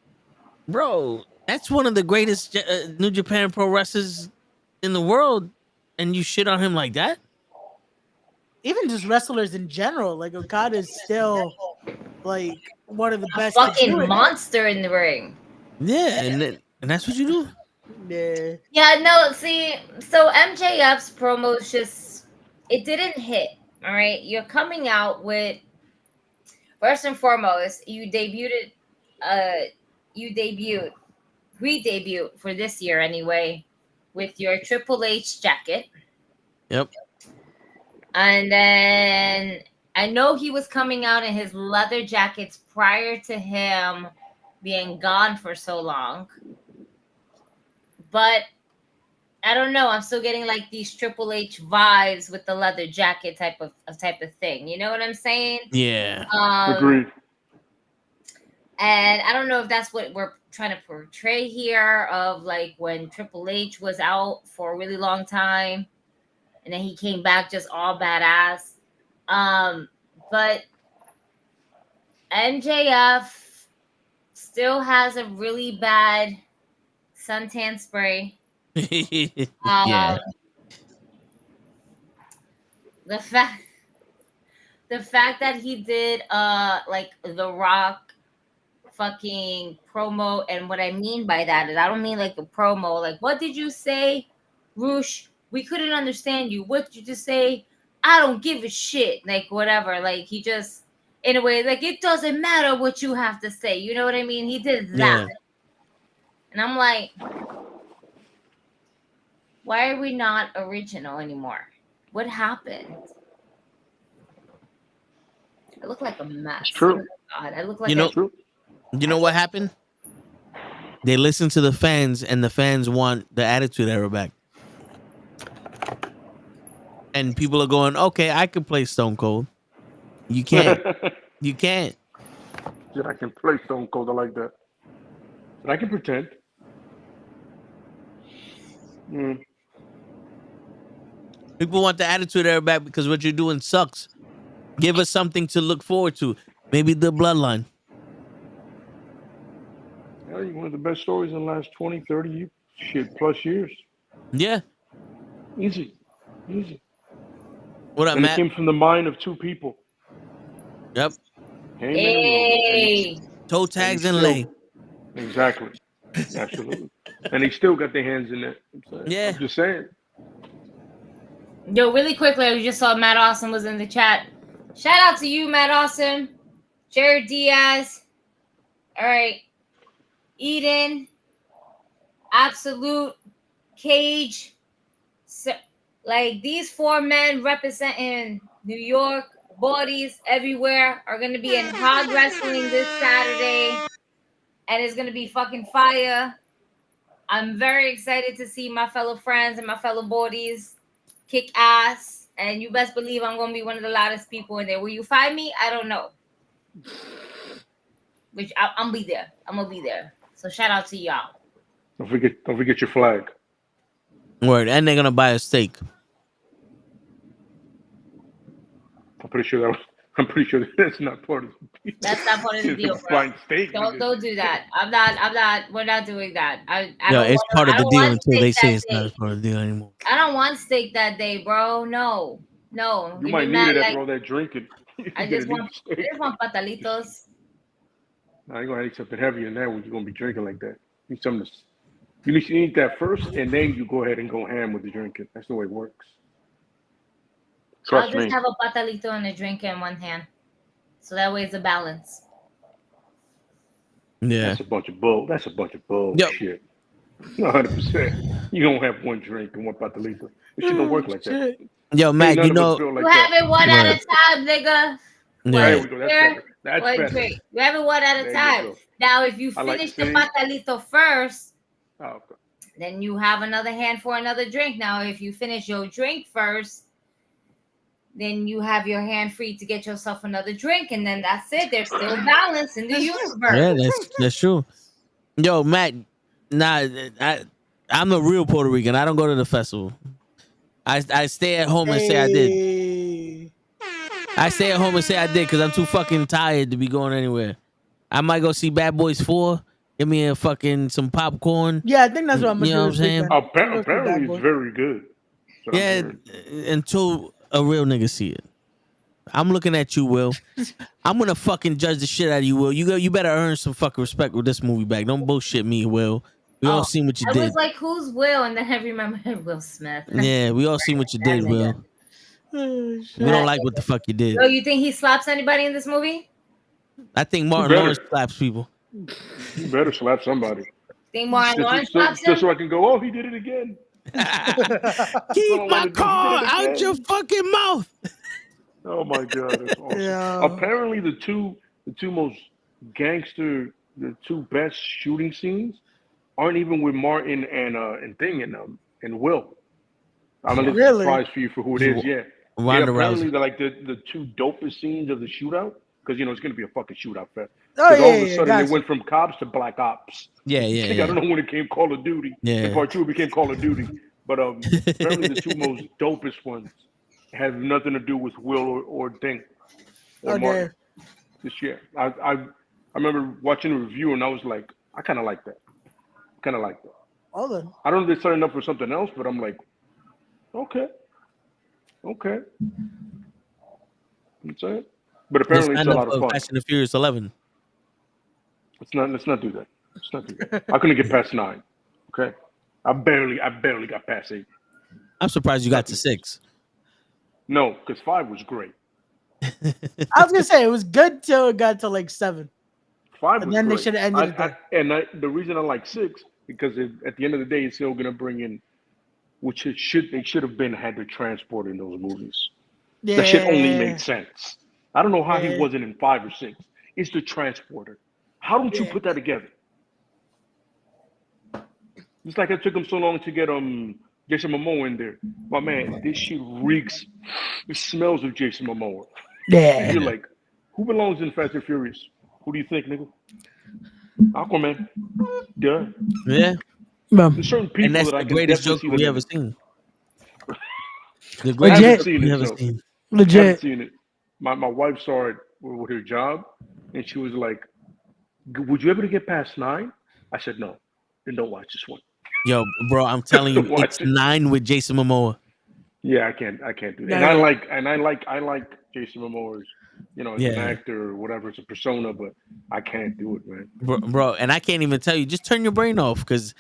bro, that's one of the greatest New Japan Pro wrestlers in the world, and you shit on him like that? Even just wrestlers in general, like Okada is still like one of the best. Fucking monster in the ring. Yeah, and that's what you do. Yeah. Yeah. No. See, so MJF's promos it didn't hit. All right, you're coming out with, first and foremost, re-debuted for this year anyway, with your Triple H jacket. Yep. And then I know he was coming out in his leather jackets prior to him being gone for so long. But I don't know. I'm still getting like these Triple H vibes with the leather jacket type of thing. You know what I'm saying? Yeah. Agreed. And I don't know if that's what we're trying to portray here, of like when Triple H was out for a really long time and then he came back just all badass. But MJF still has a really bad suntan spray. Yeah. The fact that he did like the Rock fucking promo, and what I mean by that is I don't mean like a promo, like, what did you say, Roosh? We couldn't understand you. What did you just say? I don't give a shit. Like, whatever. Like, he just, in a way, like, it doesn't matter what you have to say. You know what I mean? He did that. Yeah. And I'm like, why are we not original anymore? What happened? I look like a mess. It's true. Oh God, I look like you know what happened? They listen to the fans, and the fans want the Attitude Era back. And people are going, okay, I can play Stone Cold. You can't. You can't. Yeah, I can play Stone Cold. I like that. But I can pretend. People want the Attitude Era back because what you're doing sucks. Give us something to look forward to. Maybe the Bloodline. Yeah, Right, one of the best stories in the last 20, 30 years, plus years. Yeah. Easy. What up, And it Matt? came from the mind of two people. Yep. Heyman Hey. Toe tags and lay. Exactly. Absolutely. And they still got their hands in it. Yeah. I'm just saying. Yo, really quickly, we just saw Matt Austin was in the chat. Shout out to you, Matt Austin. Jared Diaz. All right. Eden. Absolute. Cage. So, like, these 4 men representing New York, bodies everywhere are going to be in hog wrestling this Saturday. And it's going to be fucking fire. I'm very excited to see my fellow friends and my fellow bodies kick ass. And you best believe I'm going to be one of the loudest people in there. Will you find me? I don't know. Which I'll be there. I'm going to be there. So shout out to y'all. Don't forget your flag. Word. And they're going to buy a steak. I'm pretty sure that's not part of the deal. That's not part of the deal, bro. Steak, Don't do that. We're not doing that. It's part of the deal until they say it's not part of the deal anymore. I don't want steak that day, bro. No. You might need it after all that drinking. I just want patalitos. Nah, you're gonna eat something heavier than that when you're gonna be drinking like that. You need to eat that first, and then you go ahead and go ham with the drinking. That's the way it works. I'll just have a patalito and a drink in one hand, so that way it's a balance. Yeah, that's a bunch of bull. That's a bunch of bullshit. 100%. You don't have one drink and one patalito. It shit don't work like that. Yo, Matt, you know you have it one at a time, nigga. There we go. That's better. Drink. You have it one at a time. Now, if you finish the patalito first, then you have another hand for another drink. Now, if you finish your drink first, then you have your hand free to get yourself another drink, and then that's it. There's still balance in the universe. Yeah, that's true. Yo, Matt, I'm a real Puerto Rican. I don't go to the festival. I stay at home and say I did. I stay at home and say I did because I'm too fucking tired to be going anywhere. I might go see Bad Boys 4. Give me some popcorn. Yeah, I think that's what I'm You know what I'm saying? Apparently, it's very good. Yeah, until a real nigga see it. I'm looking at you, Will. I'm gonna fucking judge the shit out of you, Will. You better earn some fucking respect with this movie back. Don't bullshit me, Will. We all seen what you did. I was like, who's Will? And then I remembered Will Smith. Yeah, we all seen what you did, Will. We don't like what the fuck you did. So you think he slaps anybody in this movie? I think Martin Lawrence slaps people. You better slap somebody. Think Martin Lawrence slaps him? Just so I can go, he did it again. Keep my car out your fucking mouth. Oh my god, that's awesome. Yeah. Apparently the two most gangster, the two best shooting scenes aren't even with Martin and Will. I'm a little surprised for you for who it is. Yeah. Apparently they're like the two dopest scenes of the shootout. Because it's gonna be a fucking shootout fest. Because all of a sudden they went from cops to black ops. Yeah. I don't know when it came Call of Duty. Yeah. In part 2 it became Call of Duty. But apparently the two most dopest ones have nothing to do with Will or Dink. Or Martin. This year. I remember watching a review and I was like, I kinda like that. I don't know if they're setting up for something else, but I'm like, okay. That's it. But apparently it's a lot of fun. Fast and the Furious 11. Let's not do that. I couldn't get past 9. Okay. I barely got past 8. I'm surprised you got to 6. No, because 5 was great. I was gonna say it was good till it got to like 7. 5 and was then great. They should have ended it. The reason I like 6 because at the end of the day, it's still gonna bring in, which they should have been had to transport in those movies. Yeah. That shit only made sense. I don't know how he wasn't in 5 or 6. It's the transporter. How don't you put that together? It's like it took him so long to get Jason Momoa in there. My man, this shit reeks. It smells of Jason Momoa. Yeah. You're like, who belongs in Fast and Furious? Who do you think, nigga? Aquaman. Duh. Yeah. There's certain people and that's that the greatest Joker we ever seen. The greatest Joker we ever seen. Legit. I haven't seen it. My wife saw it with her job, and she was like, "Would you ever get past 9?" I said no. Then don't watch this one. Yo, bro, I'm telling you, Watch it's it. 9 with Jason Momoa. Yeah, I can't do that. No, And no. I like Jason Momoa as, as an Yeah, actor or whatever, it's a persona, but I can't do it, man. bro, and I can't even tell you. Just turn your brain off, because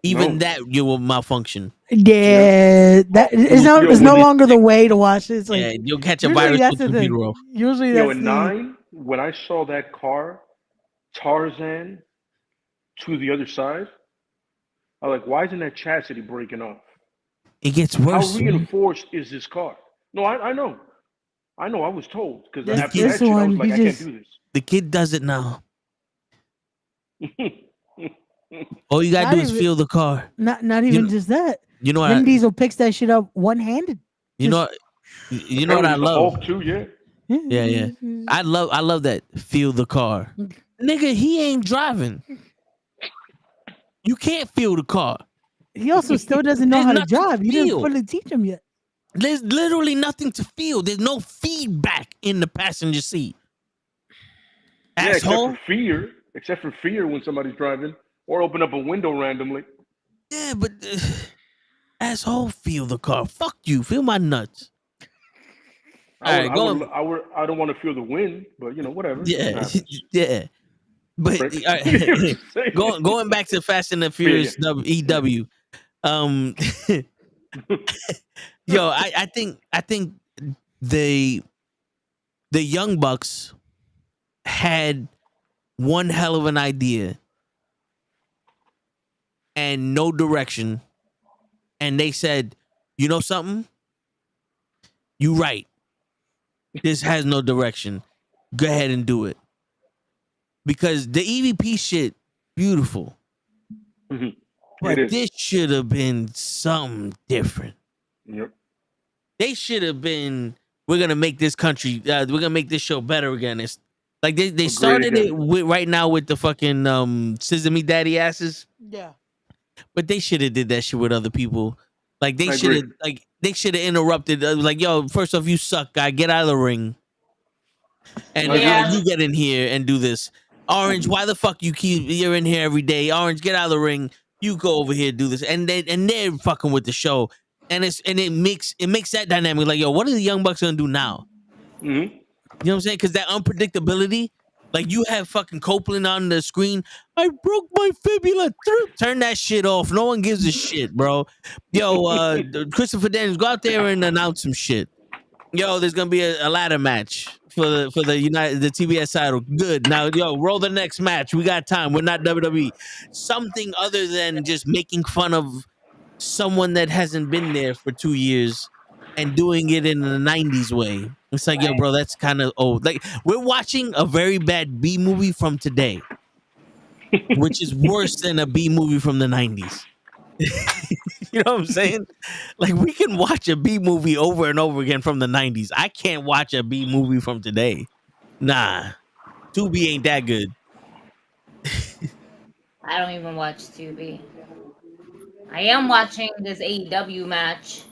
even No. that you will malfunction. Yeah. Yeah, that is Yo, it's no when longer the way to watch it. It's like Yeah, you'll catch a usually virus that's with the computer thing. off. Usually yo, that's in the 9, when I saw that car, Tarzan to the other side, I was like, why isn't that chassis breaking off? It gets How worse. Man. reinforced is this car? No, I know. I know, I was told. Because this after this that shit, I was one. like, He I can't just do The kid does it now. this. All you gotta not do is even feel the car. not You even know, just that. you know what? Vin Diesel picks that shit up one handed. You know, you know what Apparently, I he's the love. Hulk too, yeah. Yeah. I love that. Feel the car, nigga. He ain't driving. You can't feel the car. He also still doesn't know There's how to nothing to drive. You didn't feel. fully teach him yet. There's literally nothing to feel. There's no feedback in the passenger seat. Yeah, Asshole. except for fear when somebody's driving or open up a window randomly. Yeah, but asshole, feel the car. Fuck you. Feel my nuts. I don't want to feel the wind, but whatever. It Yeah, happens. yeah. But Prick. Saying. going back to Fast and the Yeah, yeah. Furious EW. Yo, I think the Young Bucks had one hell of an idea and no direction, and they said, you know something? You right. This has no direction. Go ahead and do it. Because the EVP shit, beautiful. Mhm. But this should have been something different. Yep. They should have been, we're going to make this country, we're going to make this show better again. It's like they started it right now with the fucking Scissor Me Daddy asses. Yeah. But they should have did that shit with other people. Like they I should have agree. interrupted. Like, yo, first off, you suck, guy. Get out of the ring. And Yeah. you get in here and do this. Orange, why the fuck you're in here every day? Orange, get out of the ring. You go over here, do this. And they're fucking with the show. And it makes that dynamic like, yo, what are the Young Bucks gonna do now? Mm-hmm. You know what I'm saying? Because that unpredictability, like you have fucking Copeland on the screen. I broke my fibula. Turn that shit off. No one gives a shit, bro. Yo, Christopher Daniels, go out there and announce some shit. Yo, there's gonna be a ladder match for the TBS title. Good. Now, yo, roll the next match. We got time. We're not WWE. Something other than just making fun of someone that hasn't been there for 2 years and doing it in the 90s way. It's like, yo, bro, that's kind of old. Like, we're watching a very bad B movie from today, which is worse than a B movie from the 90s. You know what I'm saying? Like, we can watch a B movie over and over again from the 90s. I can't watch a B movie from today. Nah. 2B ain't that good. I don't even watch 2B. I am watching this AEW match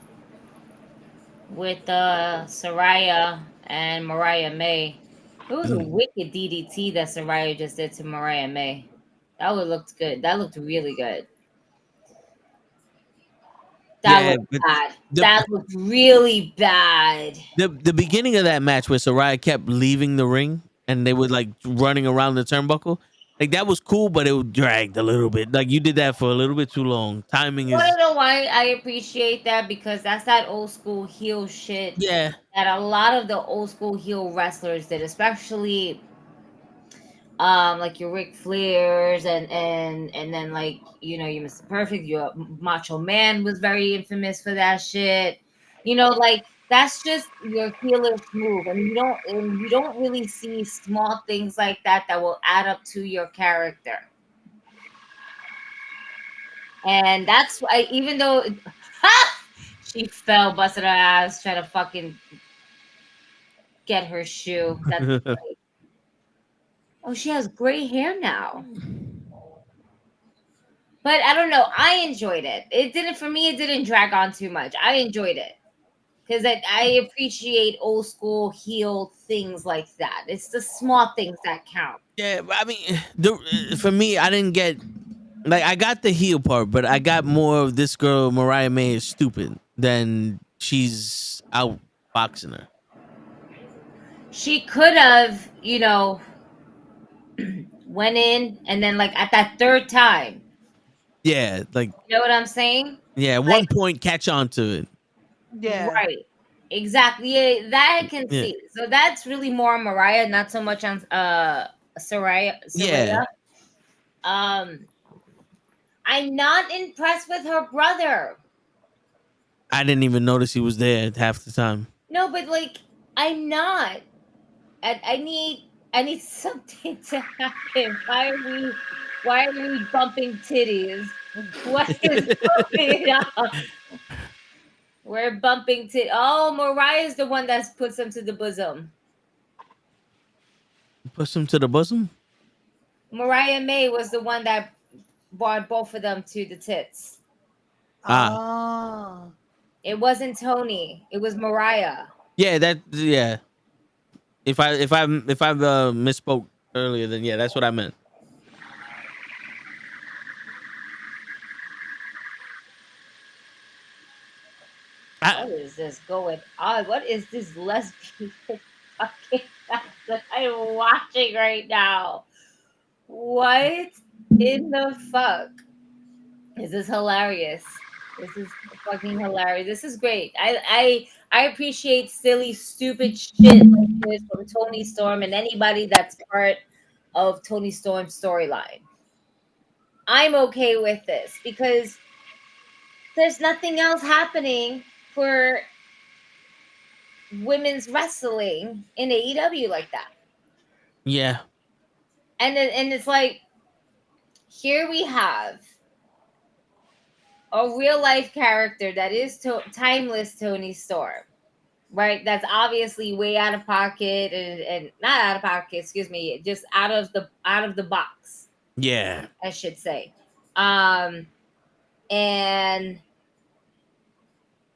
with Saraya and Mariah May. It was a wicked DDT that Saraya just did to Mariah May. That looked good. That looked really good. That looked bad. That looked really bad. The beginning of that match where Saraya kept leaving the ring and they were like running around the turnbuckle, like that was cool, but it dragged a little bit. Like you did that for a little bit too long. Timing is. I don't know why I appreciate that, because that's that old school heel shit. Yeah. That a lot of the old school heel wrestlers did, especially like your Ric Flairs and then like your Mr. Perfect, your Macho Man was very infamous for that shit. Like that's just your heelish move, and you don't really see small things like that will add up to your character. And that's why, even though she fell, busted her ass, trying to fucking get her shoe. That's great. Oh, she has gray hair now. But I don't know. I enjoyed it. It didn't drag on too much. I enjoyed it. Because I appreciate old school heel things like that. It's the small things that count. Yeah, I mean, for me, I didn't get Like I got the heel part, but I got more of this girl Mariah May is stupid than she's out boxing her. She could have, went in and then like at that third time. Yeah, like You know what I'm saying? yeah, at Like, one point catch on to it. Yeah. right. Exactly. Yeah, that I can Yeah. see. So that's really more on Mariah, not so much on Saraya. Yeah. I'm not impressed with her brother. I didn't even notice he was there half the time. No, but like I'm not. I need something to happen. Why are we bumping titties? What is going on? We're bumping titties. Oh, Mariah's the one that puts them to the bosom. Push him to the bosom. Mariah May was the one that brought both of them to the tits. Ah. It wasn't Tony. It was Mariah. Yeah. If I misspoke earlier, then yeah, that's what I meant. What is this going on? What is this lesbian fucking that I'm watching right now? What in the fuck? This is hilarious. This is fucking hilarious. This is great. I appreciate silly, stupid shit like this from Tony Storm and anybody that's part of Tony Storm's storyline. I'm okay with this because there's nothing else happening for women's wrestling in AEW like that. Yeah. And it's like, here we have a real life character that is timeless Tony Storm, right? That's obviously way out of pocket and not out of pocket, excuse me, just out of the box. Yeah. I should say. And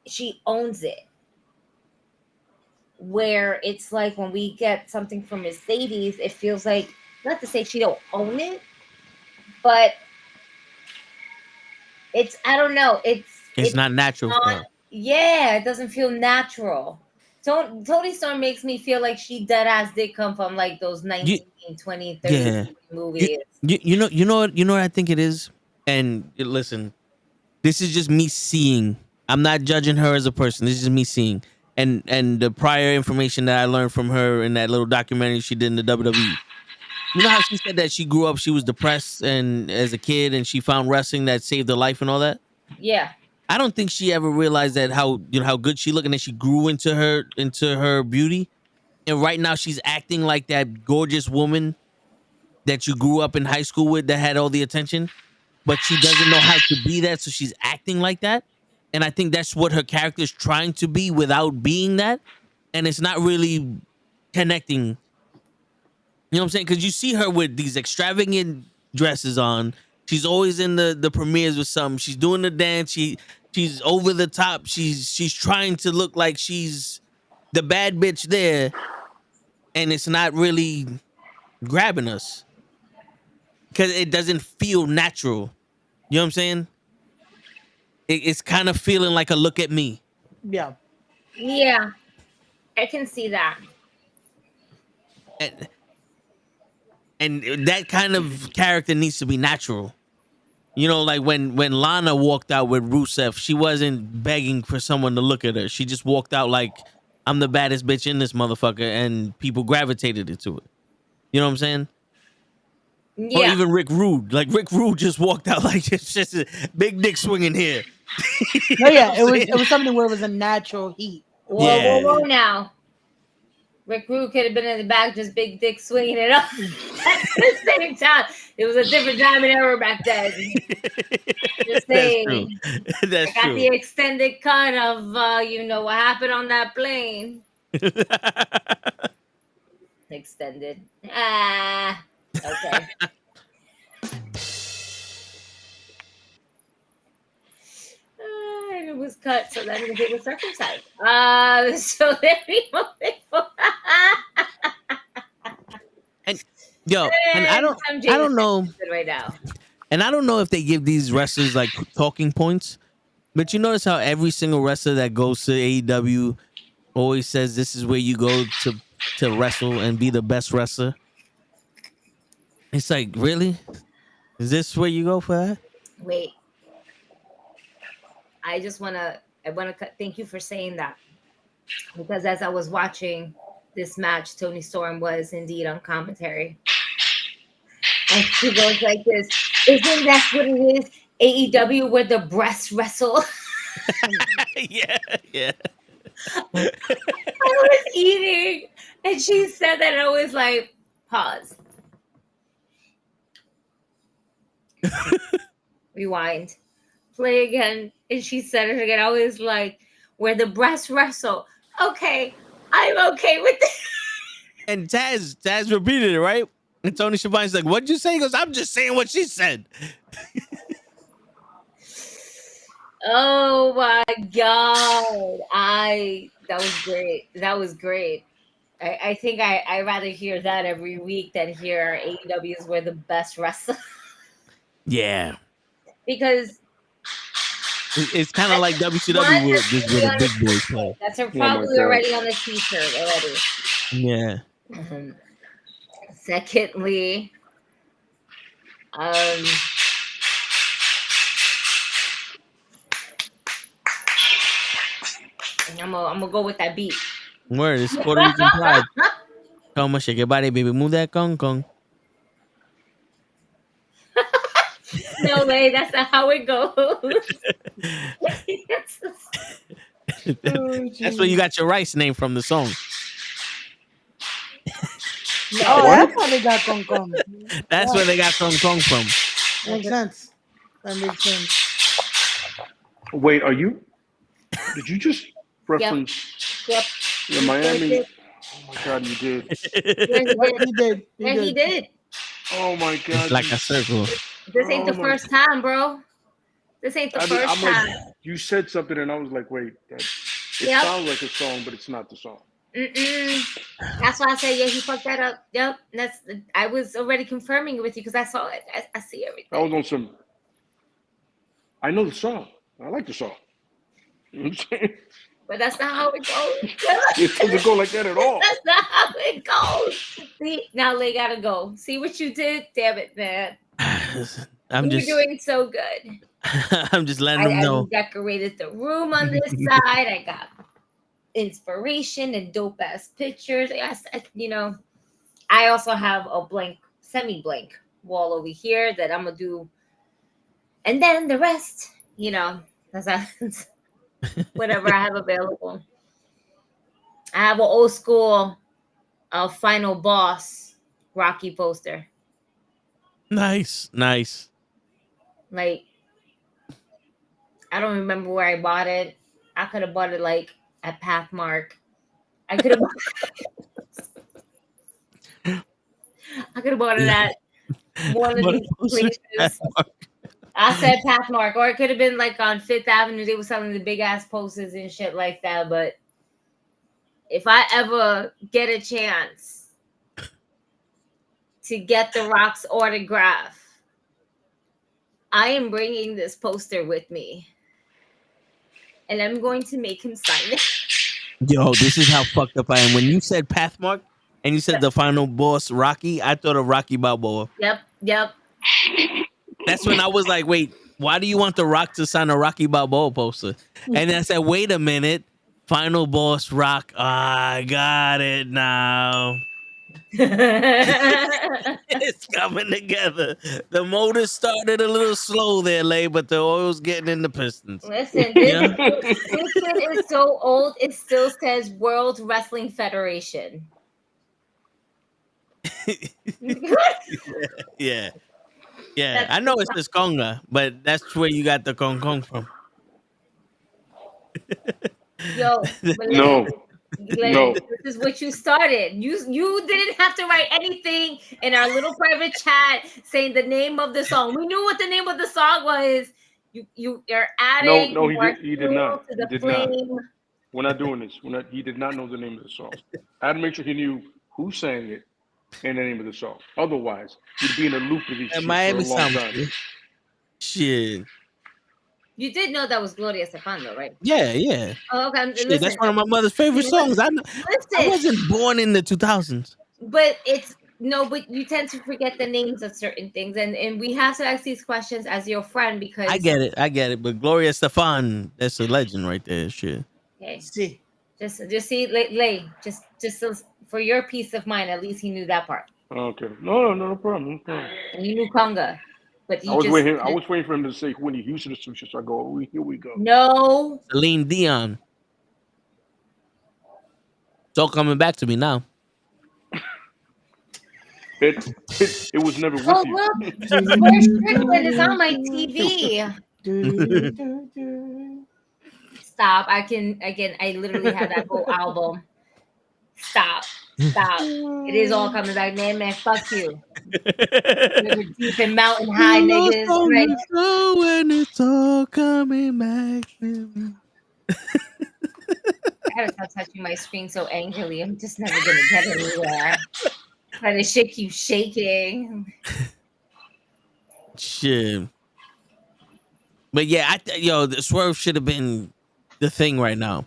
she owns it. Where it's like when we get something from Mercedes, it feels like, not to say she don't own it, but I don't know. It's not natural for her. Yeah, it doesn't feel natural. Tony Storm makes me feel like she dead ass did come from like those 19, 20, 30 movies. You know what I think it is? And listen, this is just me seeing. I'm not judging her as a person. This is just me seeing. And the prior information that I learned from her in that little documentary she did in the WWE. You know how she said that she grew up, she was depressed and as a kid, and she found wrestling that saved her life and all that. Yeah. I don't think she ever realized that how good she looked, and then she grew into her beauty. And right now she's acting like that gorgeous woman that you grew up in high school with that had all the attention, but she doesn't know how to be that, so she's acting like that. And I think that's what her character is trying to be without being that. And it's not really connecting. You know what I'm saying? Because you see her with these extravagant dresses on. She's always in the premieres with something. She's doing the dance. She's over the top. She's trying to look like she's the bad bitch there. And it's not really grabbing us. Because it doesn't feel natural. You know what I'm saying? It's kind of feeling like a look at me. Yeah. Yeah. I can see that. And that kind of character needs to be natural. You know, like when Lana walked out with Rusev, she wasn't begging for someone to look at her. She just walked out like, I'm the baddest bitch in this motherfucker, and people gravitated into it. You know what I'm saying? Yeah. Or even Rick Rude. Like Rick Rude just walked out like it's just a big dick swinging here. No, yeah, it was something where it was a natural heat. Whoa now. Rick Rude could have been in the back, just big dick swinging it up at the same time. It was a different time and era back then. Just saying. That's true. I got the extended cut of, what happened on that plane. Extended. Okay. And it was cut, so that means it was circumcised. So there we go. And I don't know right now. And I don't know if they give these wrestlers like talking points, but you notice how every single wrestler that goes to AEW always says this is where you go to wrestle and be the best wrestler. It's like, really? Is this where you go for that? Wait, I want to thank you for saying that, because as I was watching this match, Tony Storm was indeed on commentary. And she goes like this, isn't that what it is? AEW where the breasts wrestle. Yeah. I was eating and she said that, and I was like, pause. Rewind. Play again. And she said it again. I was like, where the breasts wrestle. Okay, I'm okay with it. And Taz repeated it, right? And Tony Schiavone's like, what'd you say? He goes, I'm just saying what she said. Oh my God. That was great. That was great. I think I rather hear that every week than hear AEW is where the best wrestler. Yeah. Because it's kind of like WCW where the big boys play. That's probably already on the t-shirt already. Yeah. Secondly, I'm gonna go with that beat. Word, it's Puerto Rican pride. Come on, shake your body, baby. Move that kong. No way, that's not how it goes. That's where you got your rice name from the song. Oh, that's how they got Kong Kong. That's where they got Kong Kong from. Makes sense. That makes sense. Wait, did you just reference Yep. Miami? Oh my God, you did. He did. Oh my God. It's like a circle. This ain't the first time, bro. This ain't the first time. Like, you said something and I was like, wait, it sounds like a song, but it's not the song. That's why I said, yeah, he fucked that up. Yep. I was already confirming it with you because I saw it. I see everything. I was on some. I know the song. I like the song. You know what I'm saying? But that's not how it goes. It doesn't go like that at all. That's not how it goes. See, now they gotta go. See what you did? Damn it, man. You're doing so good. I'm just letting them know. I decorated the room on this side. I got inspiration and dope ass pictures. I also have a semi-blank wall over here that I'm gonna do, and then the rest, that's whatever I have available. I have an old school Final Boss Rocky poster. Nice. Like, I don't remember where I bought it. I could have bought it like at Pathmark. I could have bought it at one of these places. I said Pathmark, or it could have been like on Fifth Avenue. They were selling the big ass posters and shit like that. But if I ever get a chance to get The Rock's autograph, I am bringing this poster with me, and I'm going to make him sign it. Yo, this is how fucked up I am. When you said Pathmark and you said the Final Boss Rocky, I thought of Rocky Balboa. Yep. That's when I was like, wait, why do you want The Rock to sign a Rocky Balboa poster? And then I said, wait a minute, Final Boss Rock. I got it now. It's coming together. The motor started a little slow there, Lay, but the oil's getting in the pistons. Listen, this is so old, it still says World Wrestling Federation. Yeah. I know it's this conga, but that's where you got the Kong from. Yo, No. This is what you started. You didn't have to write anything in our little private chat saying the name of the song. We knew what the name of the song was. You're adding. No, he did not. He did not. We're not doing this. He did not know the name of the song. I had to make sure he knew who sang it and the name of the song. Otherwise, you'd be in a loop of these shit for a long time. Shit. You did know that was Gloria Estefan, though, right? Yeah. Oh, okay. Shit, Listen, that's one of my mother's favorite songs. I listen, wasn't born in the 2000s. but but you tend to forget the names of certain things, and we have to ask these questions as your friend because I get it. But Gloria Estefan, that's a legend right there. Shit. Okay, See. just see, Lay, just for your peace of mind, at least he knew that part, Okay. No problem. No problem. and you knew Conga, but I you was just waiting for him to say Whitney Houston or some shit. So I go, oh, here we go. no. Celine Dion. It's all coming back to me now. It was never with Oh you. look, Swear Strickland is on my TV. Stop! I literally have that whole album. Stop! It is all coming back, man. Fuck you. River deep and mountain high, niggas. Right? So when it's all coming back to me. I gotta stop touching my screen so angrily. I'm just never gonna get anywhere. Trying to shake you shaking. Shit. But yeah, the Swerve should have been the thing right now.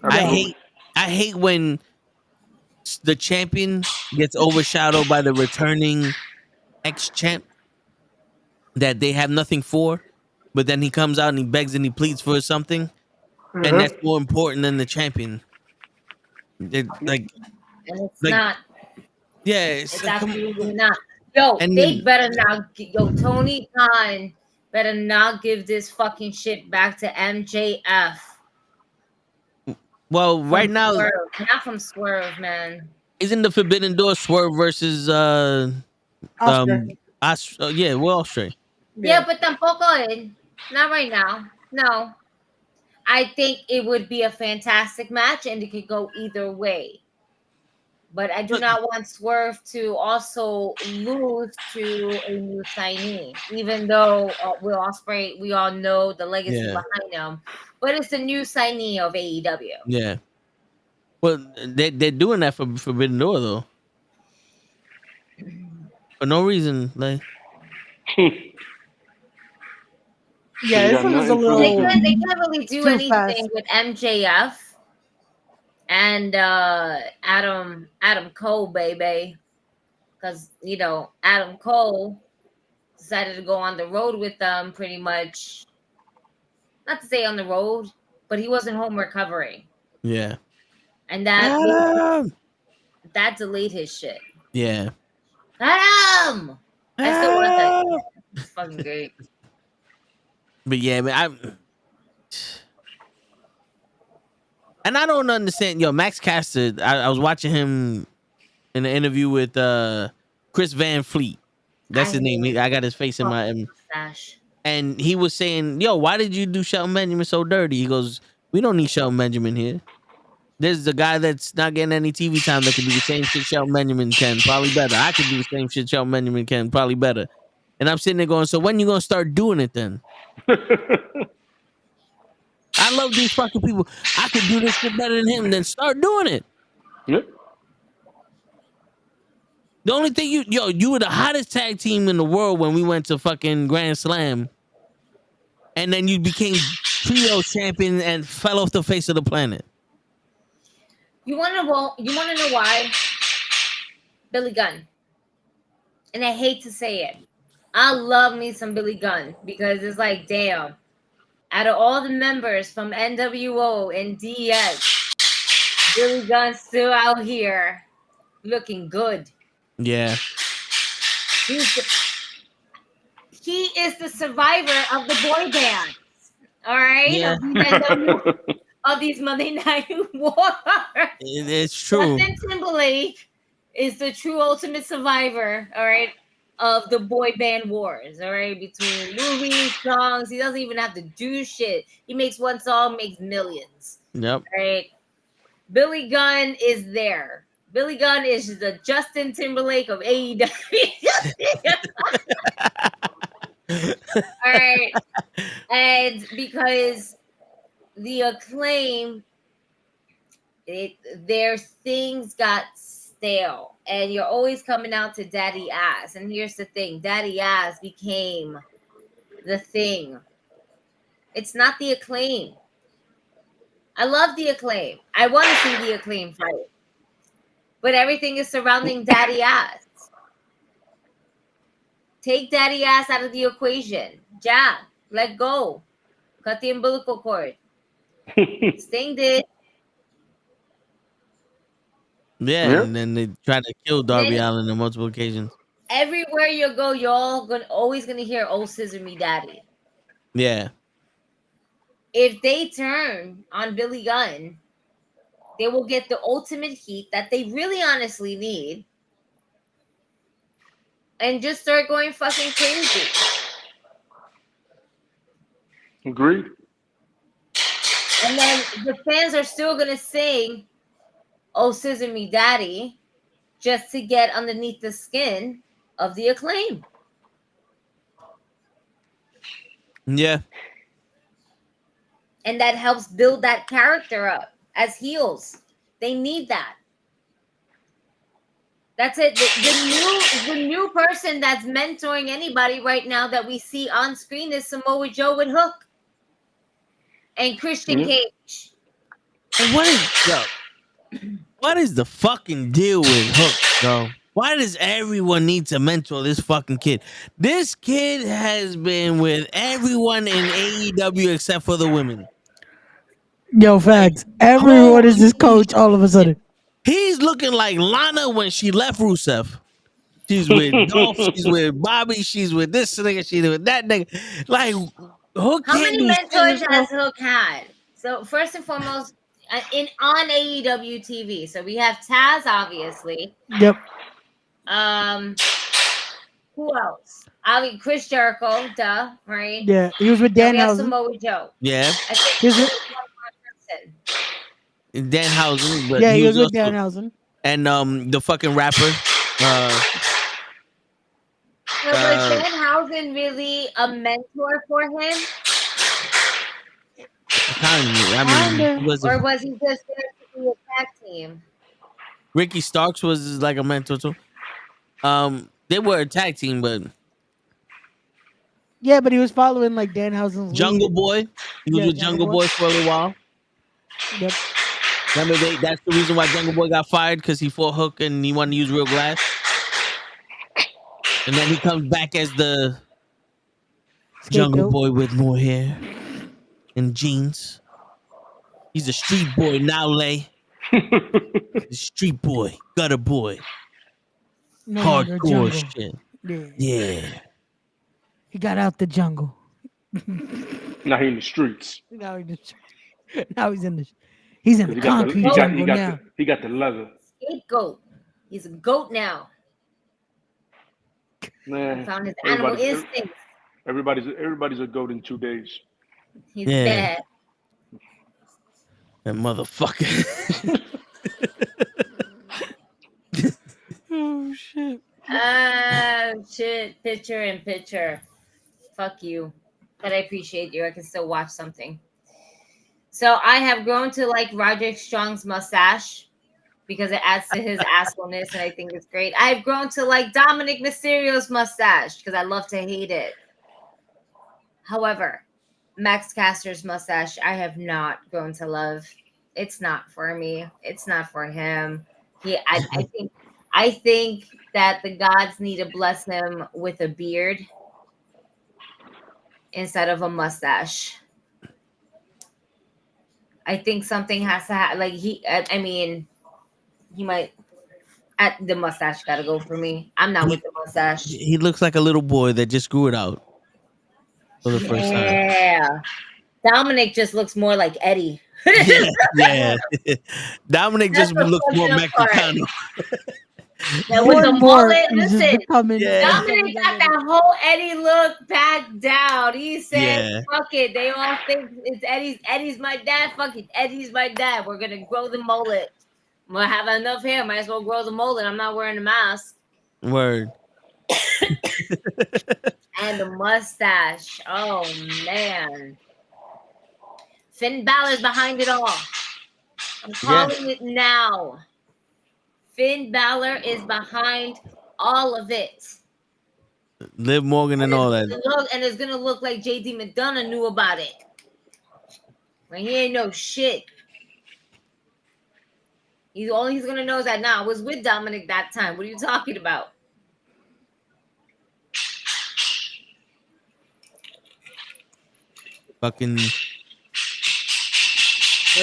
I hate when the champion gets overshadowed by the returning ex-champ that they have nothing for, but then he comes out and he begs and he pleads for something, and that's more important than the champion. And it's like, not. Yeah, It's absolutely not. Yo, they better not. Tony Khan better not give this fucking shit back to MJF. Well, right now, Swerve. Not from Swerve, man. Isn't the Forbidden Door Swerve versus Oscar. Osprey. Yeah, but tampoco not right now. No. I think it would be a fantastic match and it could go either way. But I do not want Swerve to also lose to a new signee, even though Will Ospreay, we all know the legacy behind him. But it's a new signee of AEW. Yeah. Well, they're doing that for Forbidden Door though, for no reason. Like, yeah, this one is a little. They can't really do anything fast. with MJF and Adam Cole, baby, because Adam Cole decided to go on the road with them, pretty much. Not to say on the road, but he wasn't home recovering. Yeah. And that delayed his shit. Yeah. Adam! I still want that. It's fucking great. But yeah, man, I don't understand. Yo, Max Caster, I was watching him in an interview with Chris Van Fleet. That's his name. I got his face in my stash. And he was saying, yo, why did you do Shelton Benjamin so dirty? He goes, we don't need Shelton Benjamin here. There's a guy that's not getting any TV time that can do the same shit Shelton Benjamin can, probably better. I can do the same shit Shelton Benjamin can, probably better. And I'm sitting there going, so when you gonna start doing it then? I love these fucking people. I can do this shit better than him. Then start doing it. Yep. The only thing you were the hottest tag team in the world when we went to fucking Grand Slam, and then you became trio champion and fell off the face of the planet. You want to know why? Billy Gunn. And I hate to say it. I love me some Billy Gunn because it's like, damn. Out of all the members from NWO and DS, Billy Gunn's still out here looking good. Yeah. He is the survivor of the boy band. All right? Yeah. Of these Monday Night Wars. It's true. Justin Timberlake is the true ultimate survivor, all right, of the boy band wars, all right, between movies, songs. He doesn't even have to do shit. He makes one song, makes millions. Yep. All right. Billy Gunn is there. Billy Gunn is the Justin Timberlake of AEW. All right. And because the Acclaim, their things got stale, and you're always coming out to Daddy Ass. And here's the thing: Daddy Ass became the thing. It's not the Acclaim. I love the Acclaim. I want to see the Acclaim fight. But everything is surrounding Daddy Ass. Take Daddy Ass out of the equation. Jab. Let go. Cut the umbilical cord. Sting did. Yeah, Yep. and then they tried to kill Darby Allin on multiple occasions. Everywhere you go, you're always gonna hear "Oh Scissor Me Daddy." Yeah. If they turn on Billy Gunn, they will get the ultimate heat that they really honestly need, and just start going fucking crazy. Agreed. And then the fans are still gonna sing "Oh Scissor Me Daddy" just to get underneath the skin of the Acclaim. Yeah. And that helps build that character up as heels. They need that. That's it. The new person that's mentoring anybody right now that we see on screen is Samoa Joe and Hook and Christian Cage. And what is the fucking deal with Hook, bro? Why does everyone need to mentor this fucking kid? This kid has been with everyone in AEW except for the women. Yo, facts. Everyone is his coach all of a sudden. He's looking like Lana when she left Rusev. She's with Dolph, she's with Bobby, she's with this nigga, she's with that nigga. Like, Hook How can't many do mentors shit, has Hook had? So first and foremost, on AEW TV. So we have Taz, obviously. Yep. Who else? Chris Jericho, duh, right? Yeah, he was with Then we have Danhausen. Samoa Joe. Yeah. I think He was he with- was one person. Danhausen, but Yeah, he was with also, Danhausen. and the fucking rapper. So was Danhausen really a mentor for him? I mean, Or was he just there to be a tag team? Ricky Starks was like a mentor too. They were a tag team, but Yeah, but he was following like Danhausen's Jungle lead. Boy, he was Yeah, with Jungle Boy for a little while. Yep. Remember, that's the reason why Jungle Boy got fired, because he fought Hook and he wanted to use real glass. And then he comes back as the Jungle Boy with more hair and jeans. He's a street boy now, Lay. Street boy, gutter boy, No longer hardcore jungle. shit. Yeah. He got out the jungle. Now he in the streets. Now he's in the concrete jungle now. He got the leather. Scapegoat. He's a goat now. Man, He found his animal instincts. Everybody's a goat in 2 days. He's dead. That motherfucker. Oh shit. Shit. Picture in picture. Fuck you. But I appreciate you. I can still watch something. So I have grown to like Roderick Strong's mustache because it adds to his assholeness, and I think it's great. I've grown to like Dominic Mysterio's mustache because I love to hate it. However, Max Caster's mustache, I have not grown to love. It's not for me. It's not for him. I think that the gods need to bless him with a beard instead of a mustache. I think something has to happen. Like he might. The mustache gotta go for me. I'm not with the mustache. He looks like a little boy that just grew it out for the first time. Yeah. Dominic just looks more like Eddie. Yeah. Dominic just looks more Mexicano. Yeah, with the mullet, listen, Dominic got that whole Eddie look back down. He said, Yeah. fuck it. They all think it's Eddie's. Eddie's my dad. Fuck it. Eddie's my dad. We're going to grow the mullet. I'm going to have enough hair. Might as well grow the mullet. I'm not wearing a mask. Word. And the mustache. Oh, man. Finn Balor's behind it all. I'm calling it now. Finn Balor is behind all of it. Liv Morgan and all that. And it's gonna look like JD McDonough knew about it. When he ain't know shit. All he's gonna know is that I was with Dominic that time. What are you talking about? Fucking. So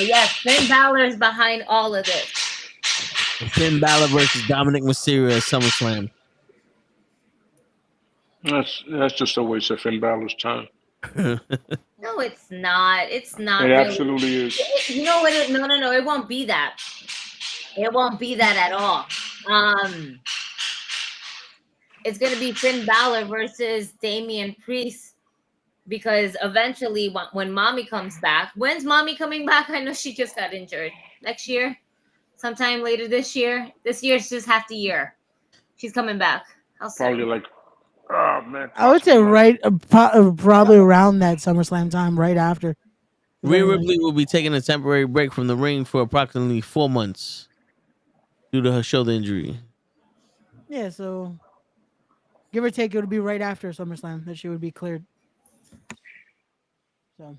yes, Finn Balor is behind all of this. Finn Balor versus Dominic Mysterio at SummerSlam. That's just a waste of Finn Balor's time. No, it's not. It's not. It really. absolutely is. You know what? No. It won't be that. It won't be that at all. It's gonna be Finn Balor versus Damian Priest because eventually, when Mommy comes back, when's Mommy coming back? I know she just got injured. Next year, sometime later this year. This year's just half the year. She's coming back. Probably like, oh man. I would say probably around that SummerSlam time, right after. Rhea Ripley will be taking a temporary break from the ring for approximately 4 months due to her shoulder injury. Yeah, so give or take, it would be right after SummerSlam that she would be cleared. So.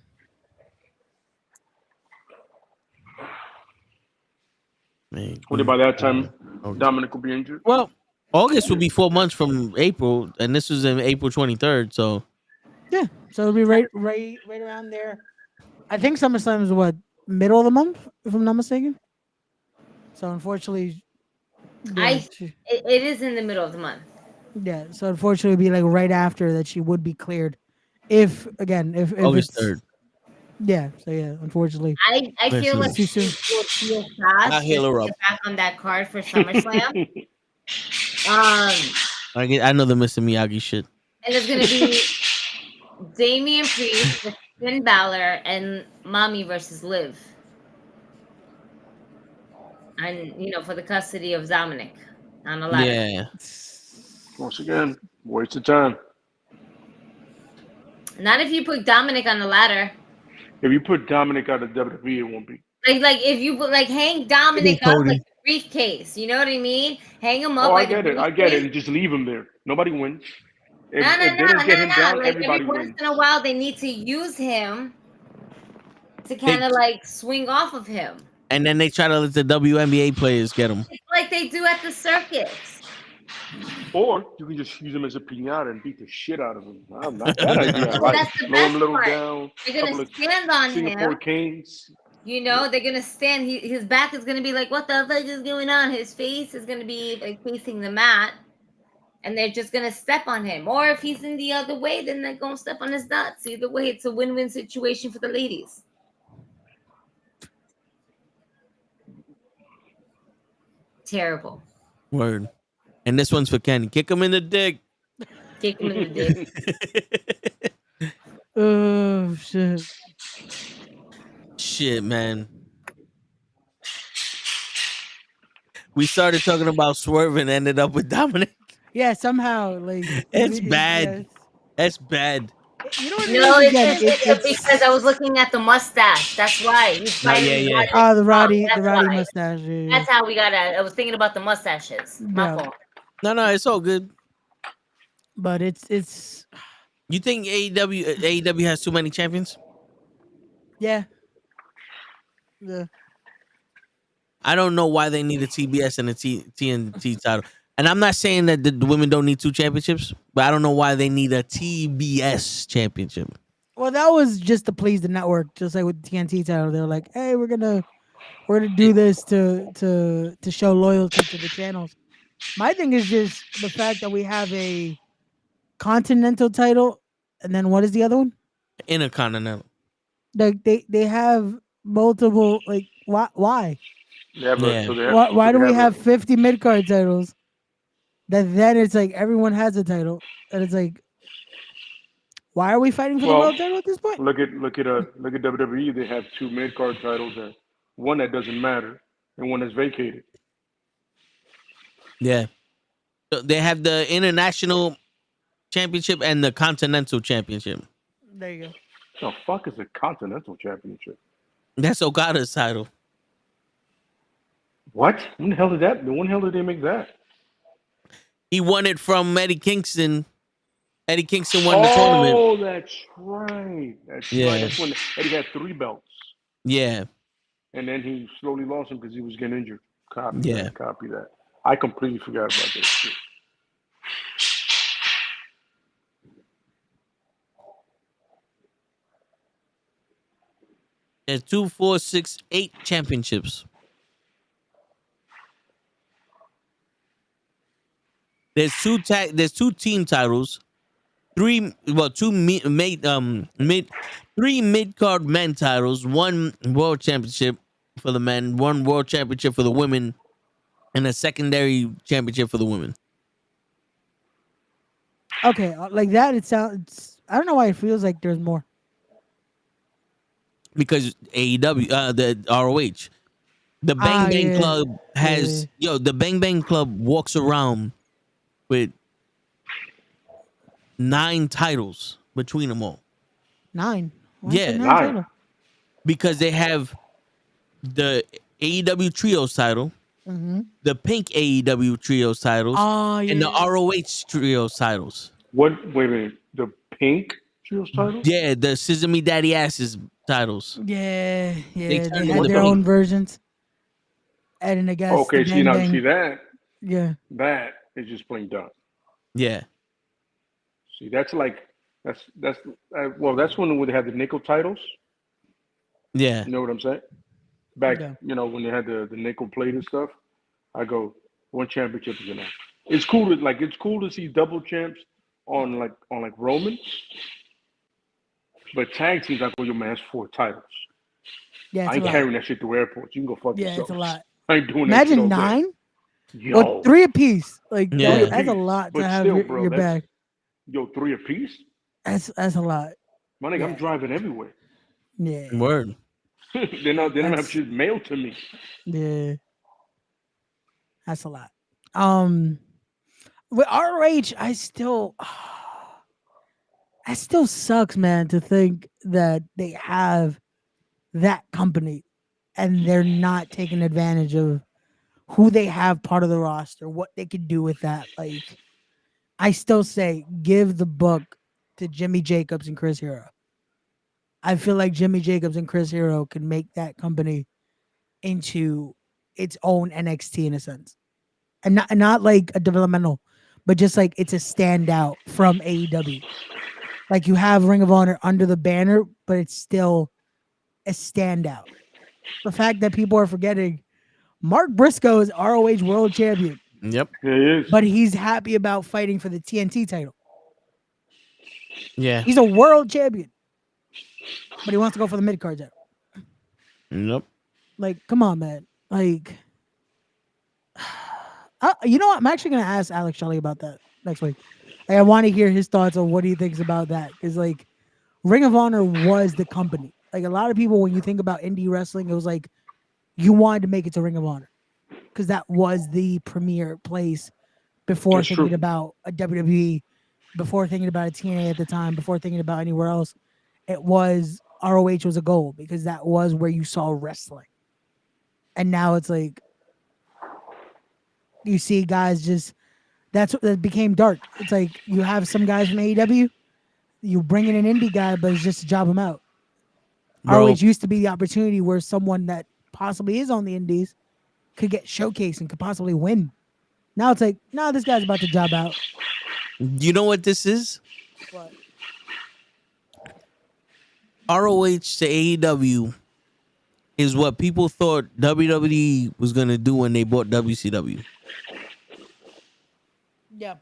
Man, What about that time Dominic will be injured? Well, August will be 4 months from April, and this was in April 23rd. So yeah, so it'll be right around there. I think SummerSlam is what, middle of the month, if I'm not mistaken. So unfortunately, yeah, it is in the middle of the month. Yeah, so unfortunately, it'd be like right after that she would be cleared. If August 3rd. Yeah, so yeah, unfortunately. I feel like she'll feel fast. I'll heal her up. Get back on that card for SummerSlam. I know the Mr. Miyagi shit. And it's gonna be Damian Priest with Finn Balor and Mommy versus Liv. And for the custody of Dominic on the ladder. Yeah. Once again, waste of time. Not if you put Dominic on the ladder. If you put Dominic out of WWE, it won't be. Like if you put hang Dominic up like a briefcase, you know what I mean? Hang him up. Oh, I get it. And just leave him there. Nobody wins. If they don't get him down, everybody every wins. once in a while, they need to use him to kind of swing off of him. And then they try to let the WNBA players get him. It's like they do at the circus. Or you can just use him as a piñata and beat the shit out of him. Not that idea. That's the Lower him best a little part. down. They're gonna stand on Singapore him. Canes. They're gonna stand. His back is gonna be like, what the fuck is going on? His face is gonna be facing the mat, and they're just gonna step on him. Or if he's in the other way, then they're gonna step on his nuts. Either way, it's a win-win situation for the ladies. Terrible. Word. And this one's for Kenny. Kick him in the dick. Kick him in the dick. Oh shit. Shit, man. We started talking about Swerve and ended up with Dominic. Yeah, somehow it's bad. That's bad. You know what it's because I was looking at the mustache. That's why. Yeah. Oh, the Roddy mustache. Yeah. That's how we got it. I was thinking about the mustaches. My fault. No, it's all good. But it's. You think AEW has too many champions? Yeah. I don't know why they need a TBS and a TNT title. And I'm not saying that the women don't need 2 championships, but I don't know why they need a TBS championship. Well, that was just to please the network, just like with the TNT title. They're like, "Hey, we're gonna do this to show loyalty to the channels." My thing is just the fact that we have a continental title, and then what is the other one? Intercontinental. Like they have multiple. Like why? Why do we have 50 mid card titles? Then it's like everyone has a title, and it's like, why are we fighting for the world title at this point? Look at WWE. They have 2 mid card titles, and one that doesn't matter, and one that's vacated. Yeah, so they have the international championship and the continental championship. There you go. The fuck is a continental championship? That's Okada's title. What? When the hell did they make that? He won it from Eddie Kingston Eddie Kingston won the tournament. Oh, that's right. That's Yeah. right. That's when Eddie had 3 belts. Yeah. And then he slowly lost them because he was getting injured. Copy Yeah. that. Copy that. I completely forgot about that shit. There's 2, 4, 6, 8 championships. There's two team titles, 3 2 3 mid-card men titles, 1 world championship for the men, 1 world championship for the women, and a secondary championship for the women. Okay, like that. It sounds. I don't know why it feels like there's more. Because AEW, the ROH, the Bang Bang yeah. Club has the Bang Bang Club walks around with 9 titles between them all. 9. Why Yeah. is it 9. total? Because they have the AEW Trios title, the Pink AEW Trios titles, Oh, yeah. and the ROH Trios titles. What? Wait a minute. The Pink Trios title? Yeah, the Scissor Me Daddy Asses titles. Yeah, They they turned had into their pink. own versions. And I guess Okay, the see now, Bang see Bang. that? Yeah. That is just plain dumb. Yeah. See, that's like that's well, that's when they had the nickel titles. Yeah. You know what I'm saying? Back, Yeah. when they had the nickel plate and stuff. I go, 1 championship is enough. It's cool to see double champs on Roman, but tag teams like, well, your man has 4 titles. Yeah, I it's ain't a lot. carrying that shit through airports. You can go fuck Yeah, yourself. it's a lot. I ain't doing that shit all Imagine day. 9. Yo, Well, 3 apiece. Like Yeah. that's a lot But to have still, your, bro, your that's bag. 3 apiece. That's a lot. My nigga, I'm Yeah. driving everywhere. Yeah. Word. They don't have That's- shit mailed to me. Yeah. That's a lot. With RH, that still sucks, man, to think that they have that company and they're not taking advantage of who they have part of the roster, what they could do with that. Like, I still say give the book to Jimmy Jacobs and Chris Hero. I feel like Jimmy Jacobs and Chris Hero can make that company into its own NXT in a sense. And not like a developmental, but just like it's a standout from AEW. Like you have Ring of Honor under the banner, but it's still a standout. The fact that people are forgetting Mark Briscoe is ROH World Champion, Yep. Yeah, he is. but he's happy about fighting for the TNT title. Yeah. He's a world champion, but he wants to go for the mid card title. Yep. Like, come on, man. Like, you know what? I'm actually gonna ask Alex Shelley about that next week. Like, I want to hear his thoughts on what he thinks about that, because like, Ring of Honor was the company. Like a lot of people, when you think about indie wrestling, it was like you wanted to make it to Ring of Honor because that was the premier place before That's thinking true. about a WWE, before thinking about a TNA at the time, before thinking about anywhere else. It was ROH was a goal because that was where you saw wrestling. And now it's like you see guys just that became dark. It's like you have some guys from AEW, you bring in an indie guy, but it's just to job him out. Bro. ROH used to be the opportunity where someone that possibly is on the indies could get showcased and could possibly win. Now it's like, no, this guy's about to job out. You know what this is? But ROH to AEW is what people thought WWE was going to do when they bought WCW. yeah,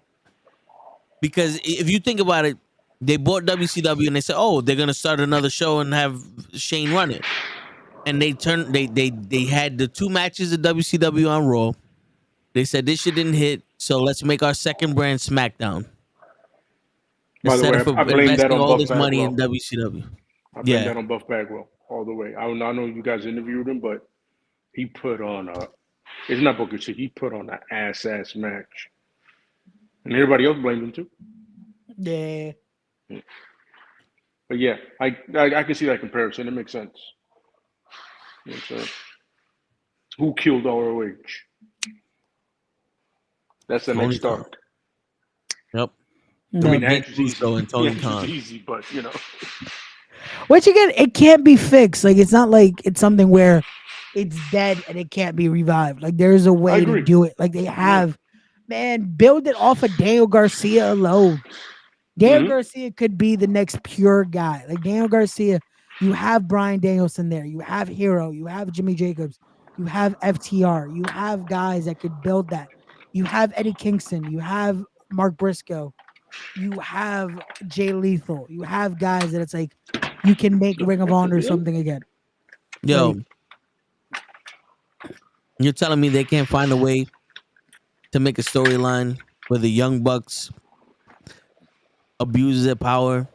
Because if you think about it, they bought WCW and they said, "Oh, they're gonna start another show and have Shane run it." And they had the 2 matches of WCW on Raw. They said this shit didn't hit, so let's make our second brand SmackDown. By the Instead way, of I blame that investing on all Buff this money in Bagwell. WCW. I blame Yeah. that on Buff Bagwell all the way. I know you guys interviewed him, but he put on it's not Booker T. He put on an ass match, and everybody else blamed him too. yeah. But yeah, I can see that comparison. It makes sense. Who killed ROH? That's the Tony next Khan. arc. Yep. I mean, Vince Edge is easy. Russo and Tony Edge is Khan. easy, but you know, Which again, it can't be fixed. Like it's not like it's something where it's dead and it can't be revived. Like there's a way to agree. do it. Like they have, man, build it off of Daniel Garcia alone. Daniel Mhm. Garcia could be the next pure guy. Like Daniel Garcia, you have Bryan Danielson there. You have Hero. You have Jimmy Jacobs. You have FTR. You have guys that could build that. You have Eddie Kingston. You have Mark Briscoe. You have Jay Lethal. You have guys that it's like you can make Ring of Honor something again. Yo, Like, you're telling me they can't find a way to make a storyline where the Young Bucks abuse their power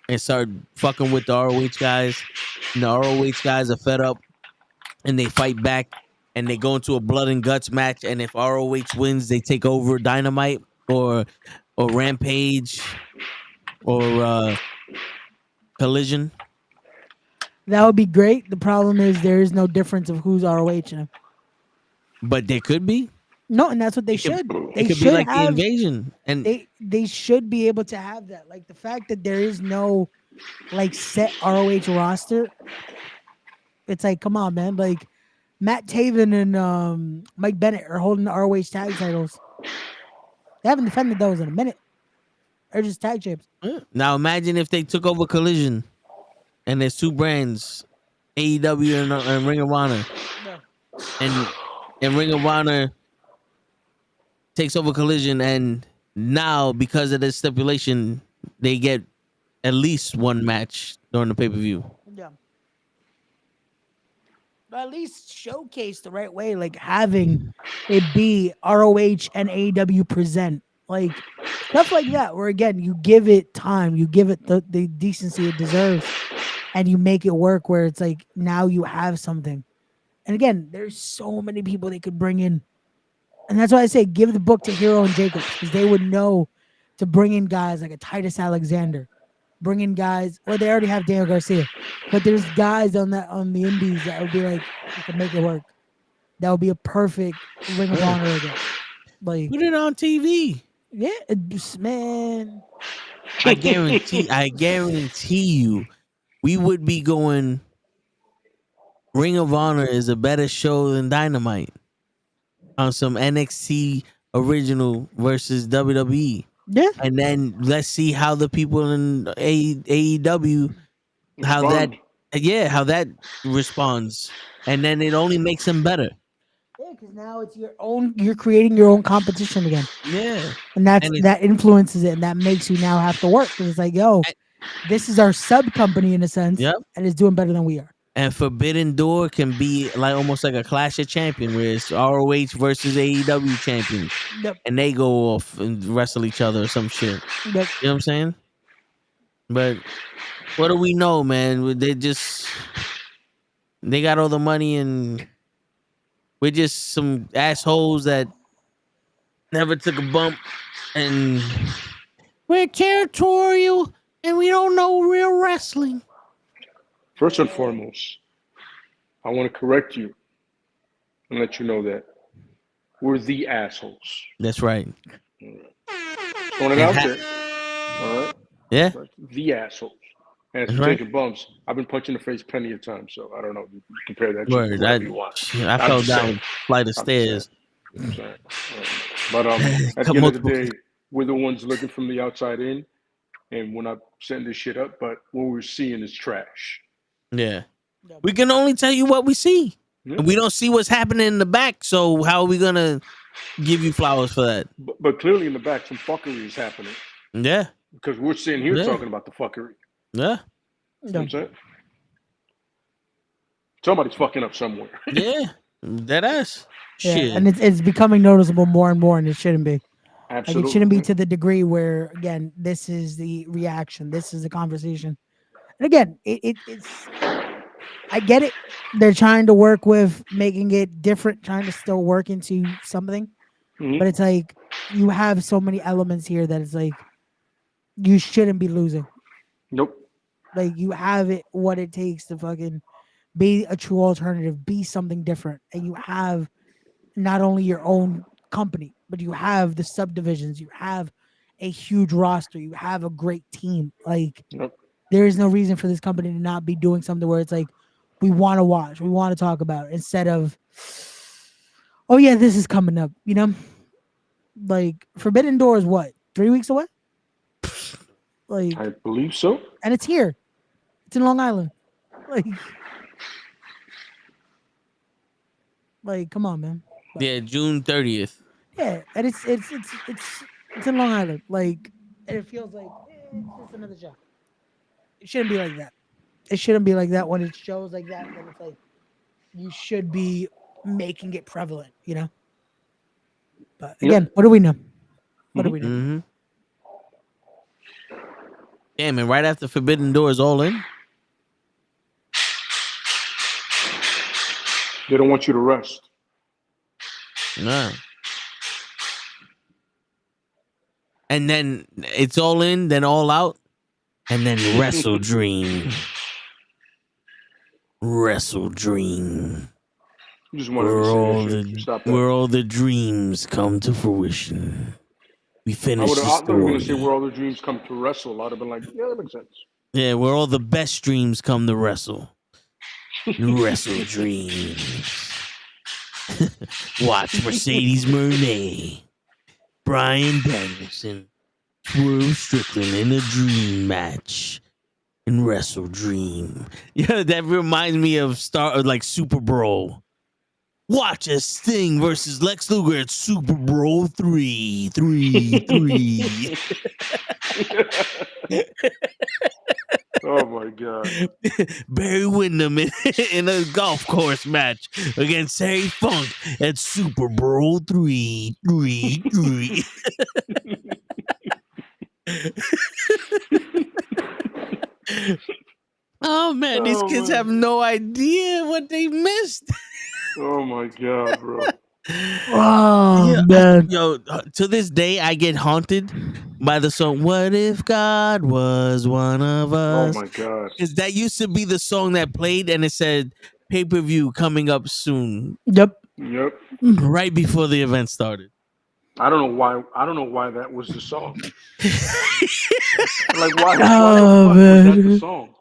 and start fucking with the ROH guys, and the ROH guys are fed up and they fight back and they go into a blood and guts match, and if ROH wins, they take over Dynamite or Rampage or Collision. that would be great. The problem is there is no difference of who's ROH now. But they could be. No, and that's what they should. It They could should be like have. the Invasion, and They should be able to have that. Like the fact that there is no like set ROH roster. It's like, come on, man. Like Matt Taven and Mike Bennett are holding the ROH tag titles. They haven't defended those in a minute. They're just tag champs. now imagine if they took over Collision, and there's two brands, AEW and Ring of Honor, and Ring of Honor takes over Collision, and now because of this stipulation, they get at least one match during the pay-per-view. Yeah. But at least showcase the right way, like having it be ROH and AEW present, like stuff like that. Where again, you give it time, you give it the decency it deserves, and you make it work. Where it's like now you have something. And again, there's so many people they could bring in, and that's why I say give the book to Hero and Jacobs because they would know to bring in guys like a Titus Alexander. Bring in guys, or they already have Daniel Garcia, but there's guys on the indies that would be like, you can make it work. That would be a perfect Ring of Honor again. Like, Put it on TV. yeah, man. I guarantee you, we would be going. Ring of Honor is a better show than Dynamite on some NXT original versus WWE. Yeah, And then let's see how the people in AEW how that responds, and then it only makes them better. yeah, because now it's your own. You're creating your own competition again, Yeah, and And that influences it, and that makes you now have to work. 'Cause it's like, yo, this is our sub company in a sense, Yep. and it's doing better than we are. and Forbidden Door can be like almost like a Clash of Champions, where it's ROH versus AEW champions, Yep. and they go off and wrestle each other or some shit. Yep. You know what I'm saying? But what do we know, man? They got all the money, and we're just some assholes that never took a bump, and we're territorial, and we don't know real wrestling. first and foremost, I want to correct you and let you know that we're the assholes. That's right. Throwing it out there. All right? Yeah. Like, the assholes. And as That's for right. taking bumps, I've been punched in the face plenty of times, so I don't know. You compare that Word. to whatever you want. I I'm fell just down saying. a flight of I'm stairs. saying. But at the end of the day, we're the ones looking from the outside in, and we're not setting this shit up, but what we're seeing is trash. Yeah. We can only tell you what we see. Yeah. And we don't see what's happening in the back, so how are we gonna give you flowers for that? But clearly in the back, some fuckery is happening. Yeah. Because we're sitting here Yeah. talking about the fuckery. Yeah. You know what I'm saying? Somebody's fucking up somewhere. Yeah. That ass. Yeah, Shit. and it's becoming noticeable more and more, and it shouldn't be. Absolutely. Like it shouldn't be to the degree where again, this is the reaction, this is the conversation, and again, it's. I get it. They're trying to work with making it different, trying to still work into something, Mhm. but it's like you have so many elements here that it's like you shouldn't be losing. Nope. Like you have it, what it takes to fucking be a true alternative, be something different, and you have not only your own company, but you have the subdivisions, you have a huge roster. You have a great team. Like Yep. there is no reason for this company to not be doing something where it's like we want to watch, we want to talk about it, instead of, oh yeah, this is coming up. You know, like Forbidden Door is what, 3 weeks away? Like, I believe so. and it's here. It's in Long Island. Like, come on, man. Yeah, June 30th. Yeah, and it's in Long Island. Like, and it feels like it's just another show. It shouldn't be like that. It shouldn't be like that when it shows like that. Then it's like you should be making it prevalent, you know. But again, what do we know? What do we know? Mm-hmm. Damn, and right after Forbidden Door is All In. They don't want you to rest. No. And then it's All In, then All Out, and then Wrestle Dream. Wrestle Dream. You just wanted to say that shit. Stop that. Where all the dreams come to fruition. We I finish was the going to say story. where all the dreams come to wrestle. I'd have been like, yeah, that makes sense. Yeah, where all the best dreams come to wrestle. Wrestle Dreams. Watch Mercedes Moné, Bryan Danielson, Swerve Strickland in a dream match in Wrestle Dream. Yeah, that reminds me of Super Brawl. Watch as Sting versus Lex Luger at Super Brawl 3. Oh my god. Barry Windham in a golf course match against Harry Funk at Super Brawl 3. Oh man, these kids have no idea what they missed. Oh my god, bro. Oh Yeah, man. Yo, to this day, I get haunted by the song "What If God Was One of Us." Oh my god. Because that used to be the song that played, and it said pay-per-view coming up soon, Yep. right before the event started. I don't know why that was the song. Like why Oh, was man. that the song?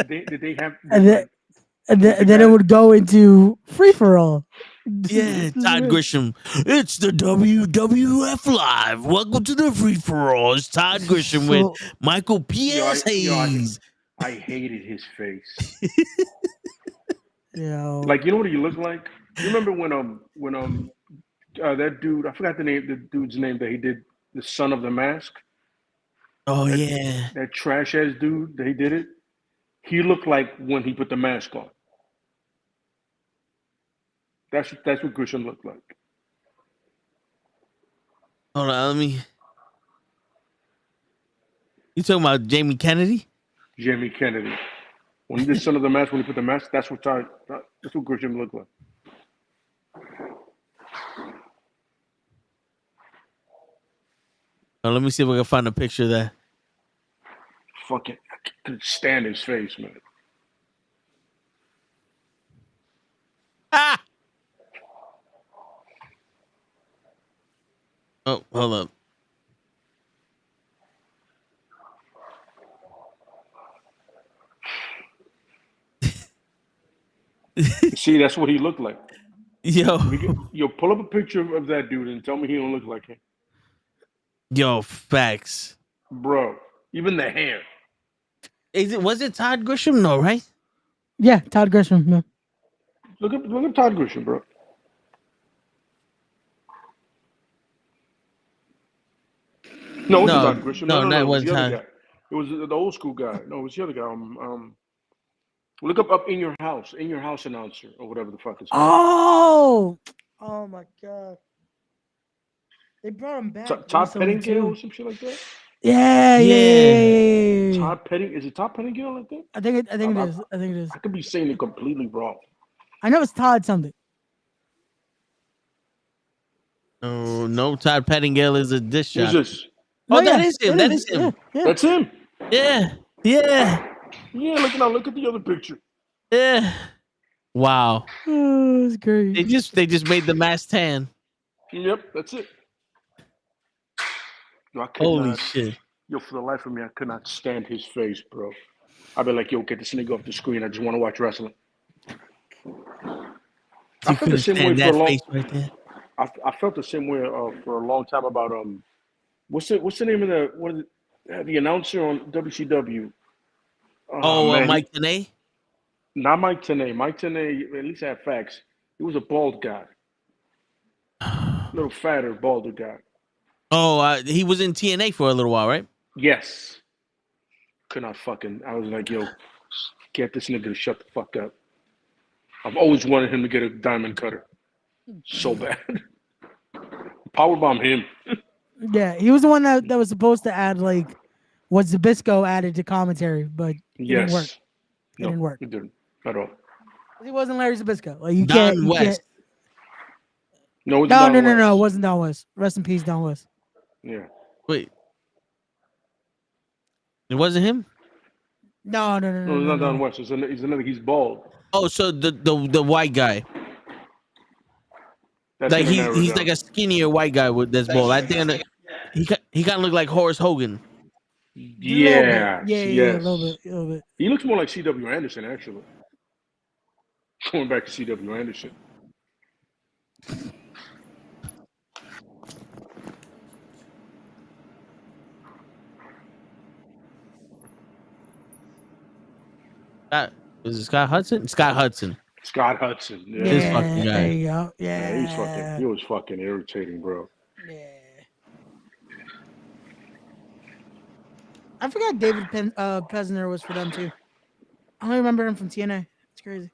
Did they have And then it would go into free for all. Yeah, Todd Grisham. It's the WWF Live. Welcome to the free for all. It's Todd Grisham with Michael P.S. Hayes. I hated his face. Yeah. Like, you know what he looked like? You remember when that dude, I forgot the dude's name that he did the Son of the Mask? Oh yeah. That trash ass dude that he did it. He looked like when he put the mask on. That's what Grisham looked like. Hold on, let me. You talking about Jamie Kennedy? Jamie Kennedy. When he did Son of the Mask, when he put the mask, that's what Grisham looked like. Oh, let me see if I can find a picture of that. Fucking, I couldn't stand his face, man. Ah! Oh, hold up. See, that's what he looked like. Yo, pull up a picture of that dude and tell me he don't look like him. Yo, facts. Bro, even the hair. Was it Todd Grisham? No, right? Yeah, Todd Grisham. Yeah. Look at Todd Grisham, bro. No, it wasn't Todd Grisham. No, that it was wasn't the other Todd. guy. It was the old school guy. No, it was the other guy. Look up In Your House announcer or whatever the fuck it's called. Oh my god. They brought him back. Todd Pettingill or some shit like that? Yeah. Todd Petting, is it Todd Pettingill like that? I think it is. I could be saying it completely wrong. I know it's Todd something. Oh, no, Todd Pettingill is a dish Who's shot. this? Oh, that is him. That is him. Yeah. That's him. Yeah. Yeah, look at the other picture. Yeah. Wow. Oh, it's great. They just made the mask tan. Yep, that's it. Yo, I could Holy not. shit. Yo, for the life of me, I could not stand his face, bro. I'd be like, yo, get this nigga off the screen. I just want to watch wrestling. I You felt the couldn't same way stand for a that long. face right there. I felt the same way for a long time about what's the name of the announcer on WCW? Oh Oh, man, Mike Tenay? not Mike Tenay. Mike Tenay at least had facts. He was a bald guy, little fatter, balder guy. Oh, he was in TNA for a little while, right? Yes, could not fucking. I was like, yo, get this nigga to shut the fuck up. I've always wanted him to get a diamond cutter, so bad. Powerbomb him. Yeah, he was the one that was supposed to add like what Zabisco added to commentary, but it didn't work. Yes. It didn't work. It didn't at all. He wasn't Larry Zabisco. Like you Don can't. West. No, it's No, Don no, no, no. It West. wasn't Don West. Rest in peace, Don West. Yeah. Wait. It wasn't him? No, no, no, No, no, it's no. not Don no. West. He's another. He's bald. Oh, so the white guy. That's Like gonna narrow it he's down. like a skinnier white guy with that's bald. I think he kind of look like Horace Hogan. Yeah. Yeah, Yes. a little bit. He looks more like C.W. Anderson, actually. Going back to C.W. Anderson. Is it Scott Hudson? Scott Hudson. Scott Hudson. Yeah. This fucking guy. There you go. Yeah, he was fucking irritating, bro. Yeah. I forgot David Pesner was for them too. I only remember him from TNA. It's crazy.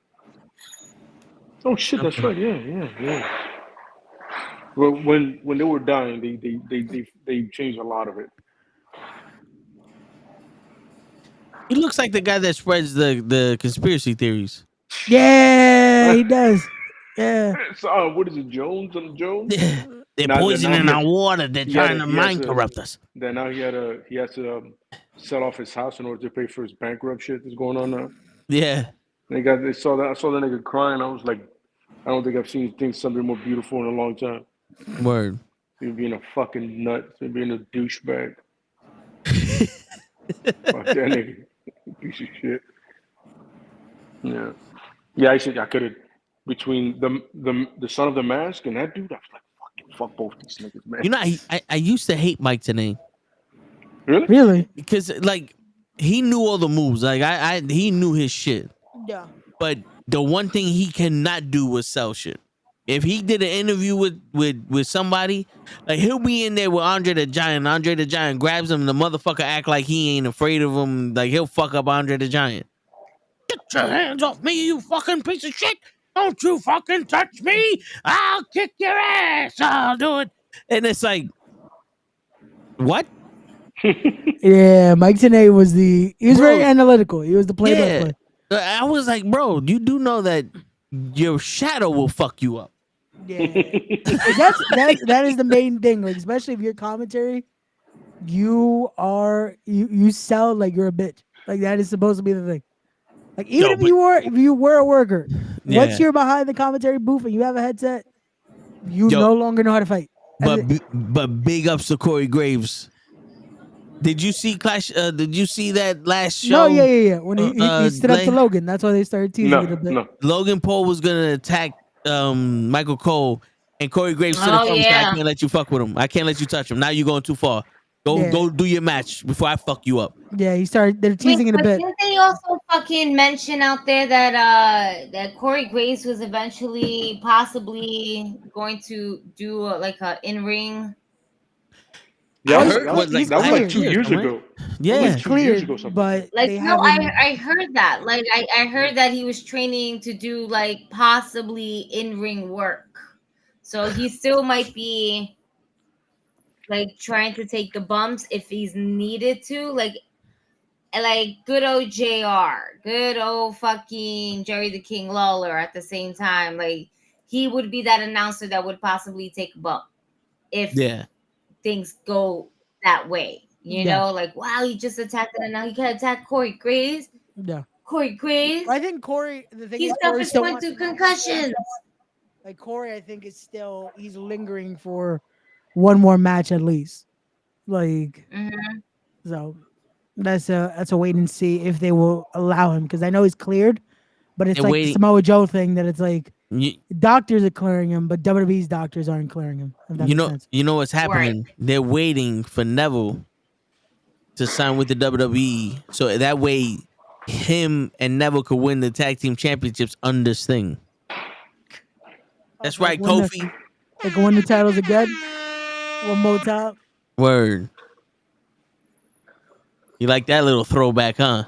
Oh shit, that's right. Yeah. Well, when they were dying, they changed a lot of it. He looks like the guy that spreads the conspiracy theories. Yeah, he does. Yeah. So, what is it, Jones on Jones? They're Now- poisoning now our he- water. They're he trying had- to he has mind to- corrupt us. Then now he has to sell off his house in order to pay for his bankrupt shit that's going on now. Yeah. They saw that. I saw that nigga crying. I was like, I don't think I've seen something more beautiful in a long time. Word. Him being a fucking nut, him being a douchebag. Fuck that nigga, piece of shit. Yeah, yeah. I could have between the son of the mask and that dude. I was like, fuck both these niggas, man. You know, I used to hate Mike Tenay Really? because like he knew all the moves. Like he knew his shit. Yeah. But the one thing he cannot do was sell shit. If he did an interview with somebody, like he'll be in there with Andre the Giant. Andre the Giant grabs him, and the motherfucker act like he ain't afraid of him. Like he'll fuck up Andre the Giant. Get your hands off me, you fucking piece of shit! Don't you fucking touch me! I'll kick your ass. I'll do it. And it's like, what? Yeah, Mike Tenay was he was very analytical. He was the play-by-play. I was like, bro, you do know that your shadow will fuck you up. Yeah. that is the main thing. Like, especially if your commentary, you sell like you're a bitch. Like that is supposed to be the thing. Like even if you were a worker, once you're behind the commentary booth and you have a headset, you no longer know how to fight. But big ups to Corey Graves. Did you see Clash? Did you see that last show? No, yeah. When he stood up to Logan, that's why they started teasing it a bit. No. Logan Paul was gonna attack Michael Cole, and Corey Graves stood up and said, "I can't let you fuck with him. I can't let you touch him. Now you're going too far. Go do your match before I fuck you up." Yeah, they're teasing it a bit. Didn't they also fucking mention out there that that Corey Graves was eventually possibly going to do like a in-ring? Yeah, that was like 2 years ago. Yeah, like 2 years ago, something. But Like no, I heard that. Like I heard that he was training to do like possibly in-ring work. So he still might be like trying to take the bumps if he's needed to. Like good old JR, good old fucking Jerry the King Lawler at the same time. Like he would be that announcer that would possibly take a bump if things go that way. You know, like wow, he just attacked and now he can attack Corey Graves. Yeah. Corey Graves. I think Corey, the thing He's is Corey still subsequent to concussions. Like Corey, I think is still he's lingering for one more match at least. Like, Mhm. so that's a wait and see if they will allow him, because I know he's cleared, but it's They're like the waiting. Samoa Joe thing that it's like You, doctors are clearing him, but WWE's doctors aren't clearing him. If that you makes know, sense. you know what's happening? They're waiting for Neville to sign with the WWE, so that way him and Neville could win the tag team championships under Sting. That's right, Kofi. They can win the titles again. One more time. Word. You like that little throwback, huh?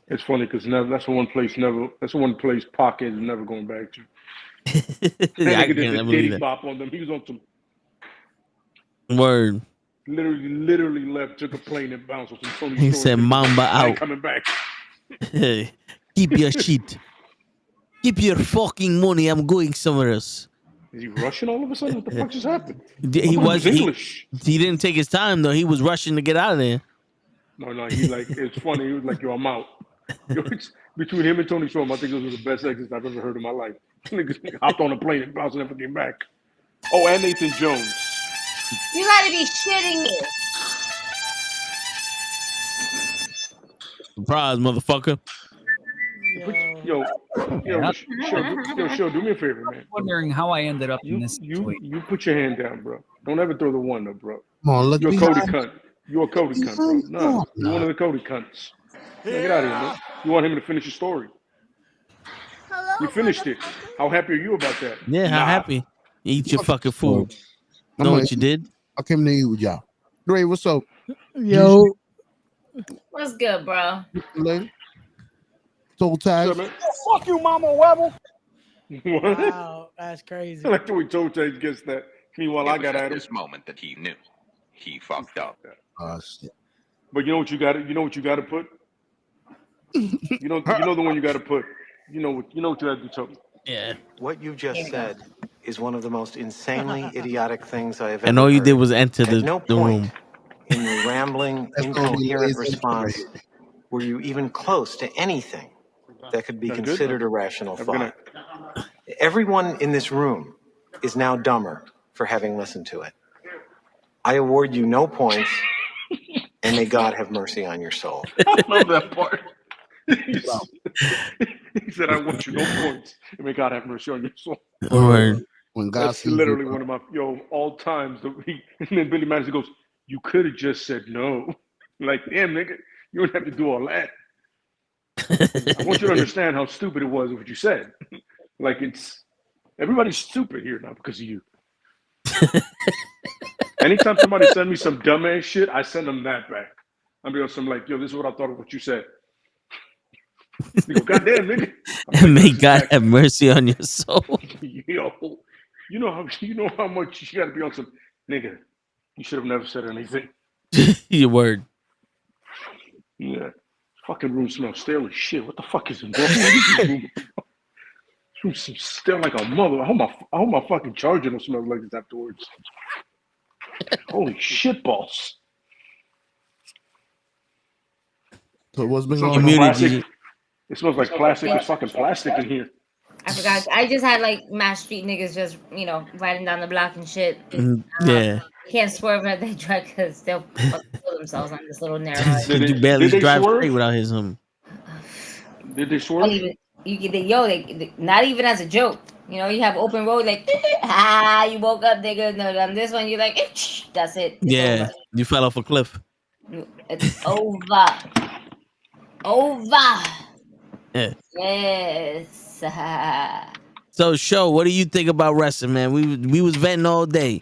It's funny because that's the one place Pac is never going back to. That Yeah, I nigga did can't the believe Diddy that. bop on them. He was on some Word. literally left, took a plane and bounced on some Tony He Storm. said, "Mamba I out. ain't coming back." Keep your shit. Keep your fucking money. I'm going somewhere else." Is he Russian all of a sudden? What the fuck just happened? He I thought was he English. He didn't take his time though. He was rushing to get out of there. No, he like it's funny. He was like, "Yo, I'm out." Yo, between him and Tony Storm, I think those were the best exits I've ever heard in my life. Niggas hopped on a plane and bounced and never came back. Oh, and Nathan Jones. You gotta be shitting me. Surprise, motherfucker. Yo, show, do me a favor, man. Wondering how I ended up in this situation. You put your hand down, bro. Don't ever throw the one up, bro. Come on, look You're a behind. Cody cunt. You're a Cody cunt, bro. No, you're one of the Cody cunts. Man, get out of here, man. You want him to finish your story. Hello, You finished it. How happy are you about that? Yeah, how happy? Eat your fucking food. I'm Know like, what you did? I came to eat with y'all. Dre, what's up? Yo, What's good, bro? Lady? Soul ties. What's up, man? Fuck you, Mama Webble. What? wow, that's crazy. I like the way Toe Tags gets that. Meanwhile, I got at at him. this moment that he knew he fucked up. Shit. But you know what you got to. You know what you got to put. You know the one you got to put. You know what you got to do, Toe. Yeah. What you just said is one of the most insanely idiotic things I have ever And all you heard. did was enter At the, no the point room. in your rambling, That's gonna be incoherent lazy. response were you even close to anything that could be That's good. considered a rational Have a good thought. Everyone in this room is now dumber for having listened to it. I award you no points, and may God have mercy on your soul. I love that part. He said, "I want you no points, and may God have mercy on your soul." Word. When God That's sees literally you, one of my all times. And then Billy Madison goes, "You could have just said no." Like, damn, nigga, you don't have to do all that. I want you to understand how stupid it was what you said. Like, everybody's stupid here now because of you. Anytime somebody sends me some dumbass shit, I send them that back. I'm doing some like, "Yo, this is what I thought of what you said." You go, "God damn, nigga." And may God have mercy on your soul. Yo, you know how much you got to be on some nigga. You should have never said anything. Your word. Yeah, fucking room smells stale as shit. What the fuck is involved? This room smells stale like a mother. I hope my fucking charger don't smell like this afterwards. Holy shit balls! so what's been It going smells on? like Immunity. plastic. It smells like plastic. It's fucking plastic in here. I forgot. I just had like Mass Street niggas just, riding down the block and shit. Yeah. Can't swerve at they drive because they'll fucking kill themselves on this little narrow road. Could you barely drive straight without his Did they swerve? Not even as a joke. You have open road like you woke up, nigga. No, on this one you're like that's it. It's Yeah. over. You fell off a cliff. It's over. Over. Yeah. Yes. So, Show, what do you think about wrestling, man? We was venting all day.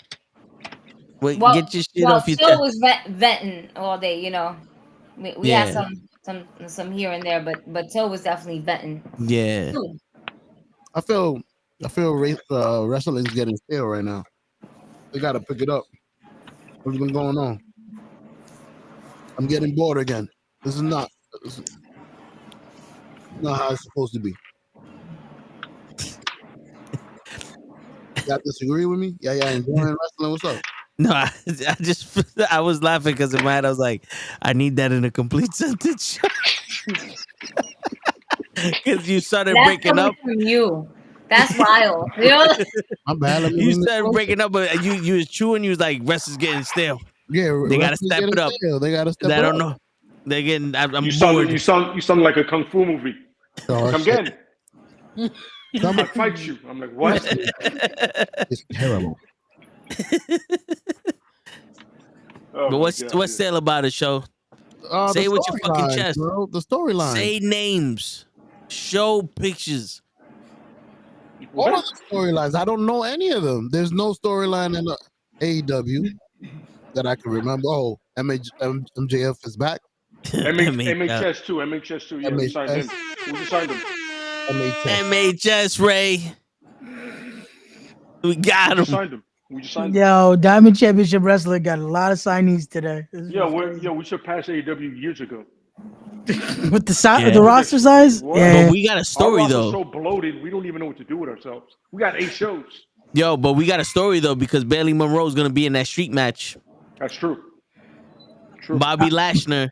Wait, get your shit off your Phil chest. was venting all day. We had some here and there, but Till was definitely venting. Yeah. I feel wrestling's getting stale right now. They got to pick it up. What's been going on? I'm getting bored again. This is not how it's supposed to be. Y'all disagree with me? Yeah, enjoying wrestling. What's up? No, I was laughing because in my head I was like, I need that in a complete sentence. Because you started breaking up. From you. That's wild. You know? I'm bad. Let me You bring this started closer. breaking up, but you was chewing. You was like, wrestlers getting stale. Yeah, They gotta wrestlers step getting it up. stale. They gotta step I it don't up. know. They getting. I'm You bored. sound like a kung fu movie. Oh, Come shit. again. Some- I fight you. I'm like, what? It's terrible. Oh But my what's God, what's stale about it, show? Say The it with your fucking storylines, chest. bro. The storyline. Say names. Show pictures. All of the storylines. I don't know any of them. There's no storyline in the AEW that I can remember. Oh, MJF is back. MHS too. MHS too. Yeah, we signed him. We just signed him. MHS Ray. We got him. Signed him. We just signed him. Yo, Diamond Championship Wrestling got a lot of signees today. Yeah, we surpassed AEW years ago. With the size, the roster size. What? Yeah, But we got a story Our roster's though. so bloated, we don't even know what to do with ourselves. We got 8 shows. Yo, but we got a story though because Bailey Monroe's gonna be in that street match. That's true. Bobby Lashley.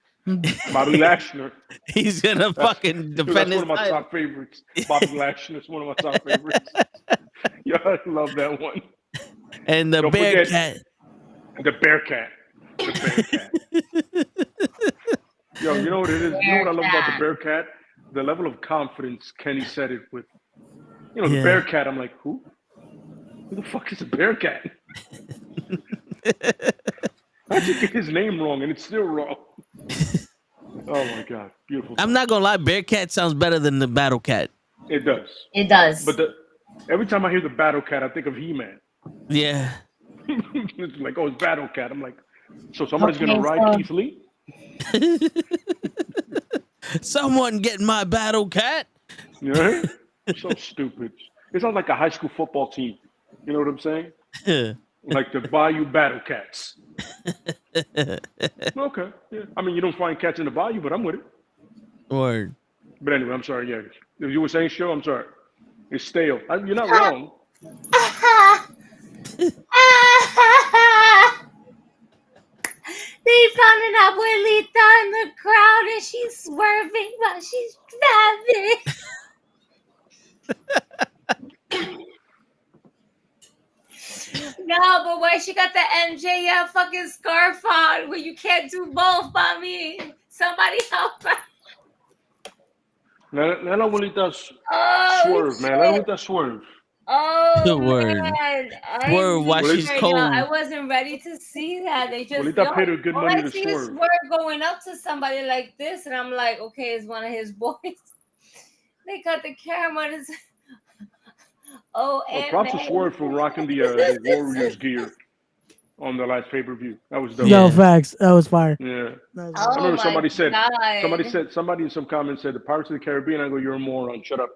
Bobby Lashley. He's gonna fucking Dude, defend that's his one of my title. top favorites. Bobby Lashley is one of my top favorites. Yeah, I love that one. And the Don't Bearcat. The Bearcat. The Bearcat. Yo, you know what it is? You know what I love about the Bearcat? The level of confidence Kenny said it with. You know, the Yeah. Bearcat. I'm like, who? Who the fuck is a Bearcat? How'd you get his name wrong and it's still wrong? Oh my God, beautiful. I'm not gonna lie, Bearcat sounds better than the Battle Cat. It does. It does. But every time I hear the Battle Cat, I think of He-Man. Yeah. It's like, oh, it's Battle Cat. I'm like, so somebody's Okay, gonna ride Keith Lee? Someone get my Battle Cat. Yeah, so stupid. It sounds like a high school football team. You know what I'm saying? Like the Bayou Battle Cats. Okay. Yeah. I mean, you don't find cats in the bayou, but I'm with it. Word. But anyway, I'm sorry. Yeah, if you were saying show, I'm sorry. It's stale. You're not wrong. They found an abuelita in the crowd and she's swerving while she's driving. No, but why she got the MJF fucking scarf on where you can't do both, mommy? Somebody help her. Let abuelita Oh, swerve, man. Let abuelita swerve. Oh, Word. man. Word, why she's cold. I wasn't ready to see that. They just Abuelita paid her good all money I to see is swerve. Swerve going up to somebody like this, and I'm like, okay, it's one of his boys. They got the camera. And it's... Oh, Well, props to Swerve for rocking the Warriors gear on the last pay-per-view. That was dope. Yo, facts. That was fire. Yeah. That was I remember somebody said, God. somebody in some comments said, the Pirates of the Caribbean. I go, you're a moron. Shut up.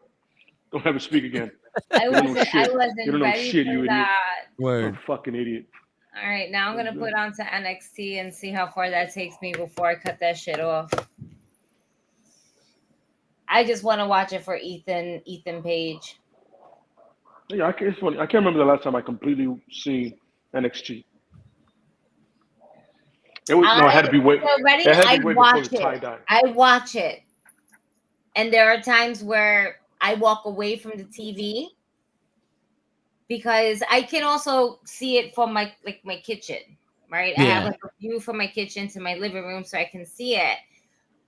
Don't ever speak again. I You don't know wasn't shit. You ready don't know shit, you for idiot. that. You're Word. a fucking idiot. All right, now I'm gonna put on to NXT and see how far that takes me before I cut that shit off. I just want to watch it for Ethan Page. Yeah, it's funny. I can't remember the last time I completely seen NXT. It was no, it had to be way. Ready? It had to I be way before watch the it. tie-dye. I watch it, and there are times where I walk away from the TV because I can also see it from my kitchen, right? I Yeah. have like a view from my kitchen to my living room, so I can see it.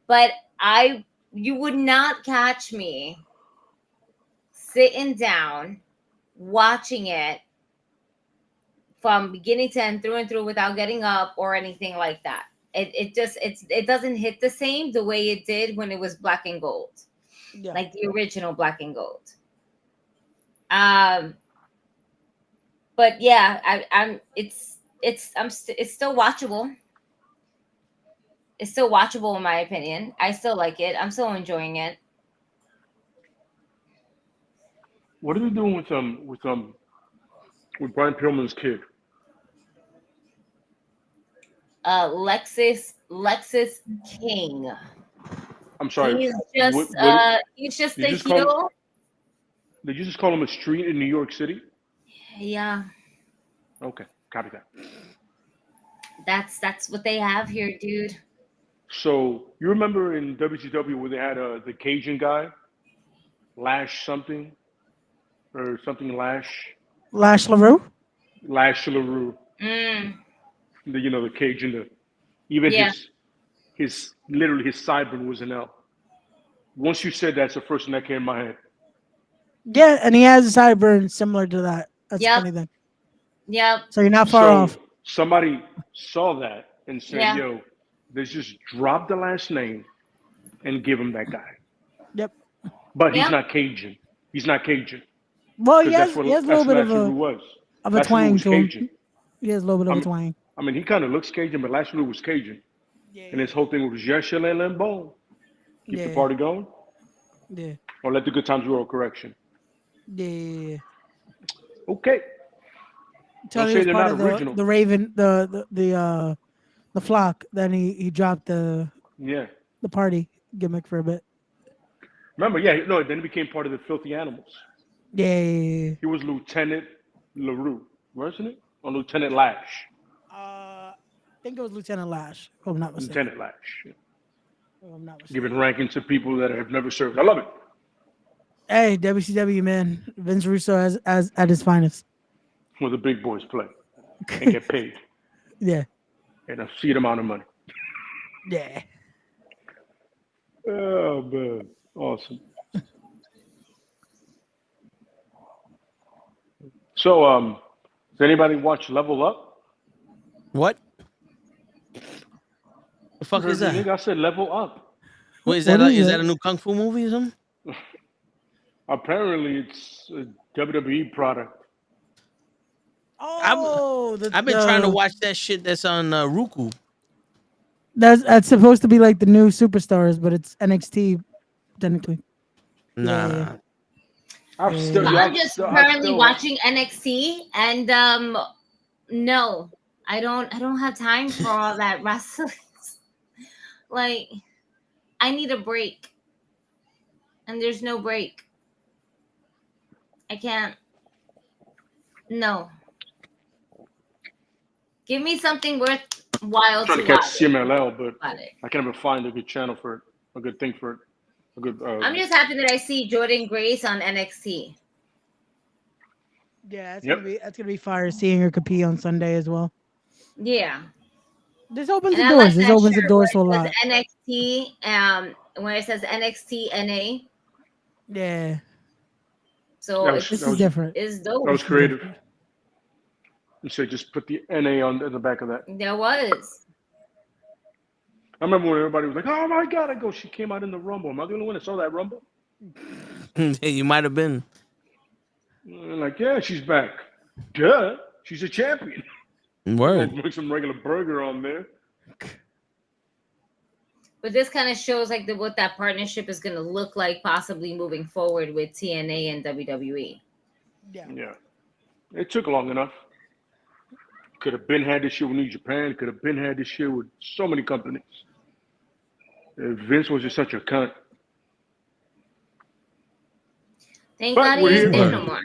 But you would not catch me sitting down watching it from beginning to end, through and through, without getting up or anything like that. It doesn't hit the same the way it did when it was black and gold, like the original black and gold. But yeah, it's still watchable. It's still watchable in my opinion. I still like it. I'm still enjoying it. What are they doing with Brian Pillman's kid? Lexus King. I'm sorry. He's just Did a you just call heel. Did you just call him a street in New York City? Yeah, Okay, copy that. that's what they have here, dude. So you remember in WCW where they had the Cajun guy, Lash something? or something Lash. Lash LaRue. Lash LaRue. The Cajun. Even Yeah. his literally his sideburn was an L. Once you said that's the first thing that came in my head. Yeah, and he has a sideburn similar to that. That's the Yep. funny thing. Yep. So you're not far off. Somebody saw that and said, Yeah. "Yo, let's just drop the last name and give him that guy." Yep. But he's Yeah. not Cajun. He's not Cajun. Well, he 'Cause has a little bit of Lash LaRue a was. of a Lash LaRue twang was to him. Cajun. He has a little bit of a twang. I mean, he kind of looks Cajun, but Lash LaRue was Cajun. And his whole thing was Yesha Bon. Keep the party going. Yeah. Or let the good times roll. Correction. Yeah. Okay. Tell Don't me say it was they're part not of original. the Raven, the flock. Then he dropped the party gimmick for a bit. Remember, then he became part of the Filthy Animals. Yeah. He was Lieutenant LaRue, wasn't it? Or Lieutenant Lash. I think it was Lieutenant Lash, if I'm not mistaken. Lieutenant Lash. If I'm not mistaken. Giving ranking to people that have never served. I love it. Hey, WCW, man. Vince Russo as at his finest. Where the big boys play and get paid. Yeah. And a seat amount of money. Yeah. Oh, man. Awesome. So, does anybody watch Level Up? What? The fuck is that? I said Level Up. Wait, is that a new kung fu movie or something? Apparently, it's a WWE product. Oh, I've been trying to watch that shit that's on Roku. That's supposed to be like the new Superstars, but it's NXT technically. Nah. I'm just currently watching NXT, and no, I don't have time for all that wrestling. Like, I need a break, and there's no break. I can't. No. Give me something worthwhile I'm trying to watch. catch CMLL, but I can never find a good channel for it, a good thing for it. I'm just happy that I see Jordan Grace on NXT. Yeah, that's gonna be fire seeing her compete on Sunday as well. Yeah. This opens the doors. This opens the doors to a lot. NXT, where it says NXT NA. Yeah. So this is different. It's dope. That was creative. You said just put the NA on the back of that. There was. I remember when everybody was like, "Oh my God!" I go, "She came out in the Rumble. Am I the only one that saw that Rumble?" You might have been. And like, yeah, she's back. Duh, she's a champion. Word. Make some regular burger on there. But this kind of shows like what that partnership is going to look like, possibly moving forward with TNA and WWE. Yeah. It took long enough. Could have been had this shit with New Japan. Could have been had this shit with so many companies. Vince was just such a cunt. Thank God he ain't there no more.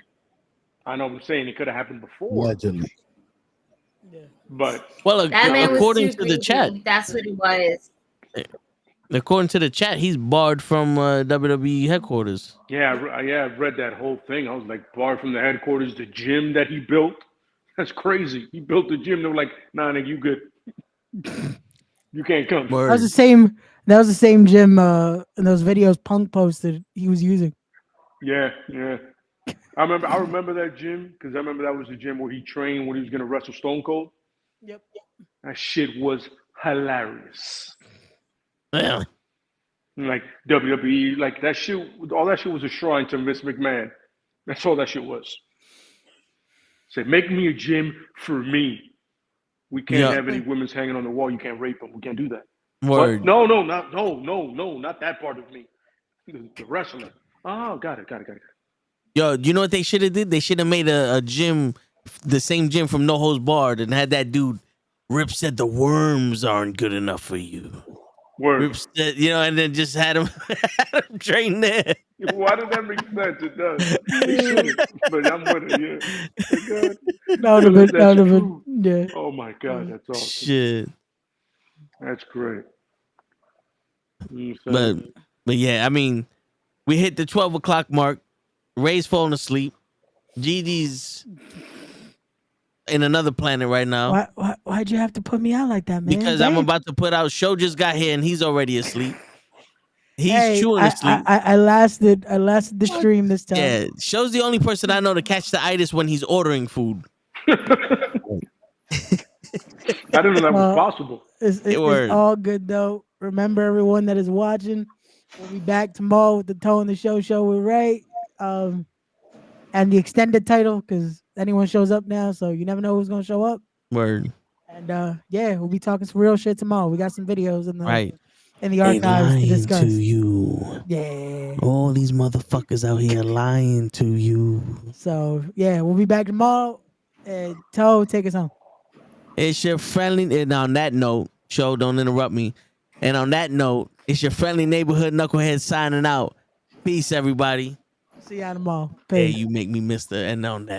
I know what I'm saying. It could have happened before. Allegedly. But according to the chat, that's what it was. According to the chat, he's barred from WWE headquarters. Yeah, I read that whole thing. I was like, barred from the headquarters, the gym that he built. That's crazy. He built the gym. They were like, "Nah, nigga, you good. You can't come." That was the same gym in those videos Punk posted he was using. Yeah. I remember that gym because I remember that was the gym where he trained when he was gonna wrestle Stone Cold. Yep. That shit was hilarious. Yeah. Like WWE, like that shit. All that shit was a shrine to Vince McMahon. That's all that shit was. Say, make me a gym for me. We can't have any women's hanging on the wall. You can't rape them. We can't do that. Word. What? No, not that part of me. The wrestler. Oh, got it. Yo, you know what they should have did? They should have made a gym, the same gym from No Holds Barred, and had that dude. Rip said the worms aren't good enough for you. Word. Rip said, and then just had him train there. Why does that make sense? It does. They shouldn't, but I'm with it. Yeah. That would have been. Yeah. Oh my God, that's awesome. Shit. That's great. But yeah, I mean, we hit the 12 o'clock mark. Ray's falling asleep. GD's in another planet right now. Why'd you have to put me out like that, man? Because Dang. I'm about to put out. Show just got here and he's already asleep. He's Hey, chewing asleep. I lasted the stream this time. Yeah, Show's the only person I know to catch the itis when he's ordering food. I didn't know that was possible. It's all good though. Remember, everyone that is watching, we'll be back tomorrow with the Toe in the Show with Ray, and the extended title because anyone shows up now, so you never know who's gonna show up. Word. And yeah, we'll be talking some real shit tomorrow. We got some videos in the they archives to discuss. to you. Yeah. All these motherfuckers out here lying to you. So yeah, we'll be back tomorrow. And Toe, take us home. It's your friendly, and on that note, Show, don't interrupt me. And on that note, it's your friendly neighborhood knucklehead signing out. Peace, everybody. See y'all tomorrow. Hey, you make me miss the end on that.